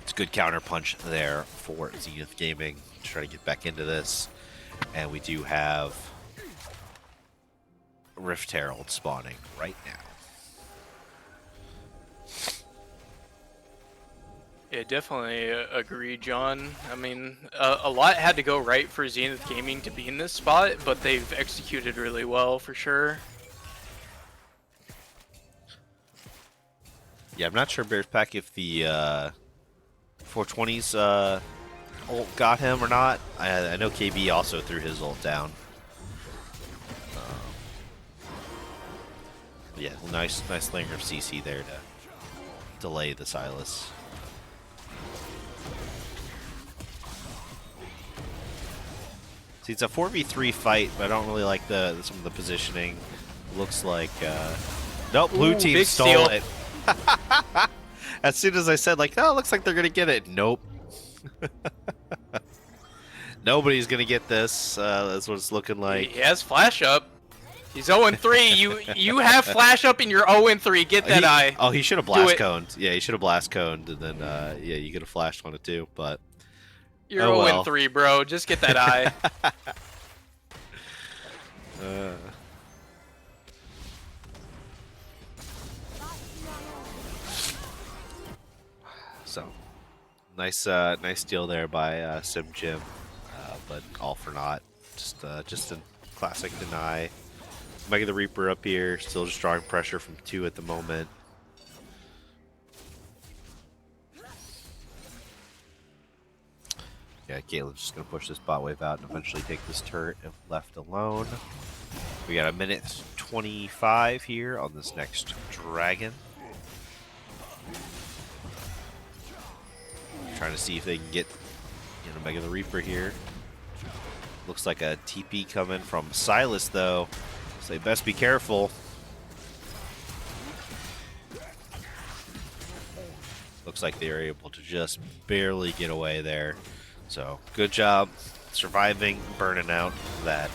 Speaker 1: It's a good counter punch there for Zenith Gaming to try to get back into this. And we do have Rift Herald spawning right now.
Speaker 2: Yeah, definitely agree, John. I mean, a lot had to go right for Zenith Gaming to be in this spot, but they've executed really well for sure.
Speaker 1: Yeah, I'm not sure, Bears Pack, if the 420's ult got him or not. I know KB also threw his ult down. Yeah, nice linger of CC there to delay the Silas. See, it's a 4v3 fight, but I don't really like some of the positioning. Looks like nope, blue team stole it. As soon as I said like, oh, it looks like they're gonna get it. Nope. Nobody's gonna get this. That's what it's looking like.
Speaker 2: He has flash up. He's 0-3. You have flash up and you're 0-3. Get that eye.
Speaker 1: Oh, he should have blast coned. Yeah, he should have blast coned, and then yeah, you could have flashed on it too. But
Speaker 2: you're
Speaker 1: oh, well.
Speaker 2: 0-3, bro. Just get that eye.
Speaker 1: So nice deal there by Sim Jim, but all for naught. Just a classic deny. Mega the Reaper up here, still just drawing pressure from 2 at the moment. Yeah, Galen's just gonna push this bot wave out and eventually take this turret if left alone. We got a minute 25 here on this next dragon. Trying to see if they can get Mega the Reaper here. Looks like a TP coming from Silas though, so they best be careful. Looks like they were able to just barely get away there. So good job surviving, burning out that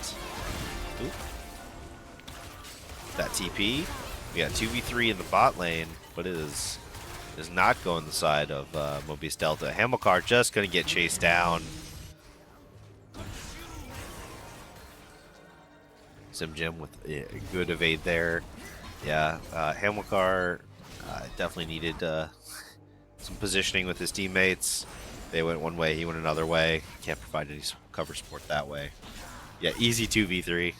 Speaker 1: TP. We got 2v3 in the bot lane, but it is not going the side of Mobius Delta. Hamilcar just going to get chased down. Sim Jim with a good evade there. Yeah, Hamilcar definitely needed some positioning with his teammates. They went one way, he went another way. Can't provide any cover support that way. Yeah, easy 2v3.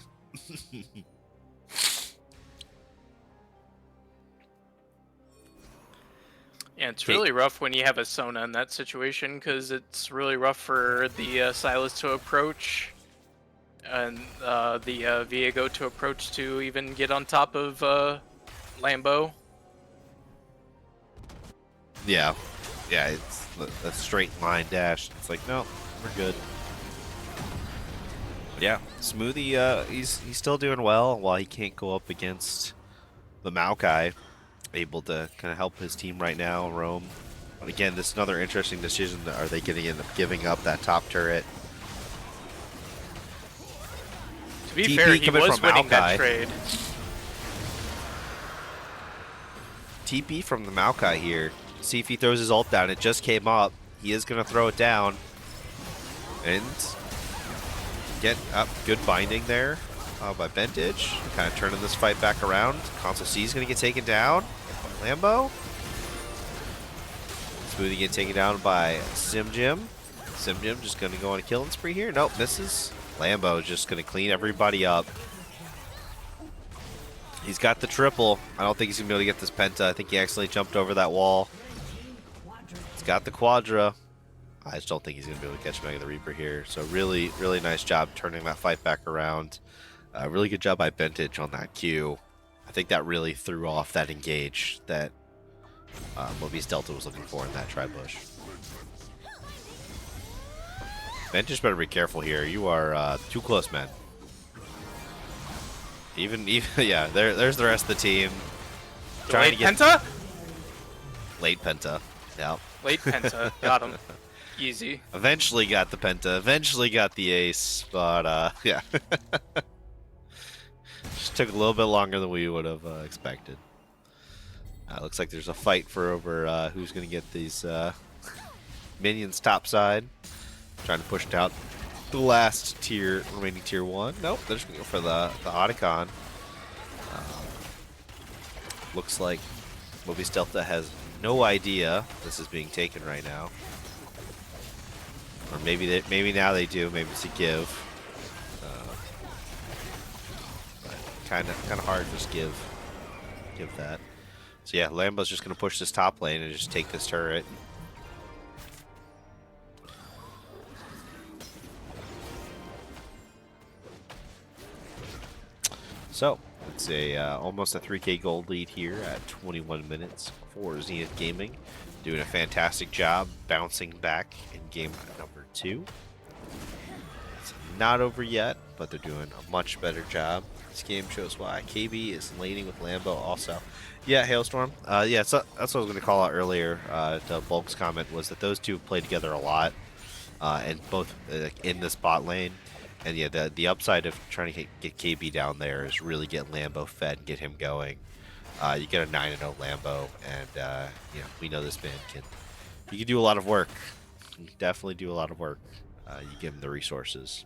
Speaker 2: Yeah, it's
Speaker 1: Okay.
Speaker 2: really rough when you have a Sona in that situation because it's really rough for the Silas to approach and the Viego to approach to even get on top of Lambo.
Speaker 1: Yeah, yeah, it's a straight line dash. It's like, no, we're good. But yeah, Smoothie, he's still doing well while he can't go up against the Maokai. Able to kind of help his team right now, Rome. But again, this is another interesting decision. Are they going to end up giving up that top turret?
Speaker 2: To be fair,
Speaker 1: TP
Speaker 2: he
Speaker 1: coming
Speaker 2: was
Speaker 1: from
Speaker 2: winning that
Speaker 1: Maokai.
Speaker 2: trade.
Speaker 1: TP from the Maokai here. See if he throws his ult down. It just came up. He is going to throw it down. And get up. Good binding there by Vintage. Kind of turning this fight back around. Console C is going to get taken down by Lambo. Smoothie get taken down by Simjim. Simjim just going to go on a killing spree here. Nope, misses. Lambo is just going to clean everybody up. He's got the triple. I don't think he's going to be able to get this penta. I think he accidentally jumped over that wall. He's got the quadra. I just don't think he's going to be able to catch Mega the Reaper here. So really, really nice job turning that fight back around. Really good job by Vintage on that Q. I think that really threw off that engage that Mobius Delta was looking for in that tri-bush. Vintage better be careful here. You are too close, man. Even yeah, there's the rest of the team. Trying to get
Speaker 2: Penta?
Speaker 1: late penta. Yep.
Speaker 2: Late Penta. Got him. Easy.
Speaker 1: Eventually got the penta. Eventually got the ace, but yeah. Just took a little bit longer than we would have expected. Looks like there's a fight for over who's going to get these minions topside. Trying to push it out the last tier, remaining tier 1. Nope, they're just going to go for the Otacon. Looks like Mobius Delta has no idea this is being taken right now. Or maybe now they do. Maybe it's a give. But kind of hard to just give that. So yeah, Lambo's just going to push this top lane and just take this turret. So it's a almost a 3K gold lead here at 21 minutes for Zenith Gaming. Doing a fantastic job bouncing back in game number 2. It's not over yet, but they're doing a much better job. This game shows why. KB is laning with Lambo also. Yeah, Hailstorm. Yeah, so that's what I was going to call out earlier to Bulk's comment, was that those two play together a lot, and both in this bot lane. And yeah, the upside of trying to get KB down there is really get Lambo fed and get him going. You get a 9-0 Lambo, and you know, we know this man can do a lot of work. You can definitely do a lot of work. You give him the resources.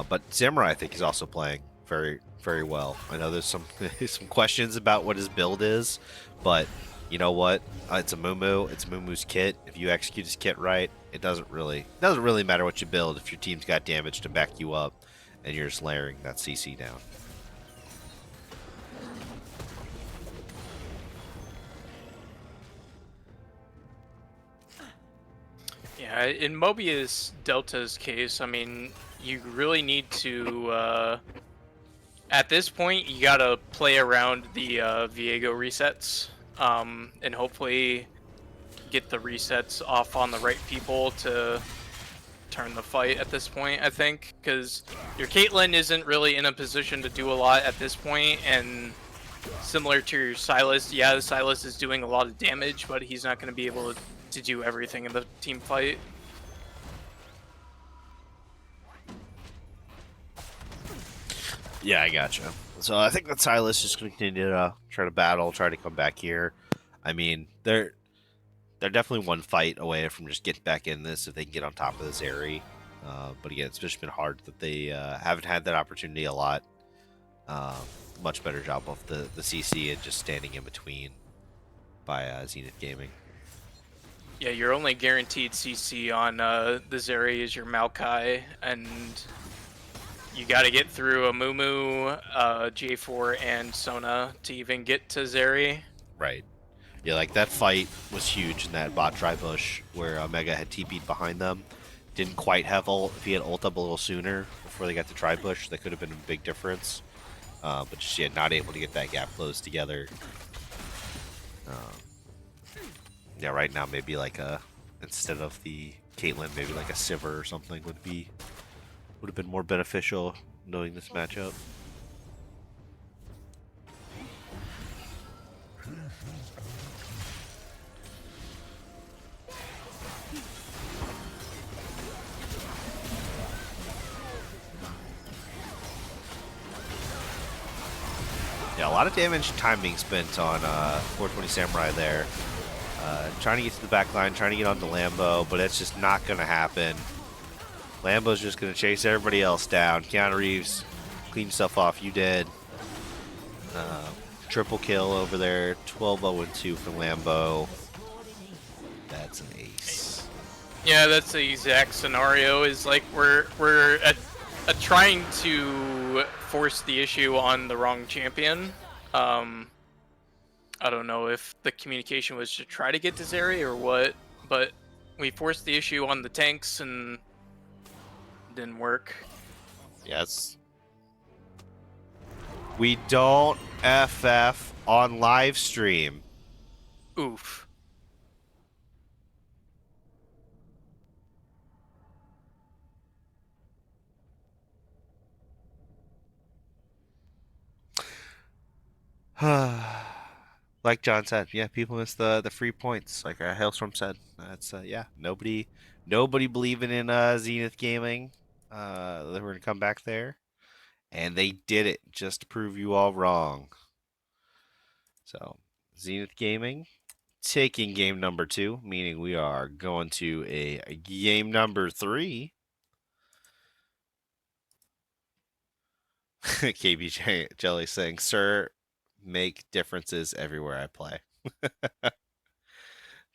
Speaker 1: But Samurai, I think, is also playing very, very well. I know there's some some questions about what his build is, but you know what? It's a Mumu. It's Mumu's kit. If you execute his kit right, it doesn't really matter what you build if your team's got damage to back you up, and you're just layering that CC down.
Speaker 2: Yeah, in Mobius Delta's case, I mean, you really need to, at this point, you gotta play around the Viego resets, and hopefully get the resets off on the right people to turn the fight at this point, I think, because your Caitlyn isn't really in a position to do a lot at this point, and similar to your Silas, yeah, the Silas is doing a lot of damage, but he's not going to be able to do everything in the team fight.
Speaker 1: Yeah, I gotcha. So I think that Silas is going to continue to try to battle, try to come back here. I mean, they're definitely one fight away from just getting back in this if they can get on top of this area. But again, it's just been hard that they haven't had that opportunity a lot. Much better job of the CC and just standing in between by Zenith Gaming.
Speaker 2: Yeah, your only guaranteed CC on this area is your Maokai, and you got to get through a Mumu, J4, and Sona to even get to Zeri.
Speaker 1: Right. Yeah, like that fight was huge in that bot dry bush where Omega had TP'd behind them. Didn't quite have ult. If he had ult up a little sooner before they got to dry bush, that could have been a big difference. But just yeah, not able to get that gap closed together. Yeah, right now maybe like a instead of the Caitlyn, maybe like a Sivir or something would have been more beneficial knowing this matchup. Yeah, a lot of damage time being spent on 420 Samurai there. Trying to get to the back line, trying to get onto Lambo, but it's just not going to happen. Lambo's just going to chase everybody else down. Keanu Reeves, clean yourself off. You did. Triple kill over there. 12-0-2 for Lambo. That's an ace.
Speaker 2: Yeah, that's the exact scenario. Is like we're trying to force the issue on the wrong champion. I don't know if the communication was to try to get to Zeri or what, but we forced the issue on the tanks and didn't work.
Speaker 1: Yes. We don't FF on live stream.
Speaker 2: Oof.
Speaker 1: Like John said, yeah, people miss the free points. Like Hailstorm said, that's yeah, nobody believing in Zenith Gaming. They were gonna come back there, and they did it just to prove you all wrong. So Zenith Gaming taking game number 2, meaning we are going to a game number 3. KB Jelly saying, "Sir, make differences everywhere I play."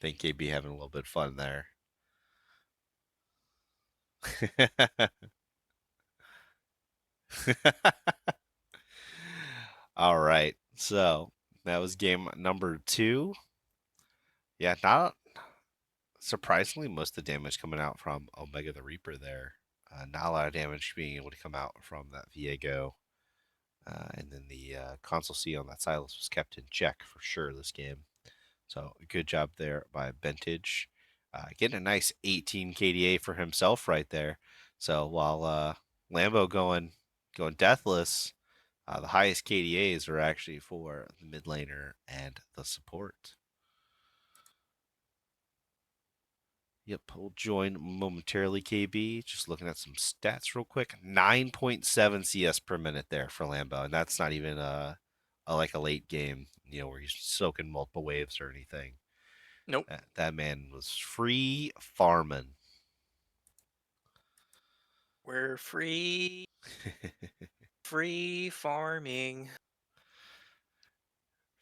Speaker 1: Think KB having a little bit of fun there. All right. So that was game number 2. Yeah, not surprisingly, most of the damage coming out from Omega the Reaper there. Not a lot of damage being able to come out from that Viego. And then the console C on that Silas was kept in check for sure this game. So good job there by Bentage. Getting a nice 18 KDA for himself right there. So while Lambo going deathless, the highest KDAs are actually for the mid laner and the support. Yep, we'll join momentarily, KB. Just looking at some stats real quick. 9.7 CS per minute there for Lambo, and that's not even like a late game, where he's soaking multiple waves or anything.
Speaker 2: Nope.
Speaker 1: That man was free farming.
Speaker 2: We're free farming.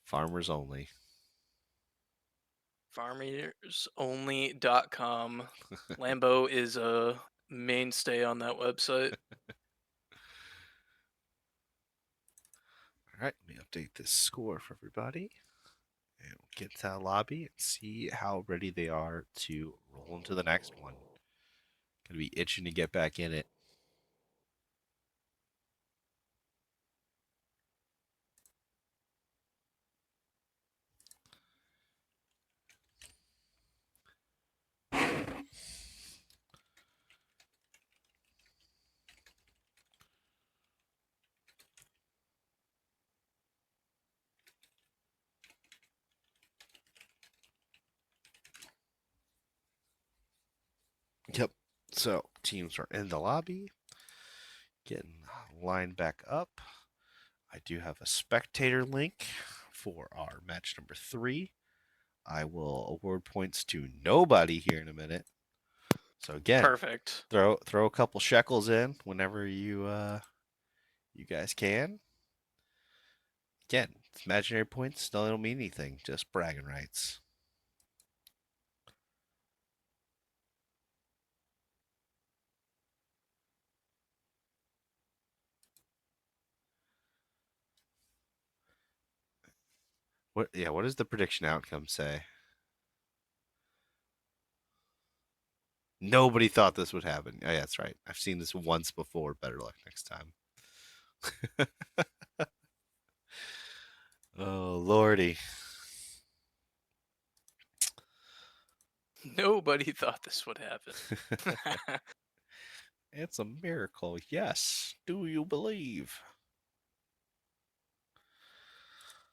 Speaker 1: Farmers only.
Speaker 2: Farmersonly.com. Lambo is a mainstay on that website.
Speaker 1: All right, let me update this score for everybody. And we'll get to the lobby and see how ready they are to roll into the next one. Gonna be itching to get back in it. Yep. So teams are in the lobby, getting lined back up. I do have a spectator link for our match number 3. I will award points to nobody here in a minute. So again,
Speaker 2: Perfect.
Speaker 1: throw a couple shekels in whenever you guys can. Again, it's imaginary points still don't mean anything, just bragging rights. What? Yeah. What does the prediction outcome say? Nobody thought this would happen. Oh, yeah, that's right. I've seen this once before. Better luck next time. Oh lordy.
Speaker 2: Nobody thought this would happen.
Speaker 1: It's a miracle. Yes. Do you believe?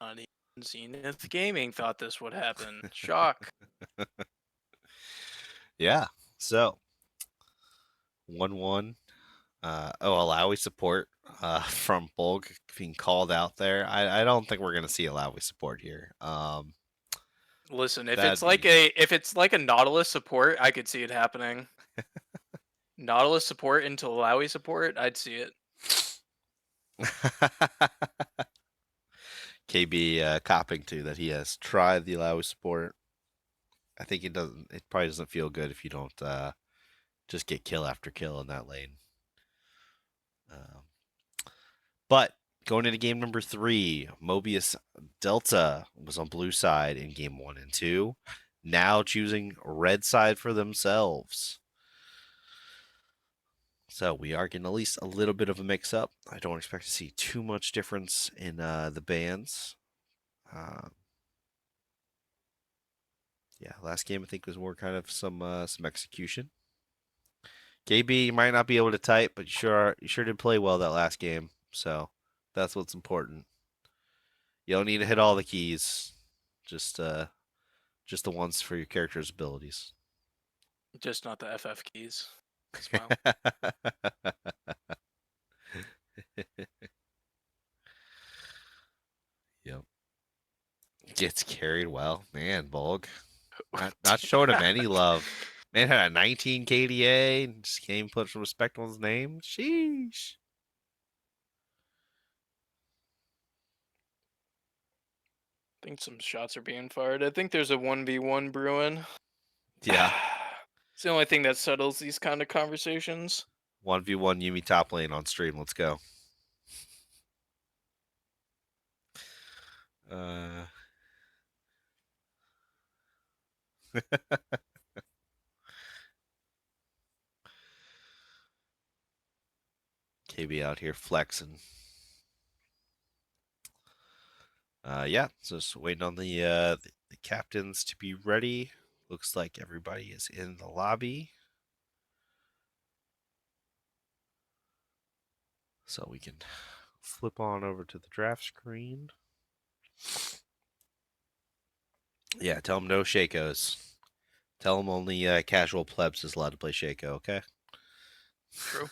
Speaker 2: Not even Zenith Gaming thought this would happen. Shock.
Speaker 1: Yeah. So 1-1. Alawi support from Bulk being called out there. I don't think we're gonna see Alawi support here.
Speaker 2: Listen, if
Speaker 1: That'd
Speaker 2: it's like
Speaker 1: be
Speaker 2: a Nautilus support, I could see it happening. Nautilus support into Malawi support, I'd see it.
Speaker 1: KB copping to that he has tried the Alawi support. I think it doesn't. It probably doesn't feel good if you don't just get kill after kill in that lane. Um, but going into game number 3, Mobius Delta was on blue side in game 1 and 2. Now choosing red side for themselves. So we are getting at least a little bit of a mix up. I don't expect to see too much difference in the bands. Yeah, last game I think was more kind of some execution. KB, you might not be able to type, but you sure did play well that last game. So that's what's important. You don't need to hit all the keys, just uh, just the ones for your character's abilities.
Speaker 2: Just not the FF keys. Smile.
Speaker 1: Yep. Gets carried well, man. Bulg not showing him any love. Man had a 19 KDA and just came put some respect on his name. Sheesh.
Speaker 2: I think some shots are being fired. I think there's a 1v1 brewing.
Speaker 1: Yeah.
Speaker 2: It's the only thing that settles these kind of conversations.
Speaker 1: 1v1 Yumi top lane on stream. Let's go. Uh, KB out here flexing. Yeah, so just waiting on the captains to be ready. Looks like everybody is in the lobby. So we can flip on over to the draft screen. Yeah, tell them no Shakos. Tell them only casual plebs is allowed to play Shaco, okay?
Speaker 2: True.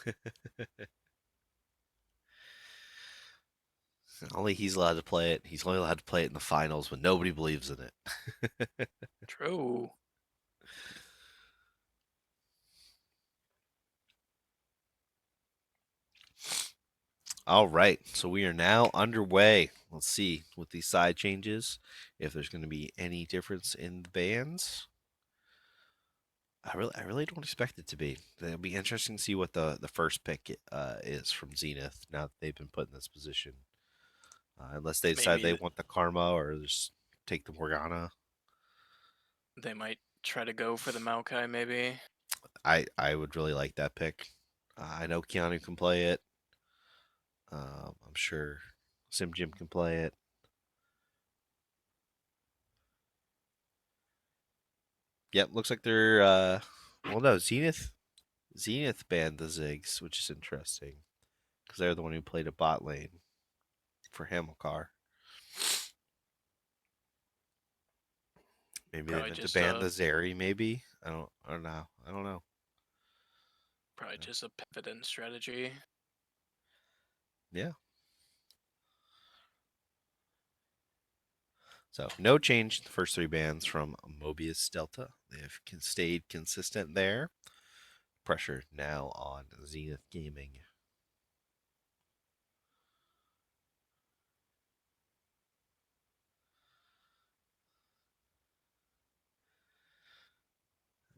Speaker 1: Only he's allowed to play it. He's only allowed to play it in the finals when nobody believes in it.
Speaker 2: True.
Speaker 1: All right, so we are now underway. Let's see with these side changes if there's going to be any difference in the bands. I really don't expect it to be. It'll be interesting to see what the first pick is from Zenith now that they've been put in this position. Unless they decide they
Speaker 2: Maybe
Speaker 1: want the Karma or just take the Morgana.
Speaker 2: they might try to go for the Maokai, maybe.
Speaker 1: I would really like that pick. I know Keanu can play it. I'm sure Sim Jim can play it. Yep, looks like they're well no, Zenith banned the Ziggs, which is interesting. Because they're the one who played a bot lane for Hamilcar. Maybe they
Speaker 2: Probably
Speaker 1: meant to
Speaker 2: just
Speaker 1: ban
Speaker 2: a
Speaker 1: the Zeri, maybe? I don't know. I don't know.
Speaker 2: probably just a pivot in strategy.
Speaker 1: Yeah. So no change in the first 3 bans from Mobius Delta. They've stayed consistent there. Pressure now on Zenith Gaming.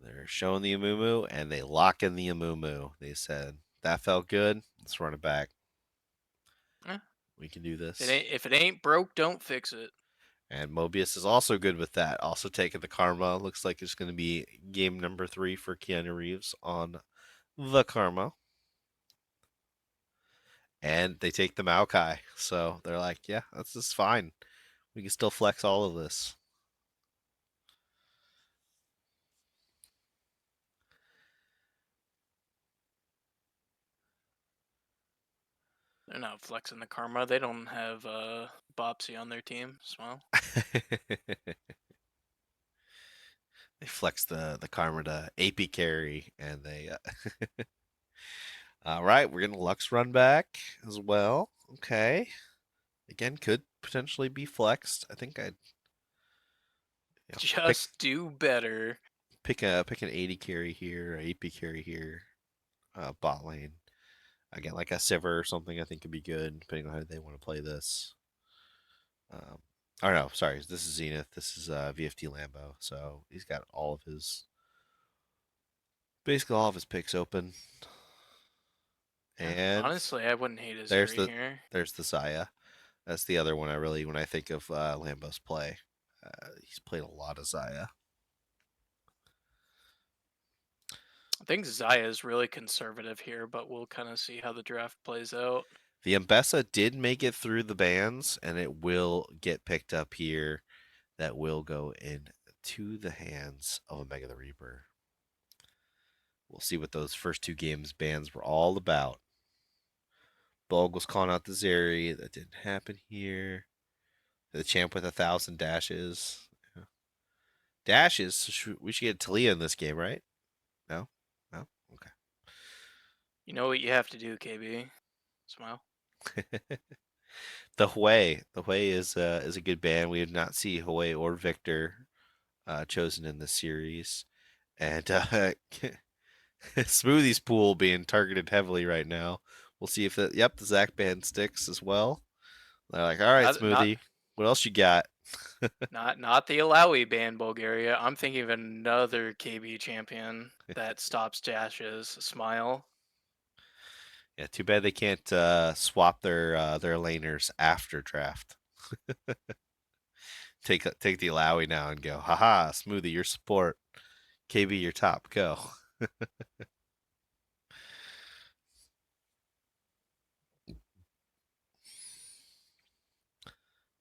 Speaker 1: They're showing the Amumu and they lock in the Amumu. They said, that felt good. Let's run it back.
Speaker 2: Eh,
Speaker 1: We can do this.
Speaker 2: if it ain't broke, don't fix it.
Speaker 1: And Mobius is also good with that. Also taking the Karma. Looks like it's going to be game number 3 for Keanu Reeves on the Karma. And they take the Maokai. So they're like, yeah, that's just fine. We can still flex all of this.
Speaker 2: They're not flexing the karma. They don't have Bopsy on their team. Smile.
Speaker 1: They flex the Karma to AP carry, and they. All right, we're gonna Lux run back as well. Okay, again, could potentially be flexed. I think I'd pick
Speaker 2: Just do better.
Speaker 1: pick an 80 carry here, or AP carry here, bot lane. Again, like a Sivir or something, I think could be good depending on how they want to play this. Or no, sorry, this is Zenith. This is VFT Lambo. So he's got basically all of his picks open.
Speaker 2: Yeah,
Speaker 1: And
Speaker 2: honestly, I wouldn't hate his
Speaker 1: there's
Speaker 2: Zuri
Speaker 1: the
Speaker 2: here.
Speaker 1: there's the Saya. That's the other one when I think of Lambo's play. He's played a lot of Zaya.
Speaker 2: I think Zaya is really conservative here, but we'll kind of see how the draft plays out.
Speaker 1: The Mbessa did make it through the bans, and it will get picked up here. That will go into the hands of Omega the Reaper. We'll see what those first 2 games bans were all about. Bulg was calling out the Zeri. That didn't happen here. The champ with 1,000 dashes. Yeah. Dashes? We should get Talia in this game, right? No? No? Okay.
Speaker 2: You know what you have to do, KB? Smile.
Speaker 1: The Hui. The Hui is a good band. We did not see Hui or Victor chosen in this series. And Smoothie's pool being targeted heavily right now. We'll see if the Zach band sticks as well. They're like, all right,
Speaker 2: Not
Speaker 1: Smoothie, what else you got?
Speaker 2: not the Alawi ban Bulgaria. I'm thinking of another KB champion that stops dashes. Smile.
Speaker 1: Yeah, too bad they can't swap their laners after draft. Take the Alawi now and go, haha, Smoothie, your support. KB, your top, go.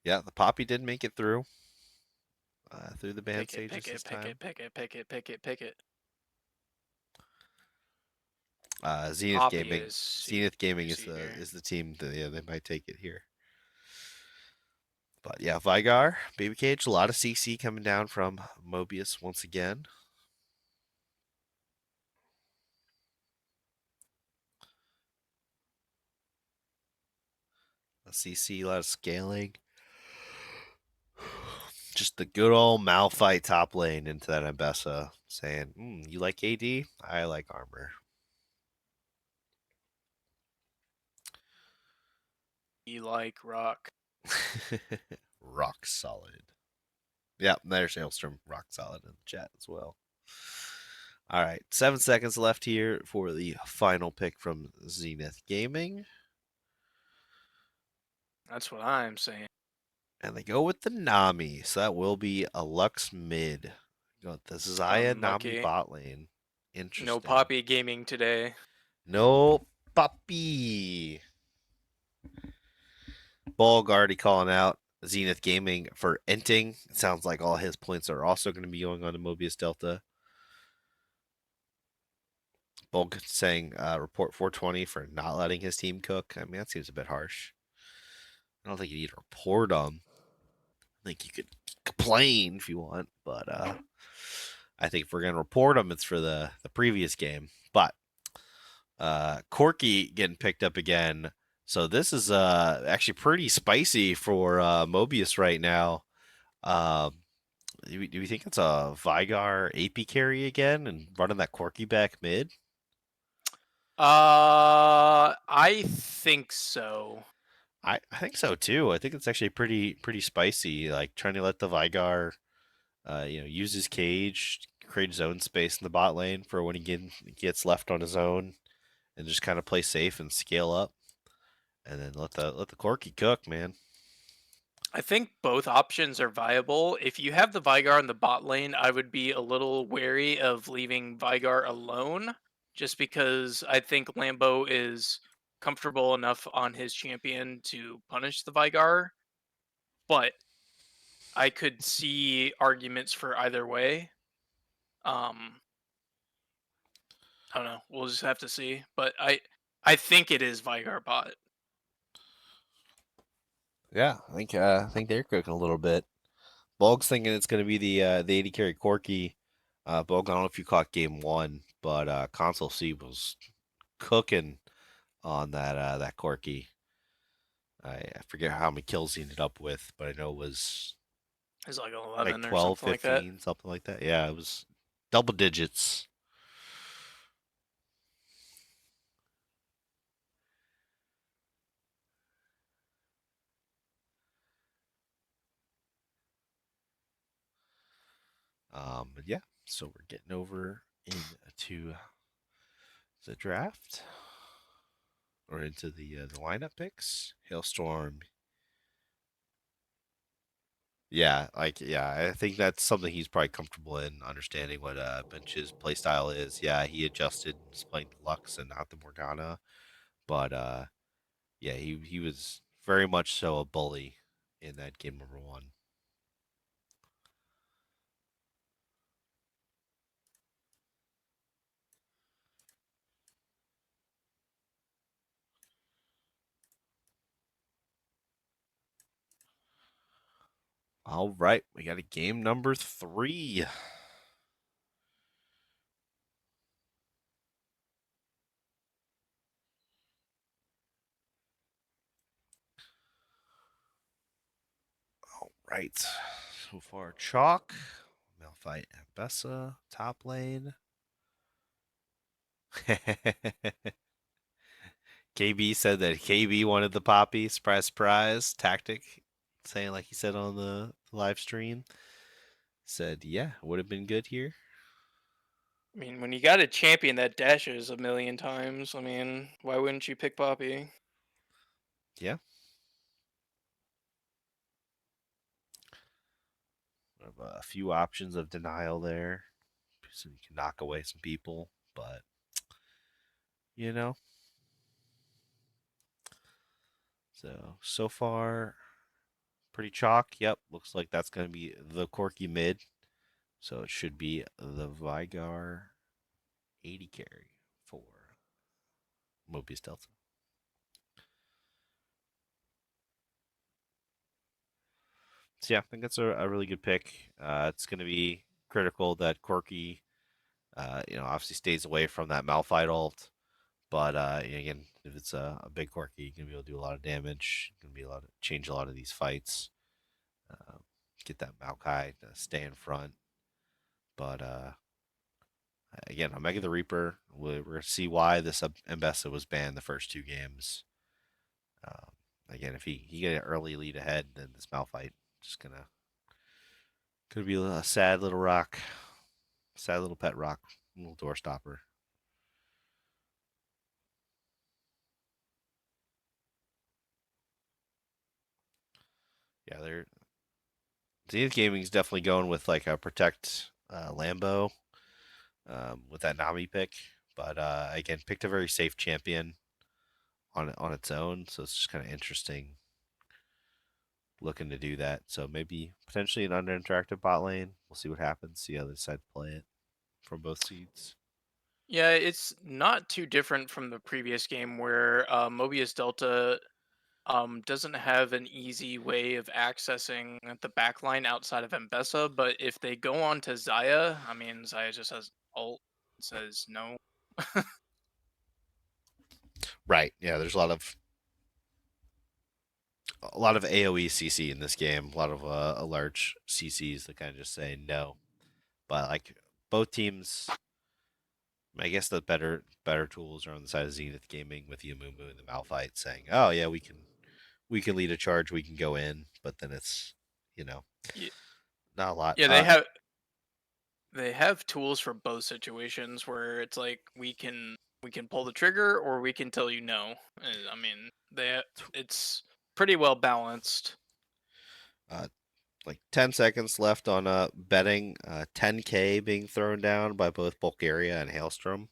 Speaker 1: Yeah, the Poppy did make it through the band
Speaker 2: Pick it,
Speaker 1: stages
Speaker 2: pick
Speaker 1: this
Speaker 2: it, pick
Speaker 1: time.
Speaker 2: it, pick it, pick it, pick it, pick it.
Speaker 1: Zenith
Speaker 2: Poppy
Speaker 1: Gaming.
Speaker 2: is
Speaker 1: Zenith Gaming is
Speaker 2: juicy
Speaker 1: the
Speaker 2: here.
Speaker 1: is the team that they might take it here. But yeah, Vigar, Baby Cage, a lot of CC coming down from Mobius once again. A CC, a lot of scaling. Just the good old Malphite top lane into that Ambessa, saying, you like AD? I like armor.
Speaker 2: You like rock.
Speaker 1: Rock solid. Yeah, there's Hailstorm, rock solid in the chat as well. All right, 7 seconds left here for the final pick from Zenith Gaming.
Speaker 2: That's what I'm saying.
Speaker 1: And they go with the Nami, so that will be a Lux mid. Go with the Zaya Nami
Speaker 2: Unlucky.
Speaker 1: bot lane. Interesting.
Speaker 2: No Poppy gaming today.
Speaker 1: No puppy. Bulg already calling out Zenith Gaming for enting. It sounds like all his points are also going to be going on to Mobius Delta. Bulg saying report 420 for not letting his team cook. I mean, that seems a bit harsh. I don't think you need to report them. I think you could complain if you want, but I think if we're gonna report them, it's for the previous game. But Corky getting picked up again, so this is actually pretty spicy for Mobius right now. Do we think it's a Vigar AP carry again and running that Corky back mid?
Speaker 2: I think so.
Speaker 1: I think so too. I think it's actually pretty spicy. Like trying to let the Vigar, use his cage, create his own space in the bot lane for when he gets left on his own, and just kind of play safe and scale up, and then let the Corky cook, man.
Speaker 2: I think both options are viable. If you have the Vigar in the bot lane, I would be a little wary of leaving Vigar alone, just because I think Lambo is comfortable enough on his champion to punish the Vigar. But I could see arguments for either way. Um, I don't know. We'll just have to see. But I think it is Vigar bot.
Speaker 1: Yeah, I think they're cooking a little bit. Bulg's thinking it's going to be the 80 carry Corky. Bulg, I don't know if you caught game one, but Console C was cooking on that Corky. I forget how many kills he ended up with, but I know it was
Speaker 2: It's like
Speaker 1: like
Speaker 2: 11 or
Speaker 1: 12,
Speaker 2: something like that.
Speaker 1: 15, something like that. Yeah, it was double digits. But yeah, so we're getting over into the draft or into the lineup picks. Hailstorm. Yeah, I think that's something he's probably comfortable in understanding what Bench's play style is. Yeah, he adjusted, he's playing the Lux and not the Morgana, but yeah, he was very much so a bully in that game number one. All right, we got a game number three. All right, so far chalk, Malphite and Bessa, top lane. KB said that KB wanted the poppy. Surprise, surprise. Tactic, saying like he said on the live stream. Said, yeah, would have been good here.
Speaker 2: I mean, when you got a champion that dashes a million times, I mean, why wouldn't you pick Poppy?
Speaker 1: Yeah. Have a few options of denial there. So you can knock away some people, but you know. So far, pretty chalk. Yep, looks like that's going to be the Corky mid. So it should be the Vigar 80 carry for Mobius Delta. So yeah, I think that's a really good pick. It's going to be critical that Corky, obviously stays away from that Malphite ult. But again, if it's a big Corky, you can be able to do a lot of damage. Going to be change a lot of these fights. Uh, get that Maokai to stay in front. But again, Omega the Reaper. We're going to see why this Mbessa was banned the first two games. Um, again, if he get an early lead ahead, then this Malphite just gonna could be a sad little rock, sad little pet rock, little door stopper. Yeah, they're Zenith Gaming's definitely going with like a protect Lambo with that Nami pick, but again, picked a very safe champion on its own, so it's just kind of interesting looking to do that. So maybe potentially an under interactive bot lane. We'll see what happens. See how they decide to play it from both seeds.
Speaker 2: Yeah, it's not too different from the previous game where Mobius Delta doesn't have an easy way of accessing the backline outside of Mbessa, but if they go on to Zaya, I mean, Zaya just has ult, says no.
Speaker 1: Right. Yeah. There's a lot of AOE CC in this game. A lot of large CCs that kind of just say no. But like both teams, I guess the better tools are on the side of Zenith Gaming with the Amumu and the Malphite saying, "Oh yeah, we can lead a charge, we can go in," but then it's you know
Speaker 2: Y-
Speaker 1: not a lot.
Speaker 2: Yeah, they have tools for both situations where it's like we can pull the trigger or we can tell you no. I mean, it's pretty well balanced.
Speaker 1: Uh, like 10 seconds left on betting. 10K being thrown down by both Bulgaria and Hailstrom.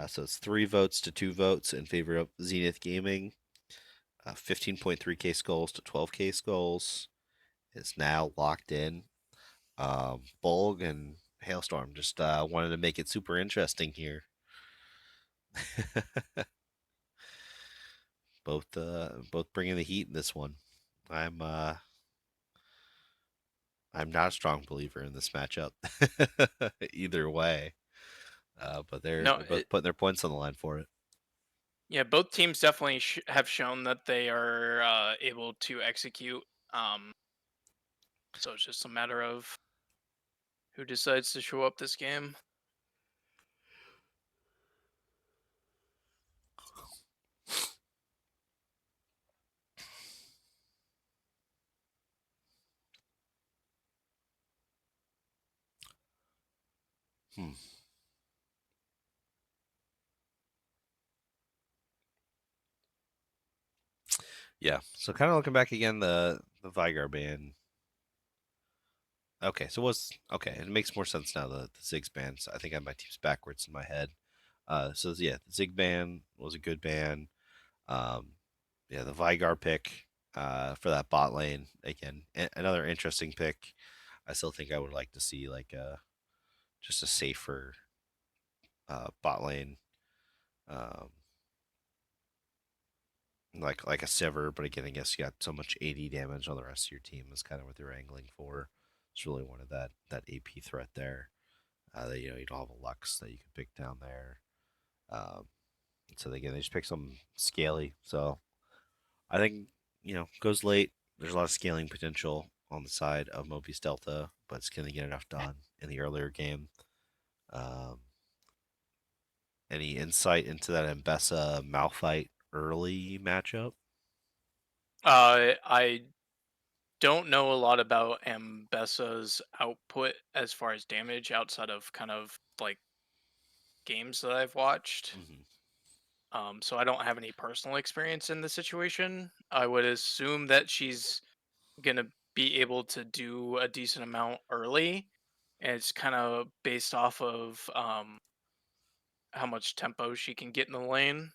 Speaker 1: So it's 3 votes to 2 votes in favor of Zenith Gaming. 15.3K skulls to 12K skulls is now locked in. Bulg and Hailstorm just wanted to make it super interesting here. Both bringing the heat in this one. I'm uh, I'm not a strong believer in this matchup either way. But they're
Speaker 2: No,
Speaker 1: they're both putting their points on the line for it.
Speaker 2: yeah, both teams definitely have shown that they are able to execute. Um, so it's just a matter of who decides to show up this game.
Speaker 1: Hmm. Yeah. So kind of looking back again, the Vigar ban. Okay, so what's okay? It makes more sense now. The Ziggs ban. So I think I have my teams backwards in my head. So yeah, the Zig ban was a good ban. Um, yeah, the Vigar pick for that bot lane again, another interesting pick. I still think I would like to see like just a safer bot lane, um, like a Sever. But again, I guess you got so much AD damage on the rest of your team is kind of what they're angling for. It's really wanted that AP threat there. That you don't have a Lux that you can pick down there. Um, so again, they just pick some scaly. So I think goes late. There's a lot of scaling potential on the side of Mobius Delta, but it's going to get enough done in the earlier game. Um, any insight into that Mbessa Malphite early matchup?
Speaker 2: I don't know a lot about Ambessa's output as far as damage outside of kind of like games that I've watched.
Speaker 1: Mm-hmm.
Speaker 2: So I don't have any personal experience in the situation. I would assume that she's gonna be able to do a decent amount early, and it's kind of based off of how much tempo she can get in the lane.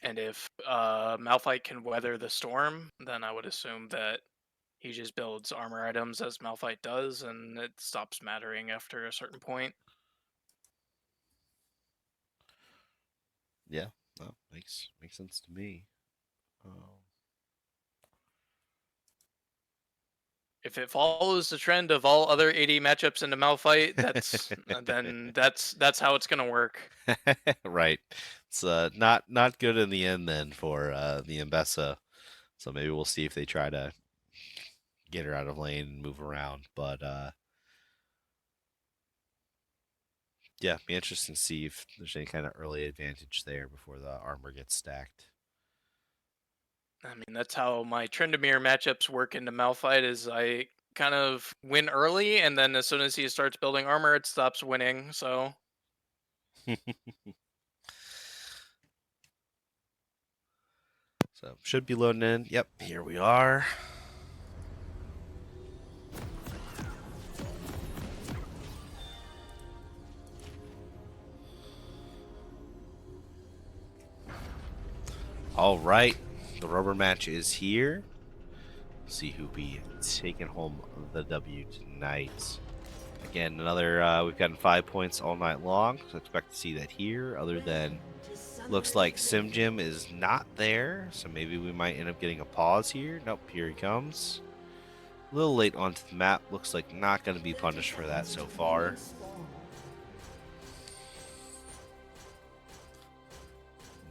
Speaker 2: And if Malphite can weather the storm, then I would assume that he just builds armor items as Malphite does, and it stops mattering after a certain point.
Speaker 1: Yeah, no, makes sense to me. Um,
Speaker 2: If it follows the trend of all other AD matchups into Malphite, that's how it's gonna work.
Speaker 1: right, it's not good in the end then for the Mbessa. So maybe we'll see if they try to get her out of lane and move around. But yeah, be interesting to see if there's any kind of early advantage there before the armor gets stacked.
Speaker 2: I mean, that's how my Tryndamere matchups work into Malphite. Is I kind of win early, and then as soon as he starts building armor, it stops winning. So
Speaker 1: So should be loading in. Yep, here we are. All right, the rubber match is here. See who be taking home the W tonight. Again, another we've gotten 5 points all night long, so expect to see that here. Other than looks like Sim Jim is not there, so maybe we might end up getting a pause here. Nope, here he comes. A little late onto the map. Looks like not going to be punished for that so far.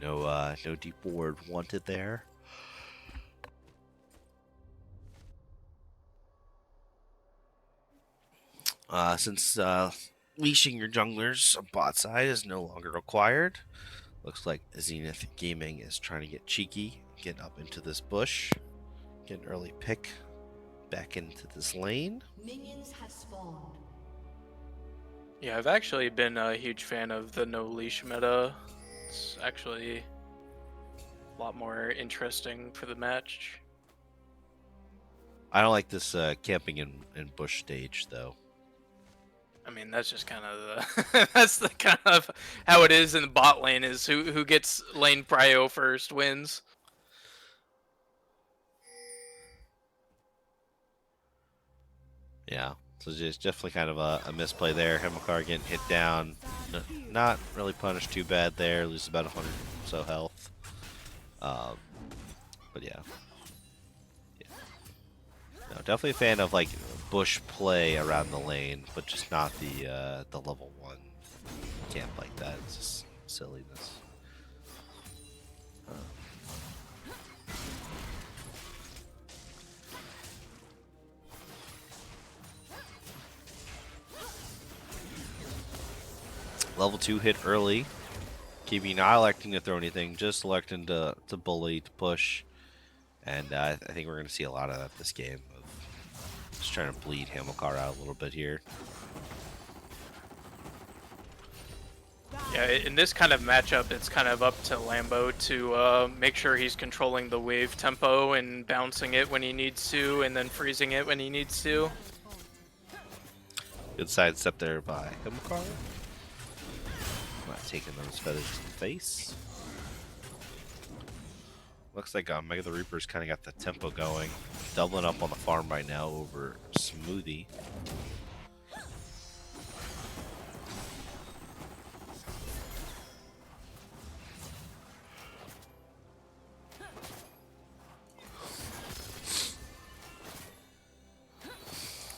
Speaker 1: No deep ward wanted there. Since leashing your junglers on bot side is no longer required, looks like Zenith Gaming is trying to get cheeky, get up into this bush, get an early pick back into this lane.
Speaker 4: Minions have spawned.
Speaker 2: yeah, I've actually been a huge fan of the no leash meta. It's actually A lot more interesting for the match.
Speaker 1: I don't like this camping in bush stage though.
Speaker 2: I mean, that's just kind of the that's the kind of how it is in the bot lane is who gets lane prio first wins.
Speaker 1: Yeah, so just definitely kind of a misplay there. Himmelkar getting hit down, not really punished too bad there. Loses about 100 or so health. Um, but yeah. No, definitely a fan of like bush play around the lane, but just not the level 1 camp like that. It's just silliness. Level 2 hit early. Keeping not electing to throw anything, just electing to bully, to push. And I think we're going to see a lot of that this game. Of just trying to bleed Hamilcar out a little bit here.
Speaker 2: Yeah, in this kind of matchup, it's kind of up to Lambo to make sure he's controlling the wave tempo and bouncing it when he needs to, and then freezing it when he needs to.
Speaker 1: Good sidestep there by Hamilcar. Not taking those feathers to the face. Looks like Mega the Reaper's kind of got the tempo going. Doubling up on the farm right now over Smoothie.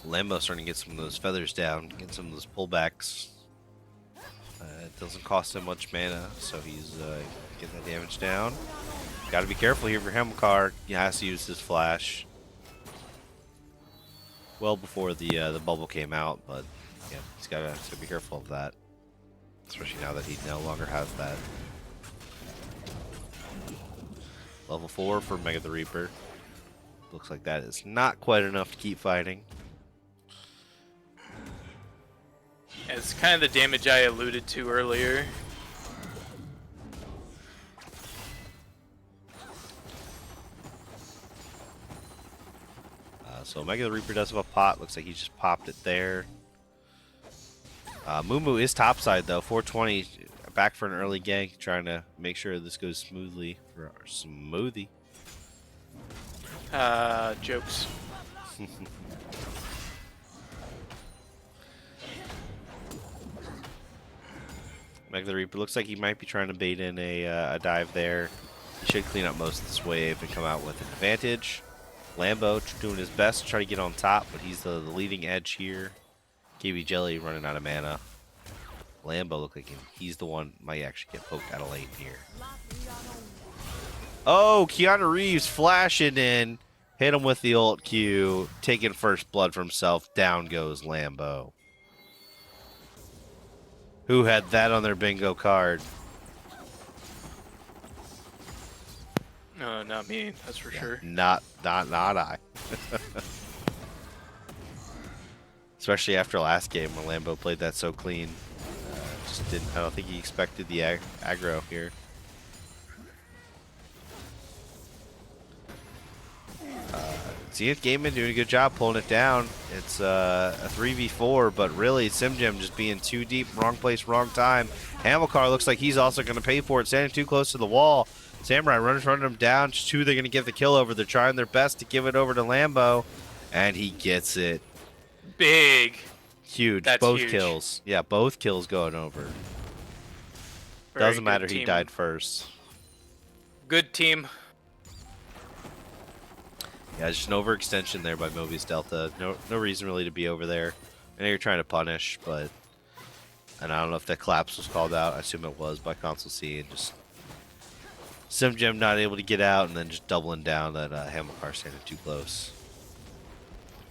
Speaker 1: Lambo starting to get some of those feathers down, get some of those pullbacks. It doesn't cost him much mana, so he's getting that damage down. Got to be careful here for Hamilcar. He has to use his flash. Well before the bubble came out, but yeah, he's got to be careful of that. Especially now that he no longer has that. Level 4 for Mega the Reaper. Looks like that is not quite enough to keep fighting.
Speaker 2: It's kind of the damage I alluded to earlier.
Speaker 1: So Mega the Reaper does have a pot. Looks like he just popped it there. Moo is topside though. 420 back for an early gank, trying to make sure this goes smoothly for our Smoothie.
Speaker 2: Jokes.
Speaker 1: Mega the Reaper looks like he might be trying to bait in a dive there. He should clean up most of this wave and come out with an advantage. Lambo doing his best to try to get on top, but he's the leading edge here. KB Jelly running out of mana. Lambo look like he's the one might actually get poked out of lane here. Oh, Keanu Reeves flashing in. Hit him with the ult Q. Taking first blood for himself. Down goes Lambo. Who had that on their bingo card?
Speaker 2: No, not me. That's for sure.
Speaker 1: Not I. Especially after last game when Lambo played that so clean. Just didn't. I don't think he expected the aggro here. Zenith Gaming doing a good job pulling it down. It's a 3v4, but really Simgem just being too deep, wrong place, wrong time. Hamilcar looks like he's also going to pay for it, standing too close to the wall. Samurai running him down. Just who they're going to give the kill over. They're trying their best to give it over to Lambo, and he gets it.
Speaker 2: Big.
Speaker 1: Huge.
Speaker 2: That's
Speaker 1: both
Speaker 2: huge.
Speaker 1: kills. Yeah, both kills going over.
Speaker 2: Very
Speaker 1: Doesn't
Speaker 2: good
Speaker 1: matter. He
Speaker 2: team.
Speaker 1: died first.
Speaker 2: Good team.
Speaker 1: Yeah, just an overextension there by Mobius Delta. No reason really to be over there. I know you're trying to punish, but and I don't know if that collapse was called out. I assume it was by Console C, and just Simgem not able to get out, and then just doubling down that Hamilcar standing too close.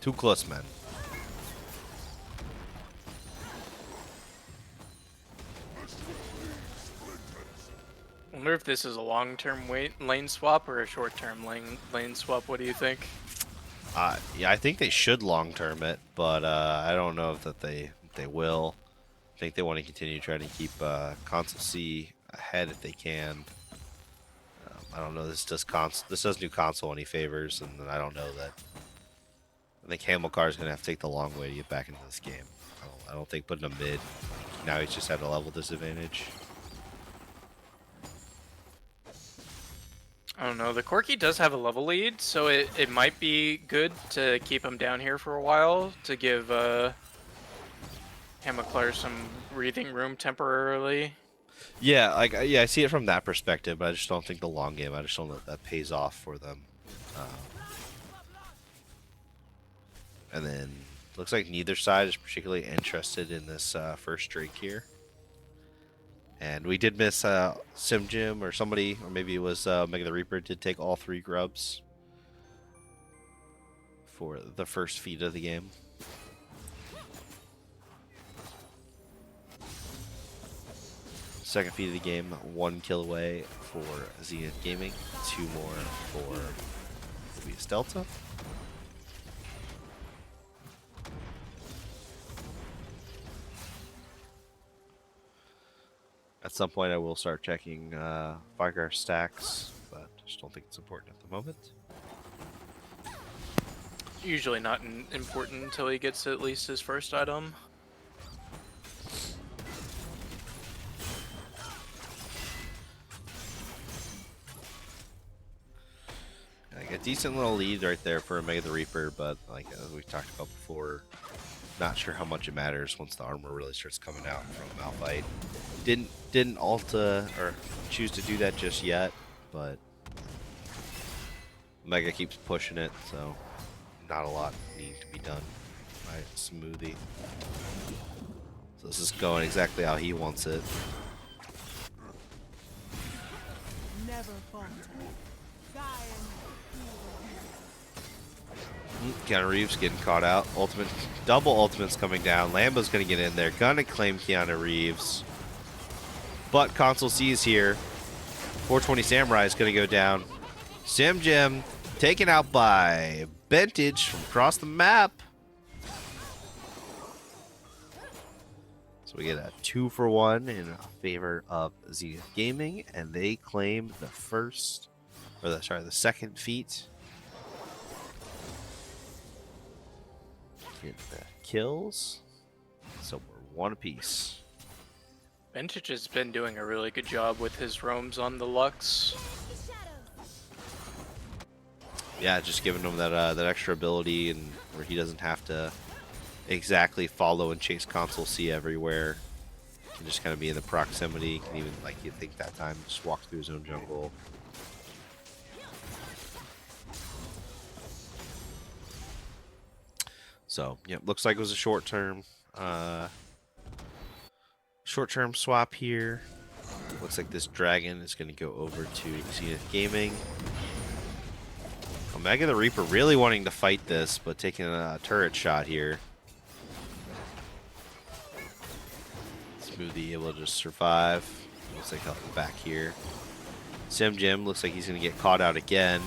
Speaker 1: Too close, man.
Speaker 2: I wonder if this is a long-term lane swap or a short-term lane swap. What do you think?
Speaker 1: Yeah, I think they should long-term it, but I don't know if that they will. I think they want to continue trying to keep Console C ahead if they can. I don't know. This doesn't do console any favors, and I don't know that. I think Hamilcar is gonna have to take the long way to get back into this game. I don't think putting him mid. Now he's just at a level disadvantage.
Speaker 2: I don't know. The Corki does have a level lead, so it might be good to keep him down here for a while to give Hamilcar some breathing room temporarily.
Speaker 1: Yeah, I see it from that perspective, but I just don't think the long game. I just don't know if that pays off for them. And then looks like neither side is particularly interested in this first Drake here. And we did miss Sim Jim or somebody, or maybe it was Mega the Reaper, did take all 3 grubs for the first feed of the game. Second feed of the game, 1 kill away for Zenith Gaming, 2 more for Mobius Delta. At some point, I will start checking Fireguard stacks, but just don't think it's important at the moment.
Speaker 2: Usually not important until he gets at least his first item.
Speaker 1: Like a decent little lead right there for Mega the Reaper, but like as we talked about before, not sure how much it matters once the armor really starts coming out from Malphite. Didn't alta or choose to do that just yet, but Mega keeps pushing it, so not a lot needing to be done by Smoothie. So this is going exactly how he wants it.
Speaker 5: Never falter.
Speaker 1: Keanu Reeves getting caught out. Ultimate, double ultimates coming down. Lambo's gonna get in there, gonna claim Keanu Reeves. But Console C is here. 420 Samurai is gonna go down. Sam Jim taken out by Bentage from across the map. So we get a 2-for-1 in favor of Zenith Gaming, and they claim the first, or the second feat. Get the kills. So we're 1 apiece.
Speaker 2: Vintage has been doing a really good job with his roams on the Lux.
Speaker 1: Yeah, just giving him that extra ability, and where he doesn't have to exactly follow and chase Console C everywhere. He can just kind of be in the proximity. Can even, like, you think that time, just walk through his own jungle. So, yeah, looks like it was a short-term swap here. Looks like this dragon is going to go over to Zenith Gaming. Omega the Reaper really wanting to fight this, but taking a turret shot here. Smoothie able to just survive. Looks like he'll be back here. Sim Jim looks like he's going to get caught out again.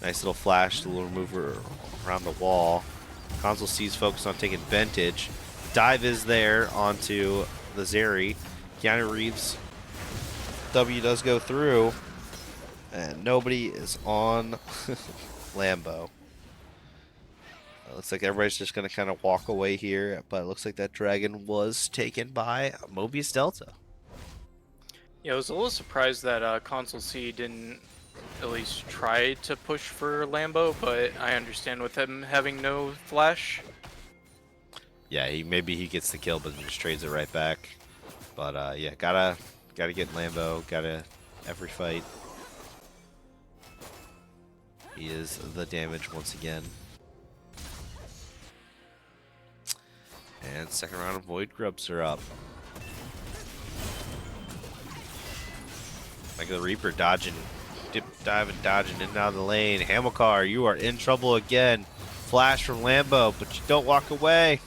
Speaker 1: Nice little flash, a little mover around the wall. Console C's focused on taking Vintage. Dive is there onto the Zeri. Keanu Reeves W does go through, and nobody is on Lambo. Looks like everybody's just going to kind of walk away here, but it looks like that dragon was taken by Mobius Delta.
Speaker 2: Yeah, I was a little surprised that Console C didn't at least try to push for Lambo, but I understand with him having no flash.
Speaker 1: Yeah, maybe he gets the kill, but then just trades it right back. But yeah, gotta get Lambo. Gotta every fight. He is the damage once again. And second round of Void Grubs are up. Like the Reaper dodging, dip, diving, dodging in and out of the lane. Hamilcar, you are in trouble again. Flash from Lambo, but you don't walk away.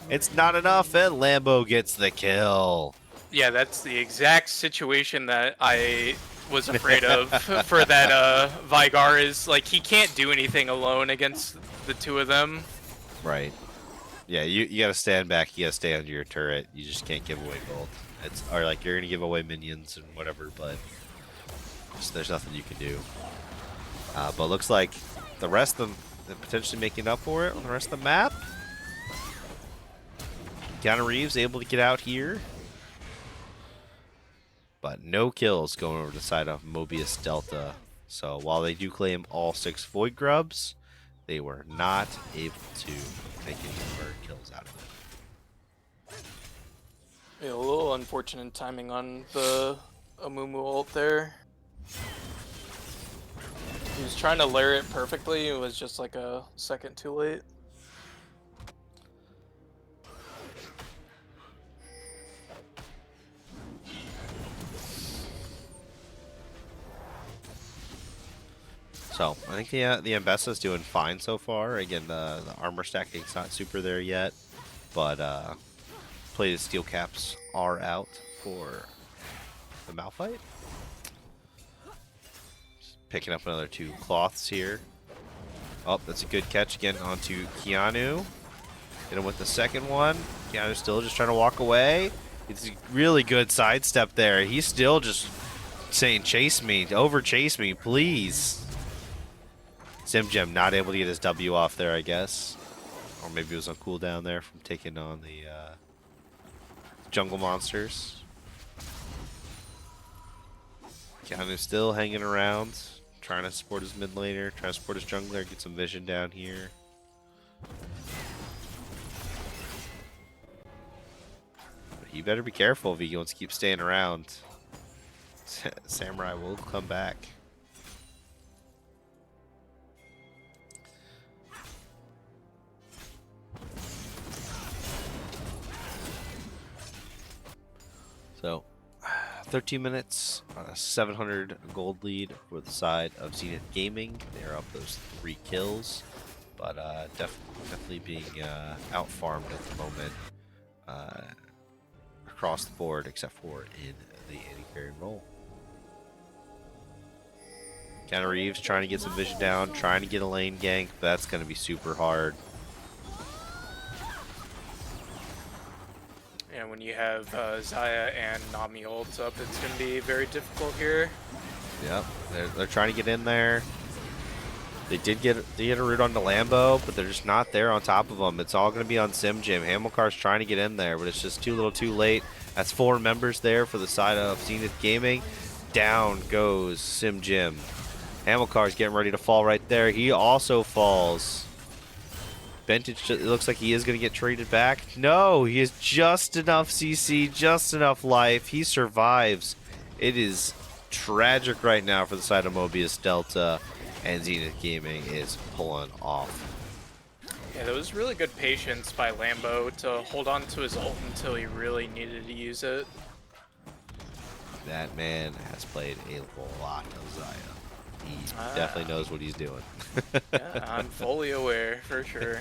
Speaker 1: It's not enough, and Lambo gets the kill.
Speaker 2: Yeah, that's the exact situation that I was afraid of for that Vigar is like he can't do anything alone against the two of them.
Speaker 1: Right. Yeah, you gotta stand back, you gotta stay under your turret. You just can't give away gold. Or like you're gonna give away minions and whatever, but So there's nothing you can do. But looks like the rest of them potentially making up for it on the rest of the map. Keanu Reeves able to get out here. But no kills going over the side of Mobius Delta. So while they do claim all 6 Void Grubs, they were not able to make any bird kills out of it.
Speaker 2: Yeah, a little unfortunate timing on the Amumu ult there. He was trying to layer it perfectly. It was just like a second too late.
Speaker 1: So I think the Ambessa's doing fine so far. Again, the armor stacking's not super there yet, but plated steel caps are out for the Malphite. Just picking up another 2 cloths here. Oh, that's a good catch again onto Keanu. Hit him with the second one. Keanu's still just trying to walk away. It's a really good sidestep there. He's still just saying, chase me, over chase me, please. Simgem not able to get his W off there, I guess. Or maybe it was on cooldown there from taking on the jungle monsters. Keanu's still hanging around, trying to support his mid laner, trying to support his jungler, get some vision down here. But he better be careful if he wants to keep staying around. Samurai will come back. So, 13 minutes on a 700 gold lead for the side of Zenith Gaming. They're up those 3 kills, but definitely being out-farmed at the moment across the board, except for in the anti-carry role. Keanu Reeves trying to get some vision down, trying to get a lane gank, but that's going to be super hard.
Speaker 2: And when you have Xayah and Nami ults up, it's going to be very difficult here.
Speaker 1: Yep, they're trying to get in there. They did get a root on the Lambo, but they're just not there on top of them. It's all going to be on Simjim. Hamilcar's trying to get in there, but it's just too little too late. That's 4 members there for the side of Zenith Gaming. Down goes Simjim. Hamilcar's getting ready to fall right there. He also falls. Vintage, it looks like he is going to get traded back. No, he has just enough CC, just enough life. He survives. It is tragic right now for the side of Mobius Delta, and Zenith Gaming is pulling off.
Speaker 2: Yeah, that was really good patience by Lambo to hold on to his ult until he really needed to use it.
Speaker 1: That man has played a lot of Xayah. He definitely knows what he's doing.
Speaker 2: Yeah, I'm fully aware, for sure.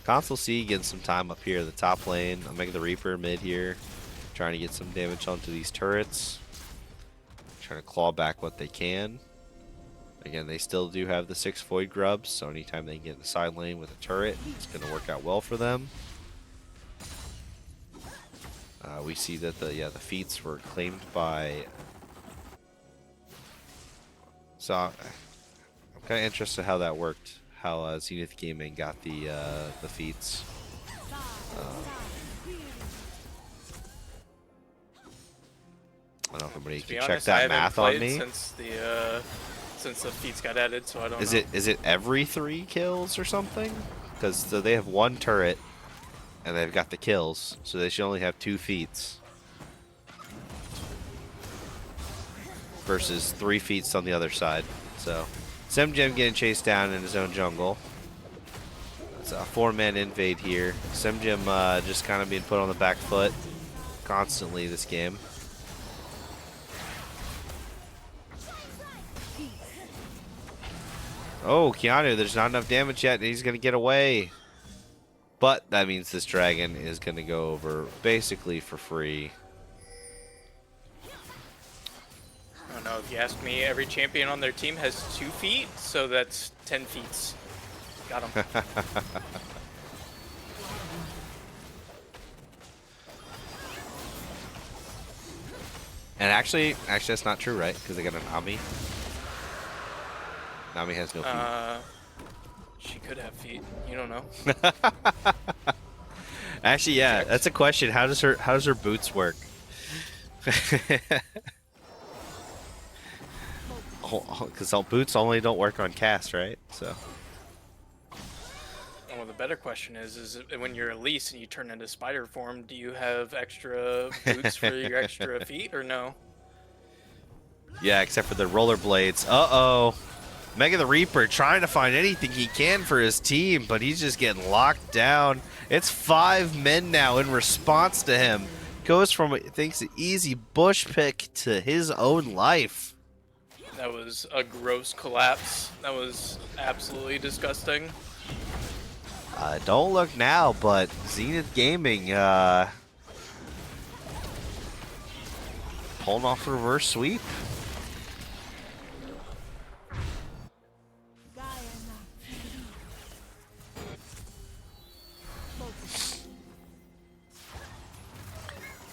Speaker 1: Console C getting some time up here in the top lane. I'm making the Reaper mid here, trying to get some damage onto these turrets. Trying to claw back what they can. Again, they still do have the 6 Void Grubs, so anytime they can get in the side lane with a turret, it's going to work out well for them. We see that the feats were claimed by. So I'm kind of interested how that worked. How Zenith Gaming got the feats. I don't know if anybody can check
Speaker 2: honest,
Speaker 1: that math on me.
Speaker 2: Since the feats got added, so I don't know.
Speaker 1: Is it every 3 kills or something? Because so they have 1 turret. And they've got the kills, so they should only have 2 feats. Versus 3 feats on the other side. So, Simgem getting chased down in his own jungle. It's a 4-man invade here. Simgem just kind of being put on the back foot constantly this game. Oh, Keanu, there's not enough damage yet. He's going to get away. But that means this dragon is going to go over basically for free.
Speaker 2: I don't know, if you ask me, every champion on their team has 2 feet, so that's 10 feats. Got him.
Speaker 1: And actually, that's not true, right? Because they got an Ami. Nami has no feet.
Speaker 2: She could have feet. You don't know.
Speaker 1: Actually, yeah, that's a question. How does her boots work? Because all boots only don't work on cast, right? So
Speaker 2: Well, the better question is when you're Elise and you turn into spider form, do you have extra boots for your extra feet or no?
Speaker 1: yeah, except for the rollerblades. Uh-oh. Mega the Reaper trying to find anything he can for his team, but he's just getting locked down. It's 5 men now in response to him. Goes from, thinks, an easy bush pick to his own life.
Speaker 2: That was a gross collapse. That was absolutely disgusting.
Speaker 1: Don't look now, but Zenith Gaming pulling off a reverse sweep.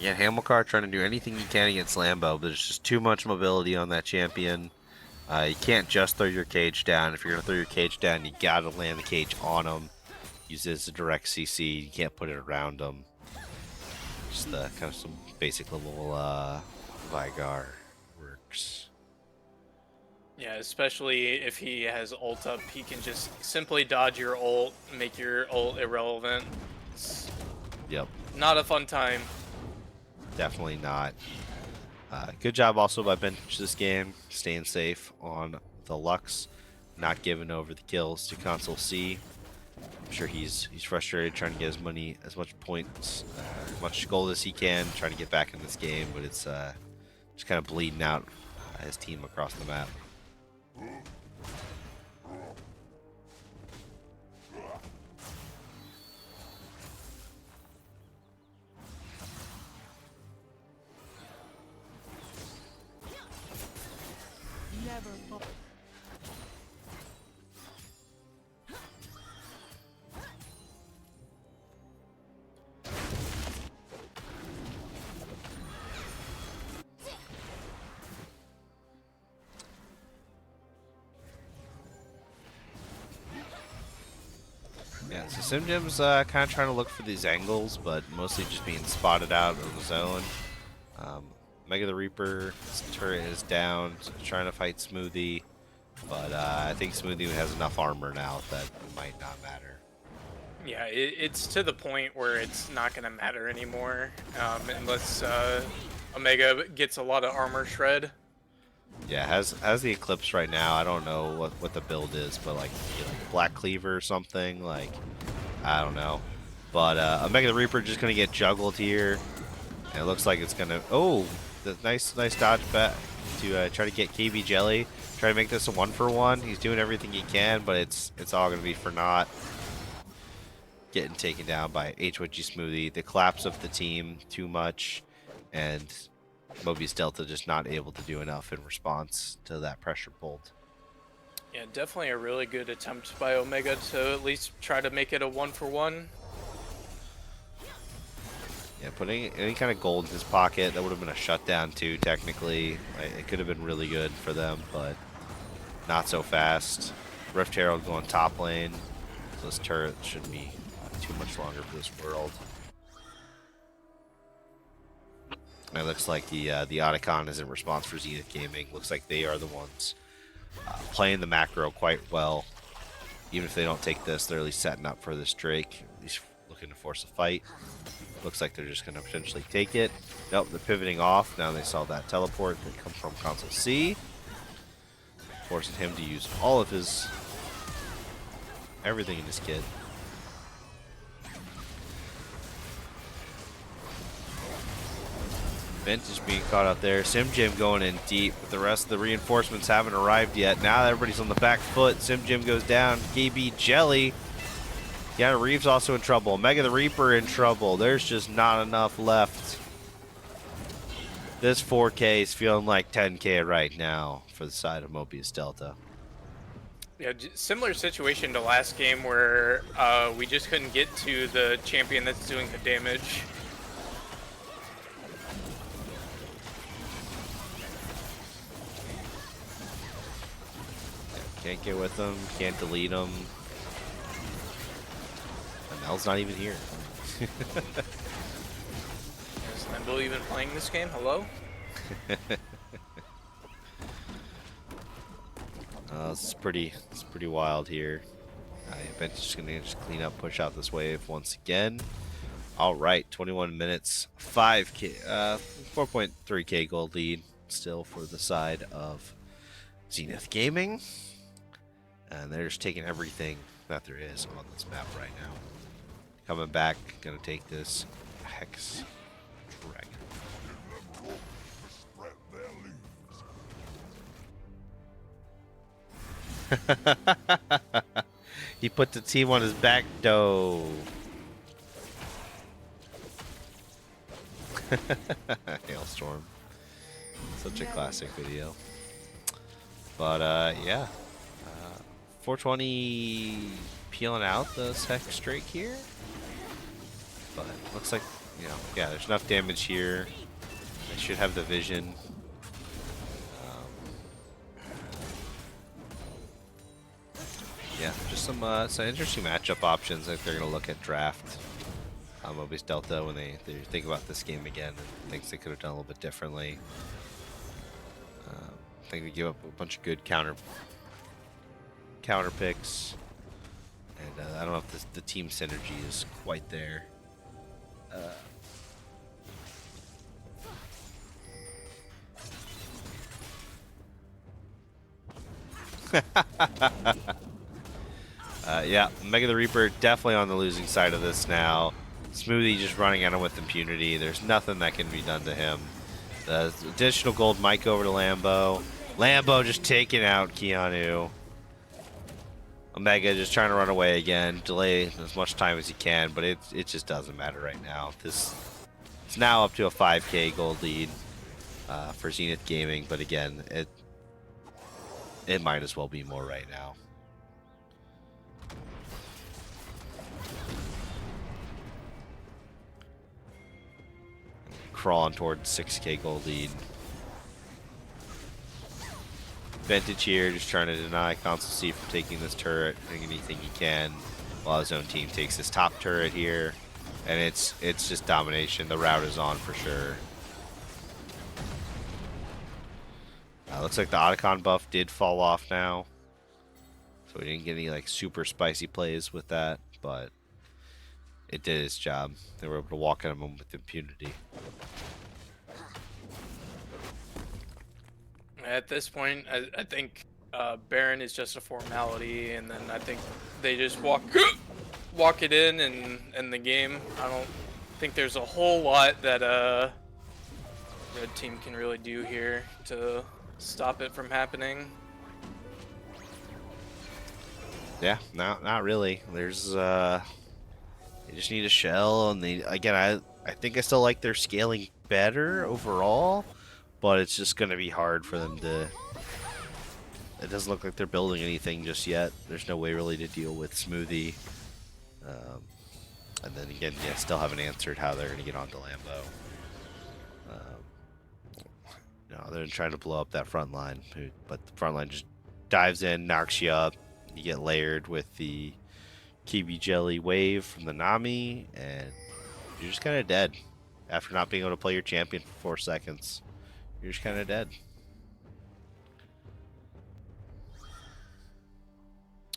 Speaker 1: Yeah, Hamilcar trying to do anything he can against Lambo, but there's just too much mobility on that champion. You can't just throw your cage down. If you're going to throw your cage down, you got to land the cage on him. Use it as a direct CC. You can't put it around him. Just kind of some basic level Vigar works.
Speaker 2: Yeah, especially if he has ult up, he can just simply dodge your ult, make your ult irrelevant. It's
Speaker 1: Yep,
Speaker 2: not a fun time.
Speaker 1: definitely not. Good job also by Bench this game, staying safe on the Lux, not giving over the kills to Console C. I'm sure he's frustrated trying to get as much points, as much gold as he can, trying to get back in this game, but it's just kind of bleeding out his team across the map.
Speaker 5: Never fall.
Speaker 1: Yeah, so SimJim's kind of trying to look for these angles, but mostly just being spotted out of the zone. Mega the Reaper, his turret is down, so trying to fight Smoothie, but I think Smoothie has enough armor now that it might not matter.
Speaker 2: Yeah, it's to the point where it's not going to matter anymore unless Omega gets a lot of armor shred.
Speaker 1: Yeah, has the Eclipse right now. I don't know what the build is, but like, Black Cleaver or something, like, I don't know. But Omega the Reaper just gonna get juggled here. And it looks like it's gonna, oh, the nice dodge back to try to get KB Jelly. Try to make this a 1-for-1. He's doing everything he can, but it's all gonna be for naught. Getting taken down by HYG Smoothie. The collapse of the team too much, and Mobius Delta just not able to do enough in response to that pressure bolt.
Speaker 2: Yeah, definitely a really good attempt by Omega to at least try to make it a 1-for-1.
Speaker 1: Yeah, putting any kind of gold in his pocket, that would have been a shutdown too, technically. It could have been really good for them, but not so fast. Rift Herald going top lane, so this turret shouldn't be too much longer for this world. And it looks like the Otacon is in response for Zenith Gaming. Looks like they are the ones playing the macro quite well. Even if they don't take this, they're at least setting up for this Drake. At least looking to force a fight. Looks like they're just going to potentially take it. Nope, they're pivoting off. Now they saw that teleport that comes from Console C. Forcing him to use all of his... everything in his kit. Vintage being caught out there. SimJim going in deep, but the rest of the reinforcements haven't arrived yet. Now everybody's on the back foot. SimJim goes down. KB Jelly. Yeah, Reeves also in trouble. Mega the Reaper in trouble. There's just not enough left. This 4K is feeling like 10K right now for the side of Mobius Delta.
Speaker 2: Yeah, similar situation to last game where we just couldn't get to the champion that's doing the damage.
Speaker 1: Can't get with him. Can't delete him. And Mel's not even here.
Speaker 2: Is Limbo even playing this game? Hello?
Speaker 1: It's pretty wild here. I bet just gonna clean up, push out this wave once again. All right, 21 minutes, 4.3k gold lead still for the side of Zenith Gaming, and they're just taking everything that there is on this map right now. Coming back, gonna take this Hex Dragon. He put the team on his back, though. Hailstorm. Such a classic video. But, yeah. 420 peeling out the Hex Drake here. But looks like, you know, yeah, there's enough damage here. They should have the vision. Yeah, just some interesting matchup options if they're going to look at draft. Mobius Delta when they think about this game again and things they could have done a little bit differently. I think they give up a bunch of good counter picks, and I don't know if the team synergy is quite there. Yeah, Mega the Reaper definitely on the losing side of this now. Smoothie just running at him with impunity. There's nothing that can be done to him. The additional gold might go over to Lambo. Lambo just taking out Keanu. Omega just trying to run away again. Delay as much time as he can, but it just doesn't matter right now. It's now up to a 5k gold lead for Zenith Gaming, but again, it might as well be more right now. Crawling towards 6k gold lead. Vintage here just trying to deny Console C from taking this turret, doing anything he can, while his own team takes this top turret here, and it's just domination. The route is on for sure. Looks like the Otacon buff did fall off now, so we didn't get any like super spicy plays with that, but it did its job. They were able to walk at him with impunity.
Speaker 2: At this point, I think Baron is just a formality, and then I think they just walk it in and end the game. I don't think there's a whole lot that Red Team can really do here to stop it from happening.
Speaker 1: Yeah, not really. There's they just need a shell, and I think I still like their scaling better overall, but it's just gonna be hard for them to. It doesn't look like they're building anything just yet. There's no way really to deal with Smoothie, and then again, yeah, still haven't answered how they're gonna get onto Lambo. No, they're trying to blow up that front line, but the front line just dives in, knocks you up. You get layered with the Kiwi Jelly wave from the Nami, and you're just kind of dead. After not being able to play your champion for 4 seconds, you're just kind of dead.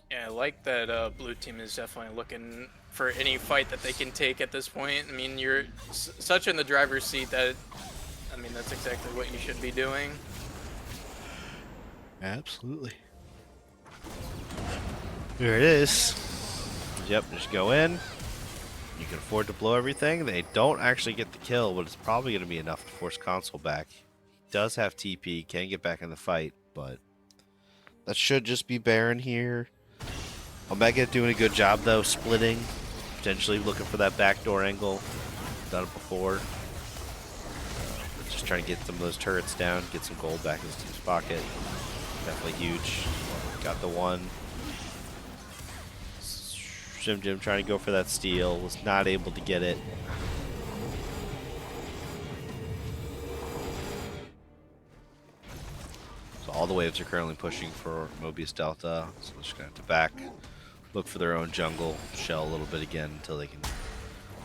Speaker 2: Yeah, I like that blue team is definitely looking for any fight that they can take at this point. I mean, you're such in the driver's seat that, I mean, that's exactly what you should be doing.
Speaker 1: Absolutely. Here it is. Yep, just go in. You can afford to blow everything. They don't actually get the kill, but it's probably going to be enough to force Console back. He does have TP, can get back in the fight, but that should just be Baron here. Omega doing a good job, though, splitting. Potentially looking for that backdoor angle. Done it before. Just trying to get some of those turrets down, get some gold back in his team's pocket. Definitely huge. Got the one. Jim trying to go for that steal, was not able to get it. So all all the waves are currently pushing for Mobius Delta, so they're just going to have to back, look for their own jungle, shell a little bit again until they can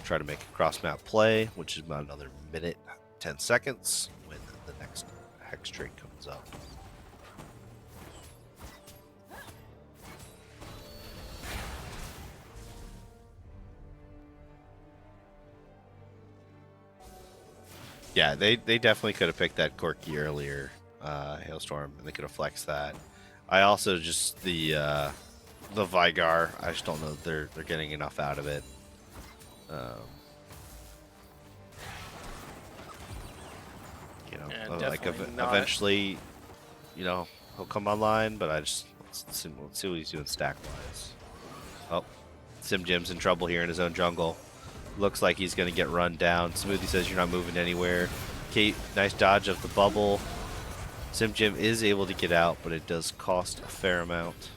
Speaker 1: try to make a cross-map play, which is about another minute, 10 seconds when the next Hex trade comes up. Yeah, they definitely could have picked that Corki earlier, Hailstorm, and they could have flexed that. I also just the Vigar, I just don't know that they're getting enough out of it. You know,
Speaker 2: Yeah,
Speaker 1: like
Speaker 2: definitely not.
Speaker 1: eventually, you know, he'll come online, but I just let's see what he's doing stack wise. Oh, Sim Jim's in trouble here in his own jungle. Looks like he's going to get run down. Smoothie says you're not moving anywhere. Kate, nice dodge of the bubble. Sim Jim is able to get out, but it does cost a fair amount.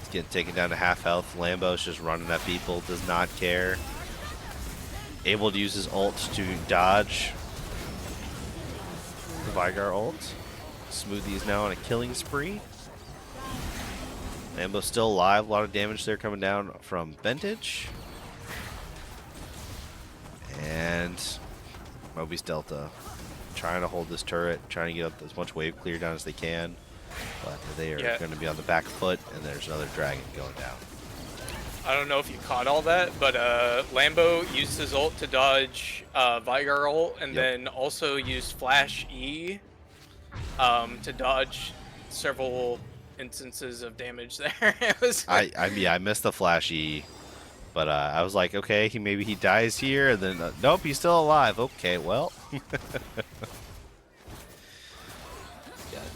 Speaker 1: He's getting taken down to half health. Lambo's just running at people, does not care. Able to use his ult to dodge the Vigar ult. Smoothie is now on a killing spree. Lambo's still alive. A lot of damage there coming down from Vintage. And Mobius Delta trying to hold this turret, trying to get up as much wave clear down as they can. But they are going to be on the back foot, and there's another dragon going down.
Speaker 2: I don't know if you caught all that, but Lambo used his ult to dodge Vigar ult, and then also used Flash E to dodge several instances of damage there. It was
Speaker 1: I missed the Flash E, but I was like, okay, maybe he dies here, and then nope, he's still alive. Okay, well. Yeah,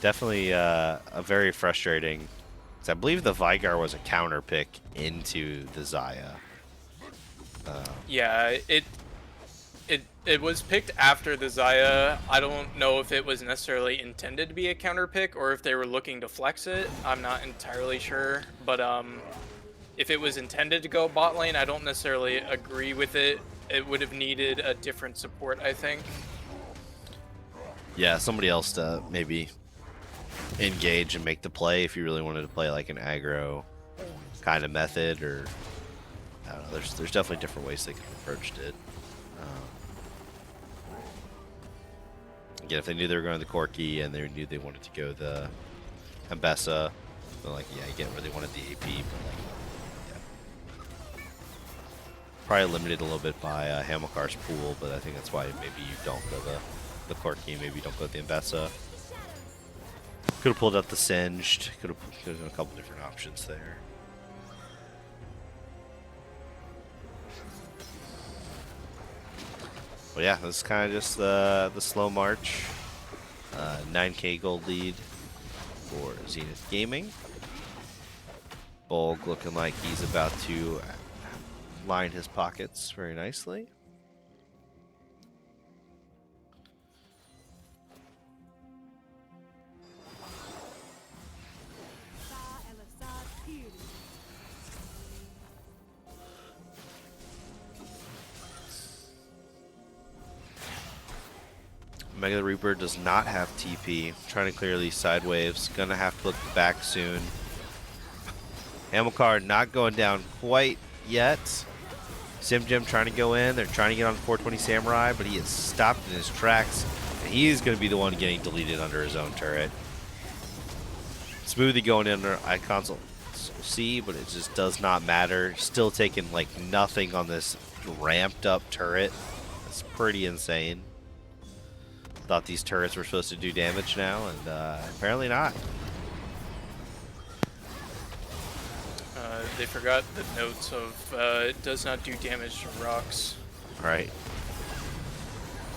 Speaker 1: definitely a very frustrating. I believe the Vigar was a counter pick into the Xayah.
Speaker 2: Yeah, it was picked after the Xayah. I don't know if it was necessarily intended to be a counter pick or if they were looking to flex it. I'm not entirely sure, but if it was intended to go bot lane, I don't necessarily agree with it. It would have needed a different support, I think.
Speaker 1: Yeah, somebody else to maybe engage and make the play if you really wanted to play like an aggro kind of method, or I don't know. There's definitely different ways they could have approached it. Again, if they knew they were going the Corki and they knew they wanted to go the Ambessa, they're like, yeah, I get where they wanted the AP, but like, yeah. Probably limited a little bit by Hamilcar's pool, but I think that's why maybe you don't go the Corki, maybe you don't go the Ambessa. Could have pulled out the Singed, could have done a couple different options there. Well, yeah, this is kind of just the slow march. 9K gold lead for Zenith Gaming. Bolg looking like he's about to line his pockets very nicely. Mega the Reaper does not have TP. Trying to clear these side waves. Gonna have to look back soon. Hamilcar not going down quite yet. Sim Jim trying to go in. They're trying to get on 420 Samurai, but he is stopped in his tracks. And he's going to be the one getting deleted under his own turret. Smoothie going in under Icons C, but it just does not matter. Still taking like nothing on this ramped up turret. That's pretty insane. Thought these turrets were supposed to do damage now, and apparently not.
Speaker 2: They forgot the notes of it does not do damage to rocks.
Speaker 1: Right.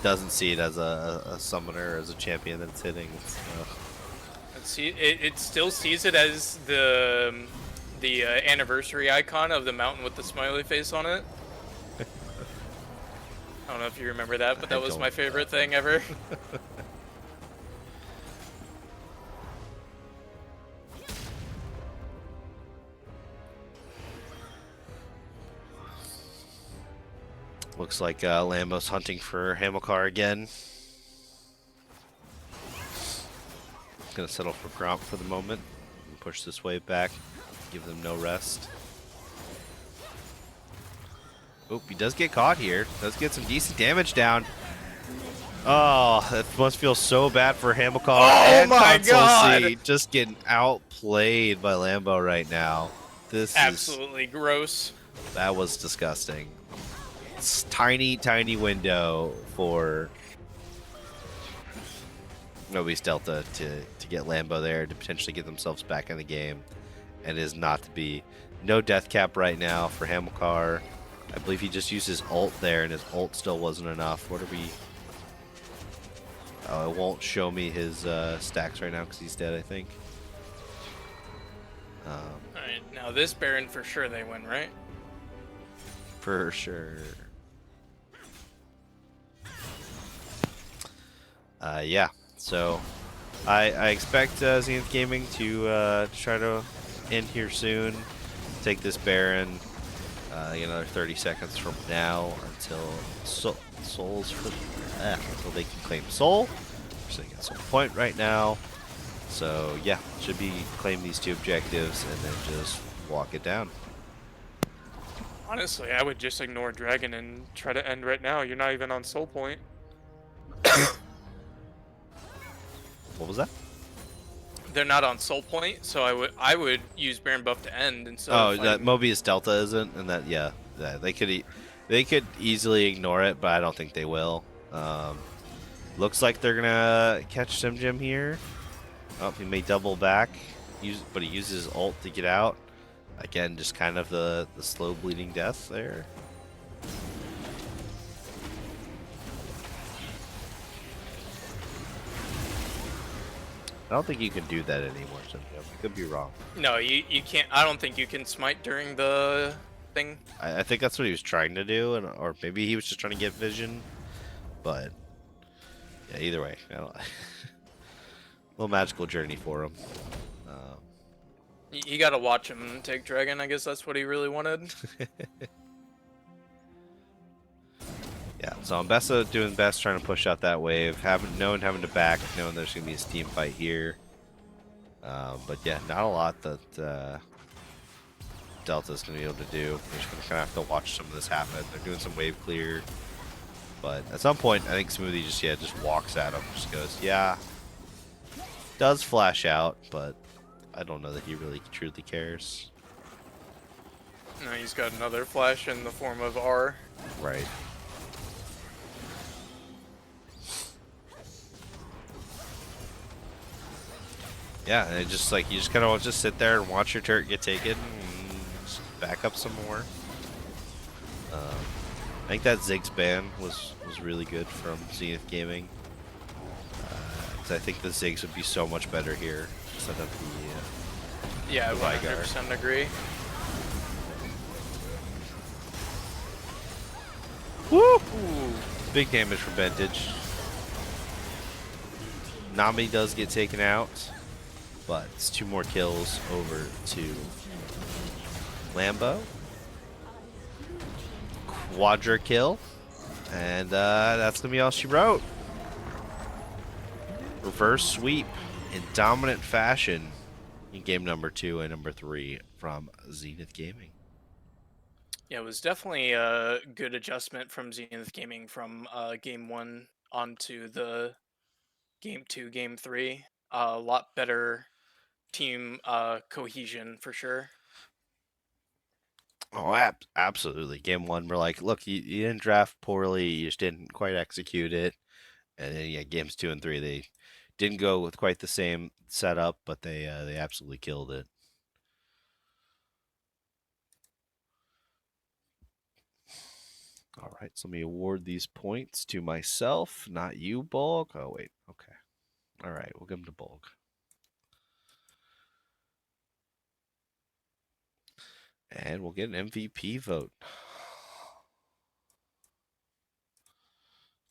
Speaker 1: Doesn't see it as a summoner, as a champion that it's hitting.
Speaker 2: It still sees it as the anniversary icon of the mountain with the smiley face on it. I don't know if you remember that, but that was my favorite thing ever.
Speaker 1: Looks like Lambo's hunting for Hamilcar again. Gonna settle for Gromp for the moment. Push this wave back. Give them no rest. Oop, he does get caught here. Does get some decent damage down. Oh, that must feel so bad for Hamilcar and
Speaker 2: my
Speaker 1: Console
Speaker 2: God!
Speaker 1: C. Just getting outplayed by Lambo right now.
Speaker 2: Absolutely gross.
Speaker 1: That was disgusting. It's tiny window for Nobody's Delta to get Lambo there to potentially get themselves back in the game, and it is not to be. No death cap right now for Hamilcar. I believe he just used his ult there, and his ult still wasn't enough. What are we? Oh, it won't show me his stacks right now because he's dead, I think.
Speaker 2: Alright, now this Baron for sure they win, right?
Speaker 1: For sure. Yeah, so I expect Zenith Gaming to try to end here soon. Take this Baron. Another 30 seconds from now until Souls for until they can claim Soul. We're sitting at some point right now. So yeah, should be claim these 2 objectives and then just walk it down.
Speaker 6: Honestly, I would just ignore Dragon and try to end right now. You're not even on Soul Point.
Speaker 1: What was that?
Speaker 2: They're not on Soul Point, so I would use Baron buff to end instead
Speaker 1: Oh,
Speaker 2: of
Speaker 1: that
Speaker 2: fighting.
Speaker 1: Mobius Delta isn't, and that they could easily ignore it, but I don't think they will. Looks like they're gonna catch Sim Jim here. Oh, he may double back, but he uses his ult to get out. Again, just kind of the slow bleeding death there. I don't think you can do that anymore, Sim Jim. I could be wrong.
Speaker 2: No, you can't. I don't think you can smite during the thing.
Speaker 1: I think that's what he was trying to do, or maybe he was just trying to get vision. But yeah, either way, I don't. Little magical journey for him.
Speaker 2: You gotta watch him take Dragon. I guess that's what he really wanted.
Speaker 1: Yeah, so Ambessa doing best, trying to push out that wave. Having to back, knowing there's gonna be a steam fight here. But yeah, not a lot that Delta's gonna be able to do. We're just gonna kind of have to watch some of this happen. They're doing some wave clear, but at some point, I think Smoothie just walks at him, just goes, yeah. Does flash out, but I don't know that he really truly cares.
Speaker 2: No, he's got another flash in the form of R.
Speaker 1: Right. Yeah, and it just like you just kind of just sit there and watch your turret get taken, and just back up some more. I think that Ziggs ban was really good from Zenith Gaming. 'Cause I think the Ziggs would be so much better here instead of
Speaker 2: Yeah, I
Speaker 1: the Vygar.
Speaker 2: 100% agree.
Speaker 1: Woo!
Speaker 2: Ooh.
Speaker 1: Big damage from Vintage. Nami does get taken out, but it's 2 more kills over to Lambo. Quadra kill, and that's gonna be all she wrote. Reverse sweep in dominant fashion in game number 2 and number 3 from Zenith Gaming.
Speaker 2: Yeah, it was definitely a good adjustment from Zenith Gaming from game 1 onto the game 2, game 3. A lot better team cohesion for sure.
Speaker 1: Oh, absolutely. Game 1, we're like, look, you didn't draft poorly, you just didn't quite execute it. And then, yeah, games 2 and 3, they didn't go with quite the same setup, but they absolutely killed it. All right, so let me award these points to myself, not you, Bulk. Oh, wait. Okay. All right, we'll give them to Bulk. And we'll get an MVP vote.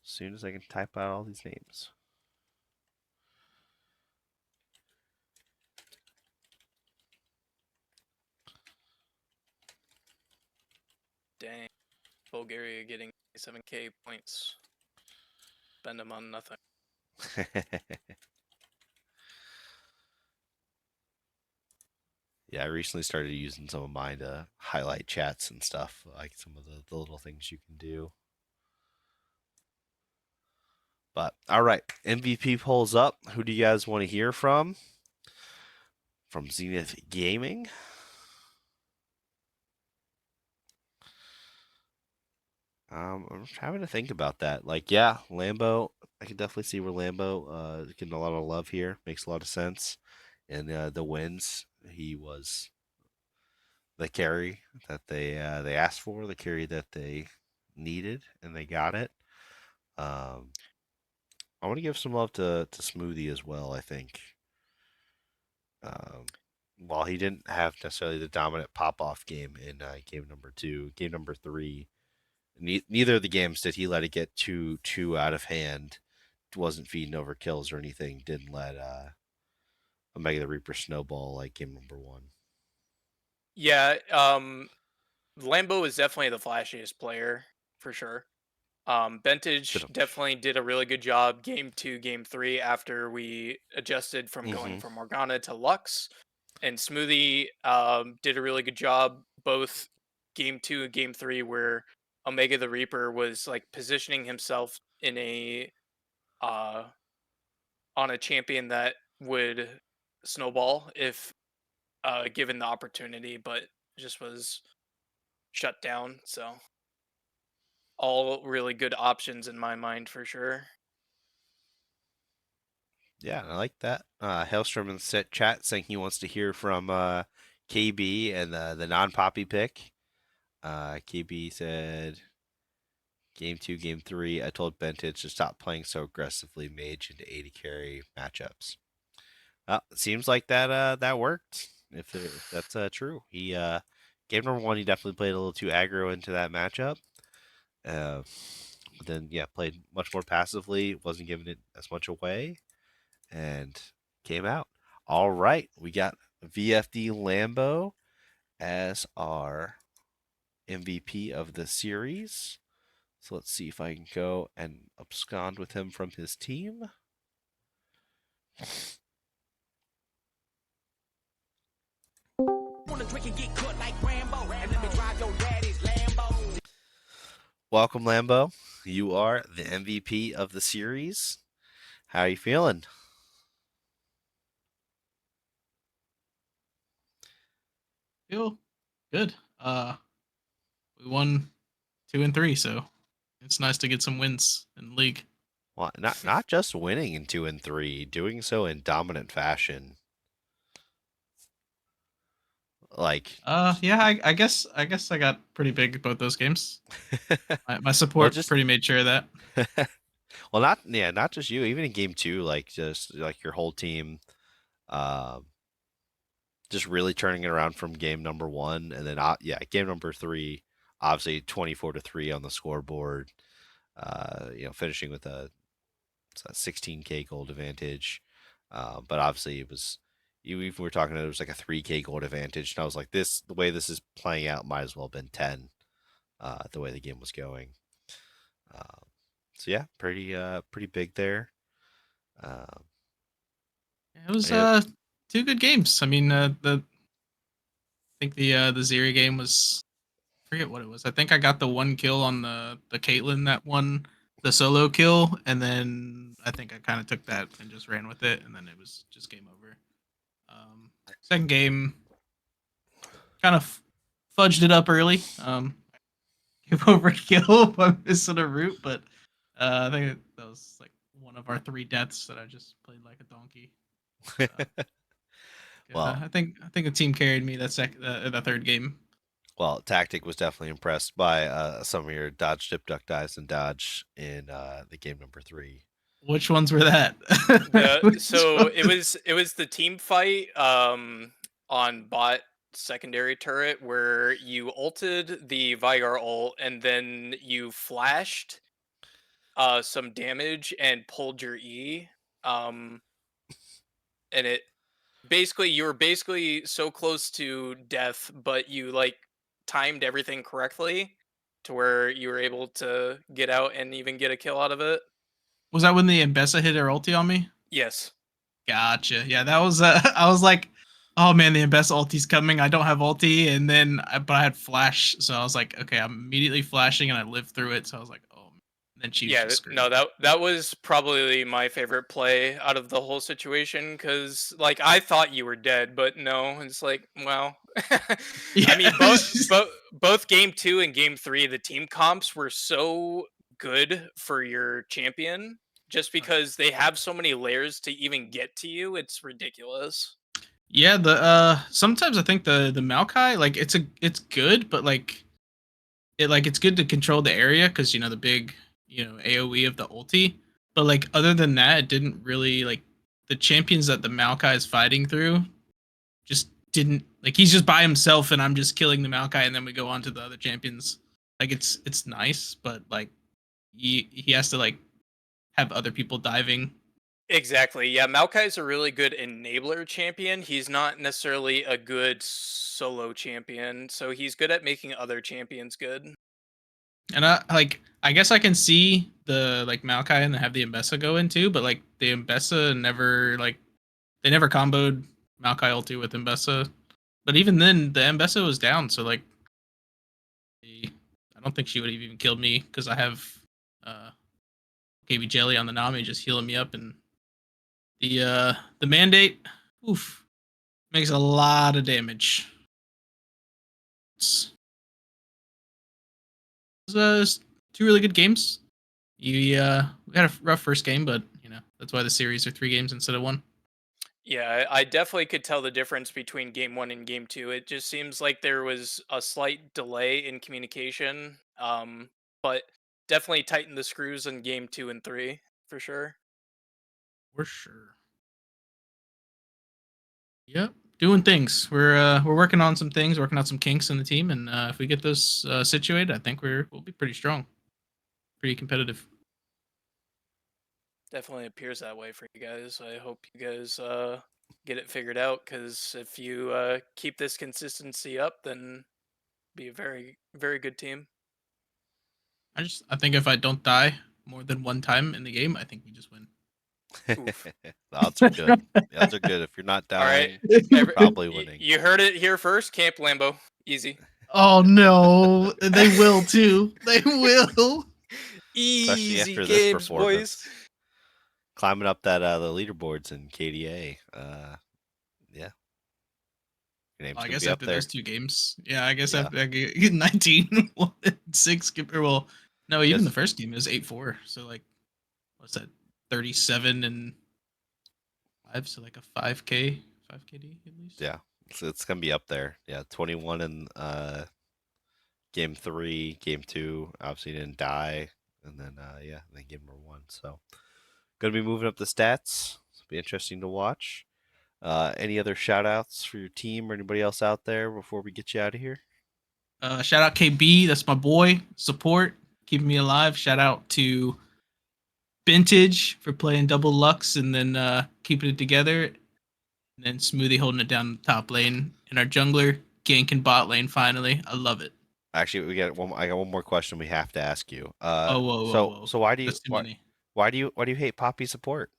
Speaker 1: As soon as I can type out all these names.
Speaker 2: Dang. Bulgaria getting 7k points. Spend them on nothing.
Speaker 1: Yeah, I recently started using some of mine to highlight chats and stuff, like some of the little things you can do. But all right, MVP polls up. Who do you guys want to hear from? From Zenith Gaming. I'm having to think about that. Like, yeah, Lambo. I can definitely see where Lambo getting a lot of love here. Makes a lot of sense. And the wins, he was the carry that they asked for, the carry that they needed, and they got it. Um, I want to give some love to Smoothie as well. I think um, while he didn't have necessarily the dominant pop off game in game number two, game number three, neither of the games did he let it get too out of hand. Wasn't feeding over kills or anything. Didn't let Omega the Reaper snowball like game number one.
Speaker 2: Yeah, Lambo is definitely the flashiest player for sure.
Speaker 1: Did
Speaker 2: Bentage
Speaker 1: him.
Speaker 2: definitely did a really good job game two, game three after we adjusted from going
Speaker 1: Mm-hmm.
Speaker 2: from Morgana to Lux. And Smoothie did a really good job both game two and game three, where Omega the Reaper was like positioning himself in a uh, on a champion that would snowball if given the opportunity, but just was shut down. So all really good options in my mind for sure.
Speaker 1: Yeah, I like that. Hailstrom in the set chat saying he wants to hear from KB and the non-poppy pick. KB said, game two, game three, I told Bentage to stop playing so aggressively mage into 80 carry matchups. Well, it seems like that worked. If that's true, he game number one, he definitely played a little too aggro into that matchup. But then yeah, played much more passively. Wasn't giving it as much away, and came out all right. We got VFD Lambo as our MVP of the series. So let's see if I can go and abscond with him from his team. Welcome, Lambo. You are the MVP of the series. How are you feeling?
Speaker 7: Feel good. We won 2 and 3, so it's nice to get some wins in the league.
Speaker 1: Well, not just winning in 2 and 3, doing so in dominant fashion. Like,
Speaker 7: Yeah, I guess I got pretty big both those games. My
Speaker 1: well,
Speaker 7: support
Speaker 1: just
Speaker 7: pretty made sure of that.
Speaker 1: well, not just you. Even in game two, like just like your whole team, um, just really turning it around from game number one, and then yeah, game number three, obviously 24-3 on the scoreboard. Finishing with a 16K gold advantage. But obviously it was you even were talking, it was like a 3K gold advantage, and I was like, the way this is playing out might as well have been 10, the way the game was going. Um, so yeah, pretty big there. Um,
Speaker 7: It was
Speaker 1: and
Speaker 7: 2 good games. I mean, I think the Zeri game was, I forget what it was. I think I got the one kill on the Caitlyn that won the solo kill, and then I think I kind of took that and just ran with it, and then it was just game over. Second game kind of fudged it up early. Give over a kill by missing a root, but I think that was like one of our 3 deaths that I just played like a donkey.
Speaker 1: well,
Speaker 7: I think the team carried me the third game.
Speaker 1: well, Tactic was definitely impressed by some of your dodge, dip, duck, dives, and dodge in the game number three.
Speaker 7: Which ones were that?
Speaker 2: So it was the team fight on bot secondary turret where you ulted the Vigar ult and then you flashed some damage and pulled your E. Um and it basically you were basically so close to death, but you like timed everything correctly to where you were able to get out and even get a kill out of it.
Speaker 7: Was that when the Embessa hit her ulti on me?
Speaker 2: Yes.
Speaker 7: Gotcha. Yeah, that was. I was like, oh man, the best ulti's coming. I don't have ulti, and then but I had flash, so I was like, okay, I'm immediately flashing, and I lived through it. So I was like, oh, man. And then she was
Speaker 2: Yeah,
Speaker 7: just
Speaker 2: no,
Speaker 7: screwed.
Speaker 2: that was probably my favorite play out of the whole situation because, like, I thought you were dead, but no, it's like, well, I
Speaker 7: Yeah,
Speaker 2: mean, both game two and game three, the team comps were so good for your champion, just
Speaker 7: oh, yeah.
Speaker 2: because they have so many layers to even get to you. It's ridiculous.
Speaker 7: Yeah, the sometimes I think the Maokai like it's good, but it's good to control the area because the big AOE of the ulti. But like other than that, it didn't really like the champions that the Maokai is fighting through just didn't like he's just by himself and I'm just killing the Maokai and then we go on to the other champions. Like it's nice, but like he has to like have other people diving.
Speaker 2: Exactly. Yeah, Maokai's a really good enabler champion. He's not necessarily a good solo champion, so he's good at making other champions good.
Speaker 7: And I guess I can see the like Maokai and have the Mbessa go into, but like the Mbessa never like they never comboed Maokai ulti with Mbessa. But even then, the Mbessa was down, so like I don't think she would have even killed me because I have uh KB Jelly on the Nami just healing me up, and the mandate, oof, makes a lot of damage. It's two really good games. We had a rough first game, but that's why the series are 3 games instead of one.
Speaker 2: Yeah, I definitely could tell the difference between game one and game two. It just seems like there was a slight delay in communication, but definitely tightened the screws in game two and three for sure.
Speaker 7: For sure. Yep, doing things. We're working on some things, working out some kinks in the team, and if we get those situated, I think we'll be pretty strong, pretty competitive.
Speaker 2: Definitely appears that way for you guys. I hope you guys get it figured out because if you keep this consistency up, then be a very very good team.
Speaker 7: I think if I don't die more than one time in the game, I think we just win.
Speaker 2: Oof.
Speaker 1: The odds are good. The odds are good. If you're not
Speaker 2: All right,
Speaker 1: dying,
Speaker 2: Every,
Speaker 1: probably winning.
Speaker 2: you heard it here first. Camp Lambo, easy.
Speaker 7: Oh no, they will too. They will.
Speaker 1: Especially
Speaker 2: Easy
Speaker 1: after this
Speaker 2: games, boys.
Speaker 1: performance. Climbing up that the leaderboards in KDA. Yeah, your name's
Speaker 7: I
Speaker 1: gonna
Speaker 7: guess
Speaker 1: be up
Speaker 7: after those
Speaker 1: there.
Speaker 7: 2 games, yeah. I guess
Speaker 1: Yeah.
Speaker 7: after I get 19, 1, and 6. Well, no, even the
Speaker 1: Yes.
Speaker 7: first game is 8-4. So like, what's that? 37 and 5. So like a 5K, 5KD at least.
Speaker 1: Yeah. So it's gonna be up there. Yeah, 21 in game 3, game 2. Obviously didn't die, and then yeah, then game number 1. So gonna be moving up the stats. It'll be interesting to watch. Any other shout outs for your team or anybody else out there before we get you out of here?
Speaker 7: Shout out KB, that's my boy. Support, keeping me alive. Shout out to Vintage for playing double Lux and then keeping it together. And then Smoothie holding it down the top lane. And our jungler ganking bot lane finally. I love it.
Speaker 1: Actually, we got one. I got one more question we have to ask you.
Speaker 7: Oh, whoa, whoa,
Speaker 1: So
Speaker 7: whoa.
Speaker 1: so why do you
Speaker 7: That's too many.
Speaker 1: why do you hate Poppy support?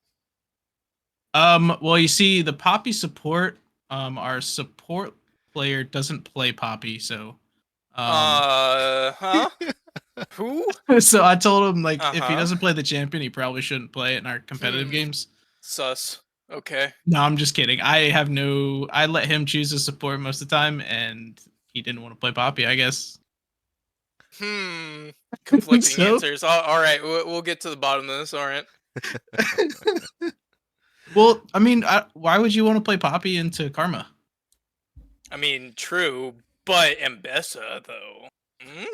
Speaker 7: Well, you see, the Poppy support, our support player doesn't play Poppy, so
Speaker 2: Huh? Who?
Speaker 7: so I told him like
Speaker 2: Uh
Speaker 7: if he
Speaker 2: huh.
Speaker 7: doesn't play the champion, he probably shouldn't play it in our competitive
Speaker 2: Hmm.
Speaker 7: games.
Speaker 2: Sus. Okay.
Speaker 7: No, I'm just kidding. I let him choose his support most of the time, and he didn't want to play Poppy, I guess.
Speaker 2: Hmm. Conflicting
Speaker 7: So,
Speaker 2: answers. All right. We'll get to the bottom of this. All right.
Speaker 7: well, I mean, why would you want to play Poppy into Karma?
Speaker 2: I mean, true, but Mbessa though. Hmm?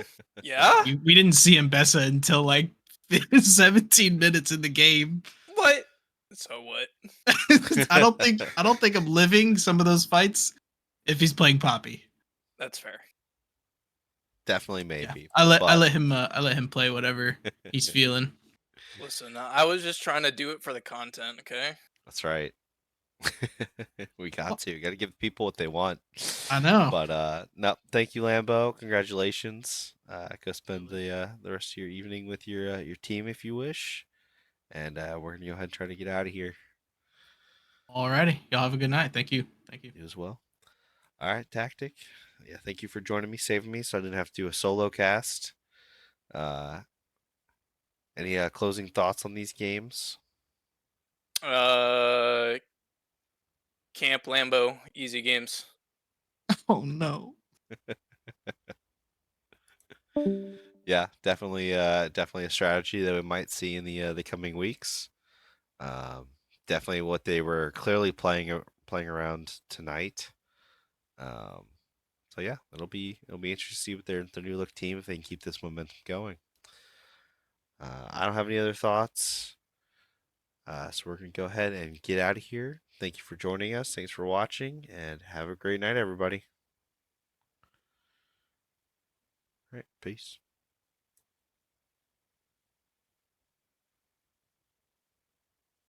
Speaker 2: Yeah.
Speaker 7: We didn't see Mbessa until like 17 minutes in the game.
Speaker 2: What? So what?
Speaker 7: I don't think I'm living some of those fights if he's playing Poppy.
Speaker 2: That's fair.
Speaker 1: Definitely
Speaker 7: Yeah,
Speaker 1: maybe.
Speaker 7: I
Speaker 1: But
Speaker 7: let him play whatever he's feeling.
Speaker 2: Listen, I was just trying to do it for the content. Okay.
Speaker 1: that's right. We got to. Got to give people what they want.
Speaker 7: I know.
Speaker 1: But no, thank you, Lambo. Congratulations. Go spend the rest of your evening with your team if you wish. And we're gonna go ahead and try to get out of here.
Speaker 7: Alrighty, y'all have a good night. Thank you. Thank you.
Speaker 1: You as well. All right, Tactic. Yeah, thank you for joining me, saving me, so I didn't have to do a solo cast. Uh, any closing thoughts on these games?
Speaker 2: Uh, Camp Lambo, easy games.
Speaker 7: Oh no.
Speaker 1: Yeah, definitely a strategy that we might see in the coming weeks. Um, Definitely what they were clearly playing around tonight. Um, so yeah, it'll be interesting to see with their new look team if they can keep this momentum going. I don't have any other thoughts. So we're gonna go ahead and get out of here. Thank you for joining us. Thanks for watching, and have a great night, everybody. All right, peace.